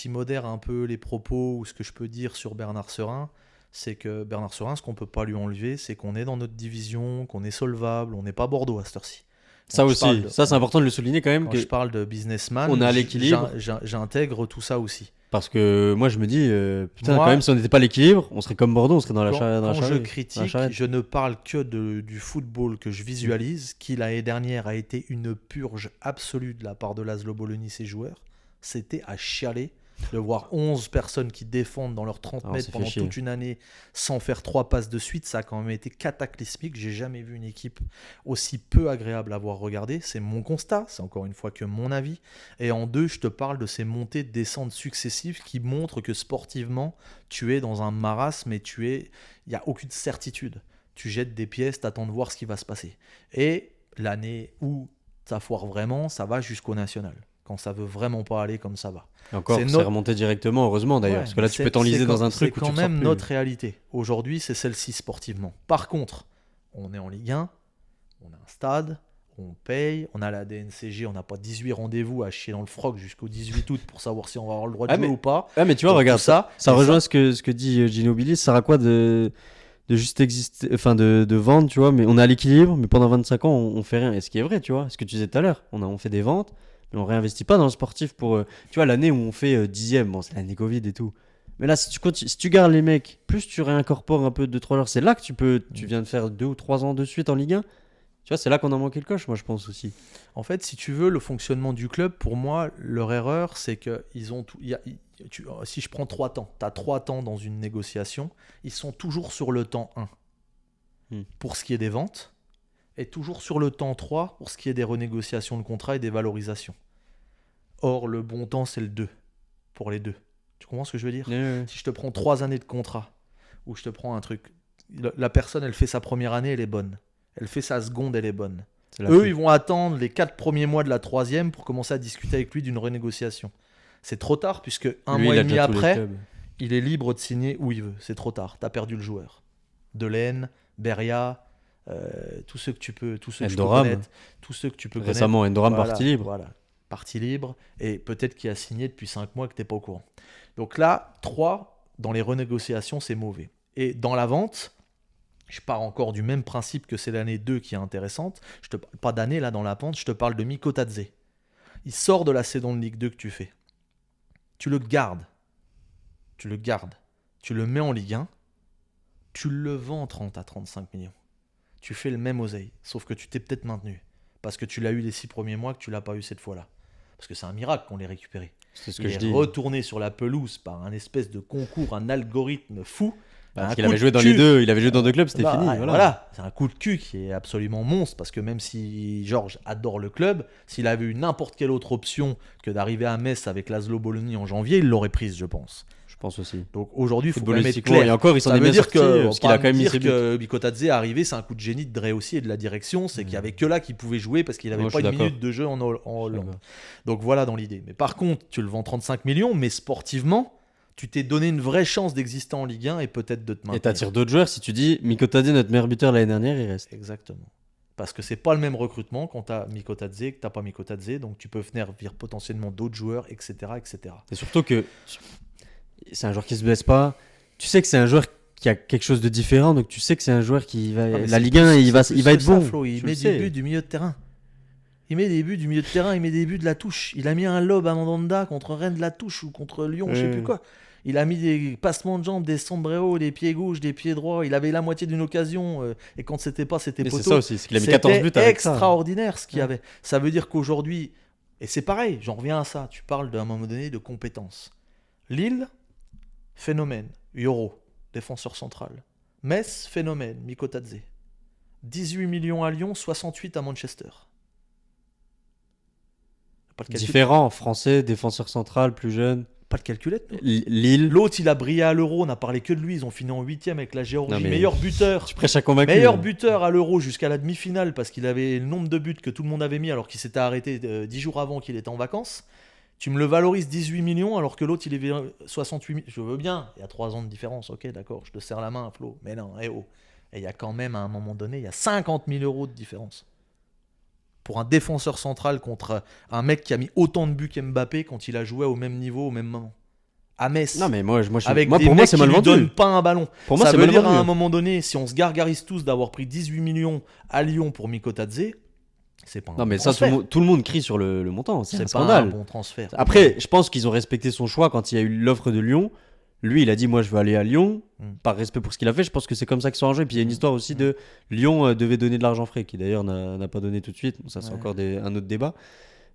S1: modèrent un peu les propos ou ce que je peux dire sur Bernard Serin, c'est que Bernard Serin, ce qu'on peut pas lui enlever, c'est qu'on est dans notre division, qu'on est solvable, on n'est pas Bordeaux à cette heure-ci.
S2: Ça aussi, ça c'est important de le souligner quand même.
S1: Quand je parle de businessman,
S2: on est à l'équilibre.
S1: J'intègre tout ça aussi.
S2: Parce que moi je me dis, putain, quand même, si on n'était pas à l'équilibre, on serait comme Bordeaux, on serait dans la charrette.
S1: Quand je critique, je ne parle que du football que je visualise, qui l'année dernière a été une purge absolue de la part de Laszlo Bologna et ses joueurs. C'était à chialer de voir 11 personnes qui défendent dans leurs 30 mètres pendant toute une année sans faire 3 passes de suite. Ça a quand même été cataclysmique. J'ai jamais vu une équipe aussi peu agréable à voir regarder. C'est mon constat, c'est encore une fois que mon avis. Et en 2, je te parle de ces montées de descentes successives qui montrent que sportivement, tu es dans un marasme et il n'y a aucune certitude. Tu jettes des pièces, tu attends de voir ce qui va se passer. Et l'année où ça foire vraiment, ça va jusqu'au national. Quand ça veut vraiment pas aller comme ça va.
S2: Et encore, c'est remonté directement, heureusement d'ailleurs, parce que là tu peux t'enliser dans un truc où tu
S1: c'est quand même notre réalité. Aujourd'hui, c'est celle-ci sportivement. Par contre, on est en Ligue 1, on a un stade, on paye, on a la DNCG, on n'a pas 18 rendez-vous à chier dans le froc jusqu'au 18 août pour savoir si on va avoir le droit de jouer ou pas.
S2: Ah mais tu vois, donc, regarde, ça rejoint ce que dit Gino Billy, ça sert à quoi de juste exister, enfin de vendre, tu vois, mais on est à l'équilibre, mais pendant 25 ans, on fait rien. Et ce qui est vrai, tu vois, ce que tu disais tout à l'heure, on fait des ventes, mais on réinvestit pas dans le sportif pour, tu vois, l'année où on fait 10e, bon, c'est l'année Covid et tout. Mais là, si tu gardes les mecs, plus tu réincorpores un peu 2-3 joueurs, c'est là que tu viens de faire 2 ou 3 ans de suite en Ligue 1. Tu vois, c'est là qu'on a manqué le coche, moi, je pense aussi.
S1: En fait, si tu veux, le fonctionnement du club, pour moi, leur erreur, c'est qu'ils ont tout. Si je prends 3 temps, tu as 3 temps dans une négociation, ils sont toujours sur le temps 1 pour ce qui est des ventes, et toujours sur le temps 3 pour ce qui est des renégociations de contrats et des valorisations. Or, le bon temps, c'est le 2 pour les deux. Tu comprends ce que je veux dire ? Si je te prends 3 années de contrat, ou je te prends un truc, la personne, elle fait sa première année, elle est bonne. Elle fait sa seconde, elle est bonne. Eux, ils vont attendre les 4 premiers mois de la 3e pour commencer à discuter avec lui d'une renégociation. C'est trop tard, puisque un mois et demi après, il est libre de signer où il veut. C'est trop tard. Tu as perdu le joueur. Delaine, Beria, tous ceux que tu peux connaître. Tous ceux que tu peux
S2: récemment, Endoram,
S1: voilà,
S2: partie libre.
S1: Voilà, partie libre. Et peut-être qu'il a signé depuis 5 mois que tu n'es pas au courant. Donc là, 3, dans les renégociations, c'est mauvais. Et dans la vente, je pars encore du même principe que c'est l'année 2 qui est intéressante. Je te parle pas d'année là dans la pente, je te parle de Miko Tadze. Il sort de la saison de Ligue 2 que tu fais. Tu le gardes. Tu le mets en Ligue 1. Tu le vends 30 à 35 millions. Tu fais le même oseille, sauf que tu t'es peut-être maintenu. Parce que tu l'as eu les 6 premiers mois, que tu l'as pas eu cette fois-là. Parce que c'est un miracle qu'on l'ait récupéré.
S2: C'est ce
S1: il
S2: que je
S1: est
S2: dis.
S1: retourné sur la pelouse par un espèce de concours, un algorithme fou.
S2: Parce qu'il avait joué dans les deux, il avait joué dans 2 clubs, c'était fini.
S1: Voilà, c'est un coup de cul qui est absolument monstre, parce que même si Georges adore le club, s'il avait eu n'importe quelle autre option que d'arriver à Metz avec Laszlo Bologna en janvier, il l'aurait prise, je pense.
S2: Je pense aussi.
S1: Donc aujourd'hui, il faut quand même être clair.
S2: Et encore, il s'en est bien sorti, parce qu'il a quand même mis ses buts.
S1: Que Mikotadze est arrivé, c'est un coup de génie de Dre aussi et de la direction, c'est qu'il n'y avait que là qu'il pouvait jouer parce qu'il n'avait pas une minute de jeu en Hollande. Donc voilà dans l'idée. Mais par contre, tu le vends 35 millions, mais sportivement, tu t'es donné une vraie chance d'exister en Ligue 1 et peut-être de te maintenir.
S2: Et t'attires d'autres joueurs si tu dis Mikotadze, notre meilleur buteur l'année dernière, il reste.
S1: Exactement. Parce que c'est pas le même recrutement quand t'as Mikotadze que t'as pas Mikotadze, donc tu peux venir potentiellement d'autres joueurs, etc., etc.
S2: Et surtout que c'est un joueur qui se blesse pas. Tu sais que c'est un joueur qui a quelque chose de différent, donc tu sais que c'est un joueur qui va. La Ligue 1, il va être bon.
S1: Flo, il met des buts du milieu de terrain. Il met des buts du milieu de terrain, il met des buts de la touche. Il a mis un lob à Mandanda contre Rennes de la touche ou contre Lyon, je sais plus quoi. Il a mis des passements de jambes, des sombreros, des pieds gauches, des pieds droits. Il avait la moitié d'une occasion et quand c'était pas, c'était poteau.
S2: C'est ça aussi, c'est qu'il a mis 14 buts avec ça.
S1: C'était extraordinaire ce qu'il y avait. Ça veut dire qu'aujourd'hui, et c'est pareil, j'en reviens à ça, tu parles d'un moment donné de compétences. Lille, phénomène. Euro, défenseur central. Metz, phénomène. Mikotadze. 18 millions à Lyon, 68 à Manchester.
S2: Différent, français, défenseur central, plus jeune.
S1: Pas de calculette.
S2: Lille.
S1: L'autre, il a brillé à l'Euro, on n'a parlé que de lui. Ils ont fini en 8ème avec la Géorgie. Meilleur buteur.
S2: Tu prêches à convaincre.
S1: Meilleur buteur à l'Euro jusqu'à la demi-finale parce qu'il avait le nombre de buts que tout le monde avait mis alors qu'il s'était arrêté 10 jours avant qu'il était en vacances. Tu me le valorises 18 millions alors que l'autre, il est 68 millions. Je veux bien, il y a 3 ans de différence. Ok, d'accord, je te serre la main, Flo. Mais non, Et il y a quand même, à un moment donné, il y a 50 000 euros de différence. Pour un défenseur central contre un mec qui a mis autant de buts qu'Mbappé quand il a joué au même niveau, au même moment. À Metz.
S2: Non, mais moi
S1: avec
S2: moi,
S1: des
S2: pour
S1: mecs
S2: moi, c'est mal
S1: qui lui
S2: vendu.
S1: donnent pas un ballon.
S2: Pour moi,
S1: ça
S2: c'est
S1: veut
S2: mal
S1: dire
S2: vendu.
S1: À un moment donné, si on se gargarise tous d'avoir pris 18 millions à Lyon pour Mikotadze, c'est pas un
S2: non, mais
S1: bon
S2: ça,
S1: transfert.
S2: tout le monde crie sur le montant. C'est un
S1: pas
S2: scandale.
S1: Un bon transfert.
S2: Après, je pense qu'ils ont respecté son choix quand il y a eu l'offre de Lyon. Lui, il a dit moi je veux aller à Lyon, par respect pour ce qu'il a fait. Je pense que c'est comme ça qu'ils sont arrangés. Puis il y a une histoire aussi de Lyon devait donner de l'argent frais, qui d'ailleurs n'a pas donné tout de suite. Bon, ça c'est encore un autre débat.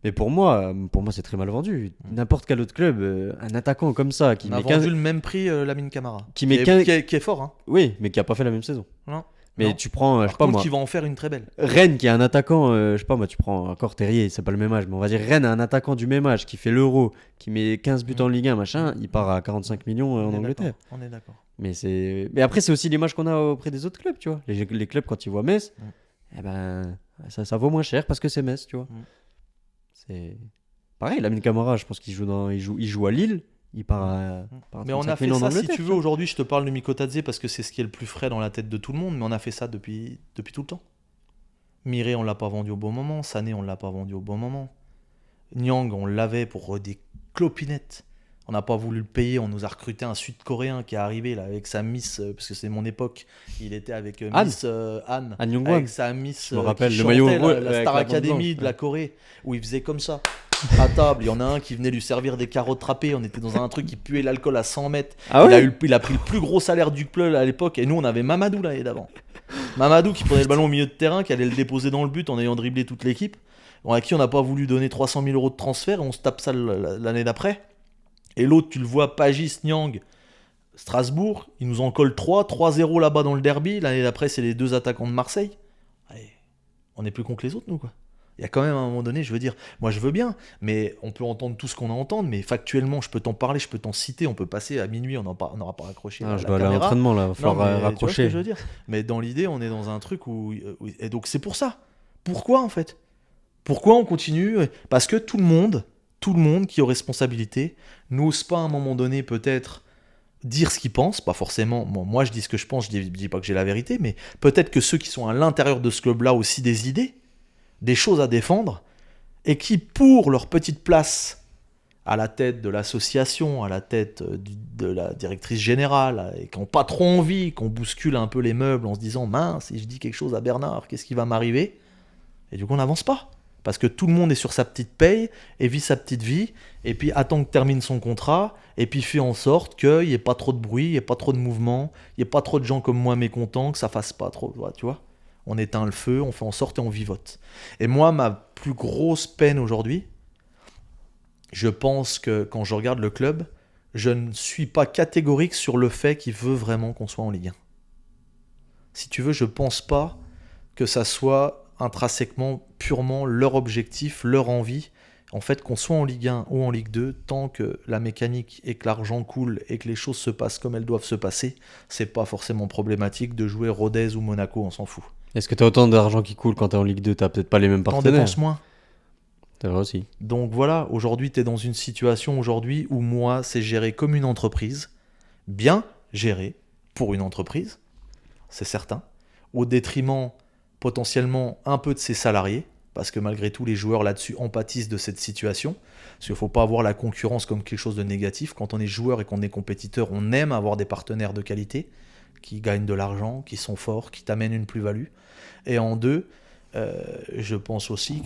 S2: Mais pour moi c'est très mal vendu. N'importe quel autre club, un attaquant comme ça qui
S1: on a vendu le même prix Lamine Camara, qui est fort. Hein.
S2: Oui, mais qui a pas fait la même saison.
S1: Non.
S2: Mais tu prends, je sais pas moi,
S1: qui va en faire une très belle.
S2: Rennes qui a un attaquant, je sais pas moi, tu prends encore Terrier, c'est pas le même âge, mais on va dire Rennes a un attaquant du même âge qui fait l'Euro, qui met 15 buts en Ligue 1, machin, il part à 45 millions en Angleterre.
S1: On est d'accord.
S2: Mais après c'est aussi l'image qu'on a auprès des autres clubs, tu vois. Les clubs quand ils voient Metz, eh ben ça vaut moins cher parce que c'est Metz, tu vois. C'est pareil, Lamine Camara, je pense qu'il joue à Lille. Il part à
S1: mais on a fait ça, si tu veux, aujourd'hui je te parle de Mikotadze parce que c'est ce qui est le plus frais dans la tête de tout le monde, mais on a fait ça depuis tout le temps. Miré, on l'a pas vendu au bon moment, Sané, on l'a pas vendu au bon moment. Nyang, on l'avait pour des clopinettes. On n'a pas voulu le payer, on nous a recruté un Sud-Coréen qui est arrivé là, avec sa Miss, parce que c'est mon époque, il était avec Miss Anne,
S2: avec
S1: sa Miss,
S2: je me rappelle,
S1: le
S2: maillot
S1: la Star Academy de la Corée, où il faisait comme ça. À table, il y en a un qui venait lui servir des carottes râpées. On était dans un truc qui puait l'alcool à 100 mètres. Il a pris le plus gros salaire du club à l'époque. Et nous, on avait Mamadou l'année d'avant. Mamadou qui prenait le ballon au milieu de terrain, qui allait le déposer dans le but en ayant dribblé toute l'équipe. À qui on n'a pas voulu donner 300 000 euros de transfert. Et on se tape ça l'année d'après. Et l'autre, tu le vois, Pagis, Nyang, Strasbourg. Ils nous en collent 3-0 là-bas dans le derby. L'année d'après, c'est les 2 attaquants de Marseille. Allez, on est plus con que les autres, nous, quoi. Il y a quand même à un moment donné, je veux dire, moi je veux bien, mais on peut entendre tout ce qu'on a à entendre, mais factuellement, je peux t'en parler, je peux t'en citer, on peut passer à minuit, on n'aura pas raccroché.
S2: Je dois aller à l'entraînement là, il va falloir raccrocher.
S1: Tu vois ce que je veux dire. Mais dans l'idée, on est dans un truc où. Et donc c'est pour ça. Pourquoi en fait ? Pourquoi on continue ? Parce que tout le monde qui a responsabilité, n'ose pas à un moment donné peut-être dire ce qu'il pense, pas forcément. Moi je dis ce que je pense, je dis pas que j'ai la vérité, mais peut-être que ceux qui sont à l'intérieur de ce club-là ont aussi des idées, des choses à défendre, et qui, pour leur petite place à la tête de l'association, à la tête de la directrice générale, et qui n'ont pas trop envie qu'on bouscule un peu les meubles en se disant « Mince, si je dis quelque chose à Bernard, qu'est-ce qui va m'arriver ?» Et du coup, on n'avance pas. Parce que tout le monde est sur sa petite paye, et vit sa petite vie, et puis attend que termine son contrat, et puis fait en sorte qu'il n'y ait pas trop de bruit, il n'y ait pas trop de mouvement, il n'y ait pas trop de gens comme moi mécontents, que ça fasse pas trop, tu vois. on éteint le feu, on fait en sorte et on vivote. Et moi, ma plus grosse peine aujourd'hui, je pense que quand je regarde le club, je ne suis pas catégorique sur le fait qu'il veut vraiment qu'on soit en Ligue 1. Si tu veux, je pense pas que ça soit intrinsèquement, purement leur objectif, leur envie. En fait, qu'on soit en Ligue 1 ou en Ligue 2, tant que la mécanique et que l'argent coule et que les choses se passent comme elles doivent se passer, c'est pas forcément problématique de jouer Rodez ou Monaco, on s'en fout.
S2: Est-ce que tu as autant d'argent qui coule quand tu es en Ligue 2? Tu n'as peut-être pas les mêmes partenaires.
S1: T'en dépenses moins.
S2: C'est vrai aussi.
S1: Donc voilà, aujourd'hui, tu es dans une situation où moi, c'est géré comme une entreprise, bien gérée pour une entreprise, c'est certain, au détriment potentiellement un peu de ses salariés, parce que malgré tout, les joueurs là-dessus empathisent de cette situation, parce qu'il ne faut pas voir la concurrence comme quelque chose de négatif. Quand on est joueur et qu'on est compétiteur, on aime avoir des partenaires de qualité, qui gagnent de l'argent, qui sont forts, qui t'amènent une plus-value. Et en deux, je pense aussi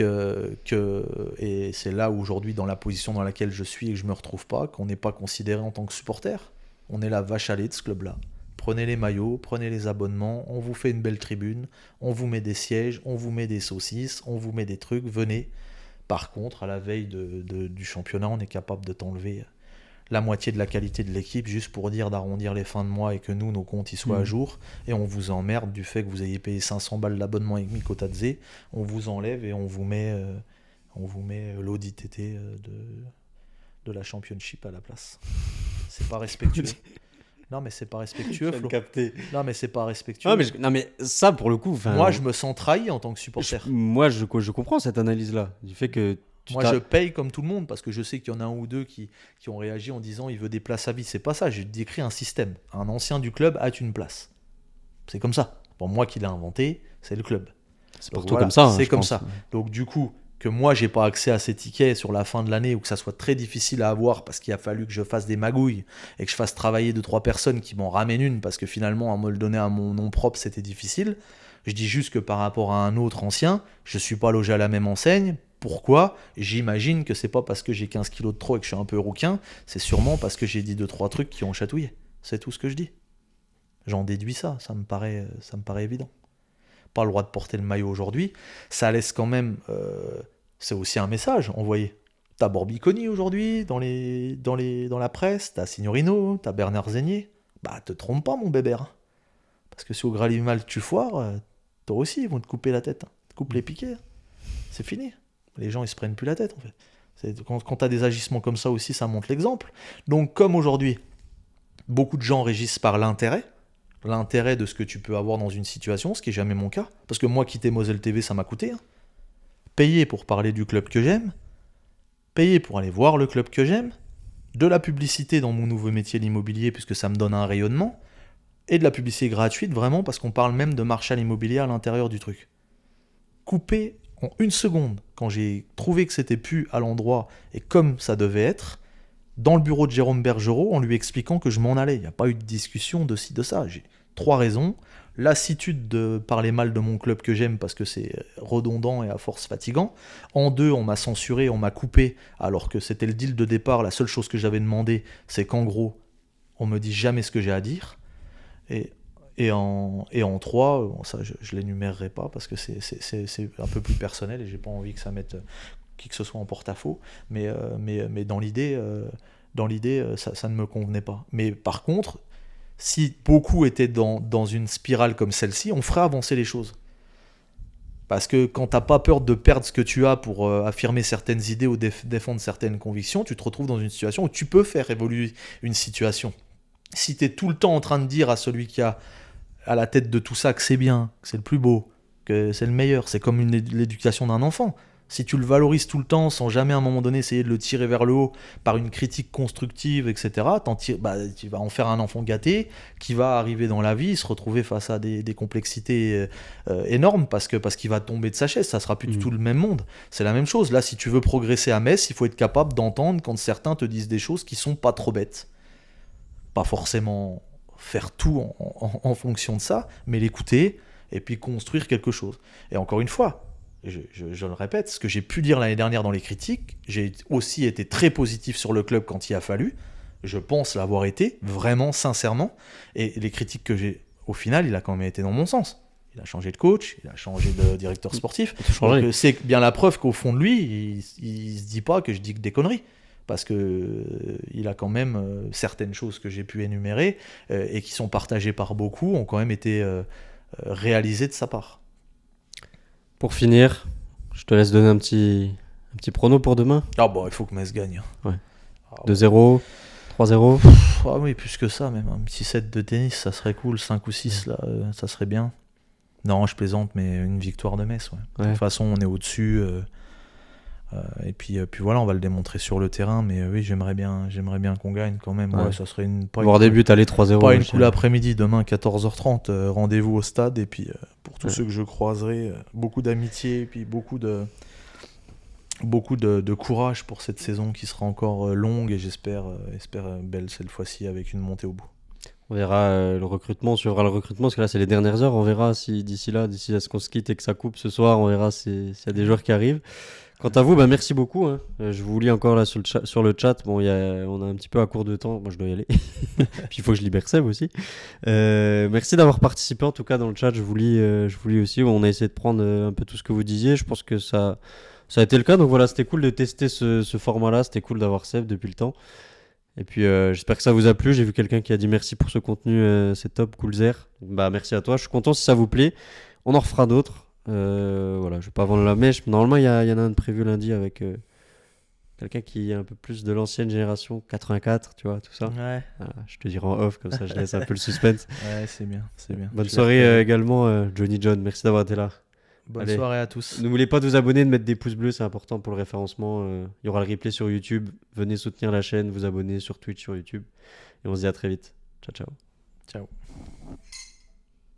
S1: et c'est là où aujourd'hui, dans la position dans laquelle je suis et que je ne me retrouve pas, qu'on n'est pas considéré en tant que supporter. On est la vache à lait de ce club-là. Prenez les maillots, prenez les abonnements, on vous fait une belle tribune, on vous met des sièges, on vous met des saucisses, on vous met des trucs, venez. Par contre, à la veille du championnat, on est capable de t'enlever la moitié de la qualité de l'équipe juste pour dire d'arrondir les fins de mois et que nous, nos comptes, ils soient à jour. Et on vous emmerde du fait que vous ayez payé 500 balles d'abonnement avec Mikotadze. On vous enlève et on vous met l'audit été de la championship à la place. C'est pas respectueux. Non, mais c'est pas respectueux, Flo. Non, mais c'est pas respectueux.
S2: Non, mais ça, pour le coup...
S1: Moi, je me sens trahi en tant que supporter.
S2: Moi, je comprends cette analyse-là. Du fait que...
S1: Moi, je paye comme tout le monde parce que je sais qu'il y en a un ou deux qui ont réagi en disant il veut des places à vie. C'est pas ça, j'ai décrit un système. Un ancien du club a une place. C'est comme ça. Bon, moi qui l'ai inventé, c'est le club.
S2: C'est partout comme ça.
S1: C'est comme ça. Donc, du coup, que moi, j'ai pas accès à ces tickets sur la fin de l'année ou que ça soit très difficile à avoir parce qu'il a fallu que je fasse des magouilles et que je fasse travailler 2-3 personnes qui m'en ramènent une parce que finalement, à me le donner à mon nom propre, c'était difficile. Je dis juste que par rapport à un autre ancien, je suis pas logé à la même enseigne. Pourquoi ? J'imagine que c'est pas parce que j'ai 15 kilos de trop et que je suis un peu rouquin, c'est sûrement parce que j'ai dit 2-3 trucs qui ont chatouillé. C'est tout ce que je dis. J'en déduis ça me paraît évident. Pas le droit de porter le maillot aujourd'hui, ça laisse quand même... c'est aussi un message envoyé. T'as Borbiconi aujourd'hui dans la presse, t'as Signorino, t'as Bernard Zégnier. Bah te trompe pas mon bébé. Hein. Parce que si au Gralimal tu foires, toi aussi ils vont te couper la tête. Hein. Te coupent les piquets. Hein. C'est fini. Les gens, ils se prennent plus la tête, en fait. Quand tu as des agissements comme ça aussi, ça montre l'exemple. Donc, comme aujourd'hui, beaucoup de gens régissent par l'intérêt de ce que tu peux avoir dans une situation, ce qui n'est jamais mon cas. Parce que moi, quitter Moselle TV, ça m'a coûté. Hein. Payer pour parler du club que j'aime, payer pour aller voir le club que j'aime, de la publicité dans mon nouveau métier, l'immobilier, puisque ça me donne un rayonnement, et de la publicité gratuite, vraiment, parce qu'on parle même de marché à l'immobilier à l'intérieur du truc. Couper en une seconde, quand j'ai trouvé que c'était plus à l'endroit et comme ça devait être, dans le bureau de Jérôme Bergerot, en lui expliquant que je m'en allais. Il n'y a pas eu de discussion de ci, de ça. J'ai 3 raisons. Lassitude de parler mal de mon club que j'aime parce que c'est redondant et à force fatigant. En 2, on m'a censuré, on m'a coupé, alors que c'était le deal de départ. La seule chose que j'avais demandé, c'est qu'en gros, on me dise jamais ce que j'ai à dire. Et en 3, ça je l'énumérerai pas parce que c'est un peu plus personnel et j'ai pas envie que ça mette qui que ce soit en porte-à-faux. Mais dans l'idée, ça ne me convenait pas. Mais par contre, si beaucoup étaient dans une spirale comme celle-ci, on ferait avancer les choses. Parce que quand t'as pas peur de perdre ce que tu as pour affirmer certaines idées ou défendre certaines convictions, tu te retrouves dans une situation où tu peux faire évoluer une situation. Si tu es tout le temps en train de dire à celui qui a à la tête de tout ça que c'est bien, que c'est le plus beau, que c'est le meilleur, c'est comme l'éducation d'un enfant. Si tu le valorises tout le temps sans jamais à un moment donné essayer de le tirer vers le haut par une critique constructive, etc., tu vas en faire un enfant gâté qui va arriver dans la vie, se retrouver face à des complexités énormes parce qu'il va tomber de sa chaise, ça sera plus du tout le même monde. C'est la même chose. Là, si tu veux progresser à Metz, il faut être capable d'entendre quand certains te disent des choses qui sont pas trop bêtes. Pas forcément faire tout en fonction de ça, mais l'écouter et puis construire quelque chose. Et encore une fois, je le répète, ce que j'ai pu dire l'année dernière dans les critiques, j'ai aussi été très positif sur le club quand il a fallu, je pense l'avoir été, vraiment, sincèrement, et les critiques que j'ai, au final, il a quand même été dans mon sens. Il a changé de coach, il a changé de directeur sportif.
S2: Donc,
S1: c'est bien la preuve qu'au fond de lui, il se dit pas que je dis que des conneries. Parce que il a quand même certaines choses que j'ai pu énumérer et qui sont partagées par beaucoup, ont quand même été réalisées de sa part.
S2: Pour finir, je te laisse donner un petit prono pour demain.
S1: Ah bon, il faut que Metz gagne.
S2: Ouais. 2-0, 3-0.
S1: Ah oui, plus que ça même. Un petit set de tennis, ça serait cool. 5 ou 6, là, ça serait bien. Non, je plaisante, mais une victoire de Metz. Ouais. De toute façon, on est au-dessus. Et puis voilà, on va le démontrer sur le terrain. Mais oui, j'aimerais bien qu'on gagne quand même. Ouais, ça serait
S2: voir des buts aller 3-0.
S1: Pas une cool après-midi, demain 14h30. Rendez-vous au stade. Et puis pour tous ceux que je croiserai, beaucoup d'amitié et puis beaucoup de courage pour cette saison qui sera encore longue. Et j'espère belle cette fois-ci avec une montée au bout.
S2: On verra le recrutement, on suivra le recrutement, parce que là c'est les dernières heures, on verra si d'ici à ce qu'on se quitte et que ça coupe ce soir, on verra s'il y a des joueurs qui arrivent. Quant à vous, merci beaucoup. Hein. Je vous lis encore là sur le chat, bon, on a un petit peu à court de temps, moi je dois y aller, puis il faut que je libère Seb aussi. Merci d'avoir participé en tout cas dans le chat, je vous lis aussi, on a essayé de prendre un peu tout ce que vous disiez, je pense que ça a été le cas, donc voilà, c'était cool de tester ce format-là, c'était cool d'avoir Seb depuis le temps. Et puis j'espère que ça vous a plu. J'ai vu quelqu'un qui a dit merci pour ce contenu, c'est top, cool Zer. Merci à toi. Je suis content si ça vous plaît. On en refera d'autres. Voilà, je vais pas vendre la mèche. Normalement, il y en a un de prévu lundi avec quelqu'un qui est un peu plus de l'ancienne génération, 84, tu vois, tout ça.
S1: Ouais.
S2: Voilà, je te dirai en off, comme ça je laisse un peu le suspense.
S1: Ouais, c'est bien.
S2: Bonne soirée également, Johnny John. Merci d'avoir été là.
S1: Bonne soirée à tous.
S2: N'oubliez pas de vous abonner, de mettre des pouces bleus, c'est important pour le référencement. Il y aura le replay sur YouTube. Venez soutenir la chaîne, vous abonner sur Twitch, sur YouTube. Et on se dit à très vite. Ciao, ciao.
S1: Ciao.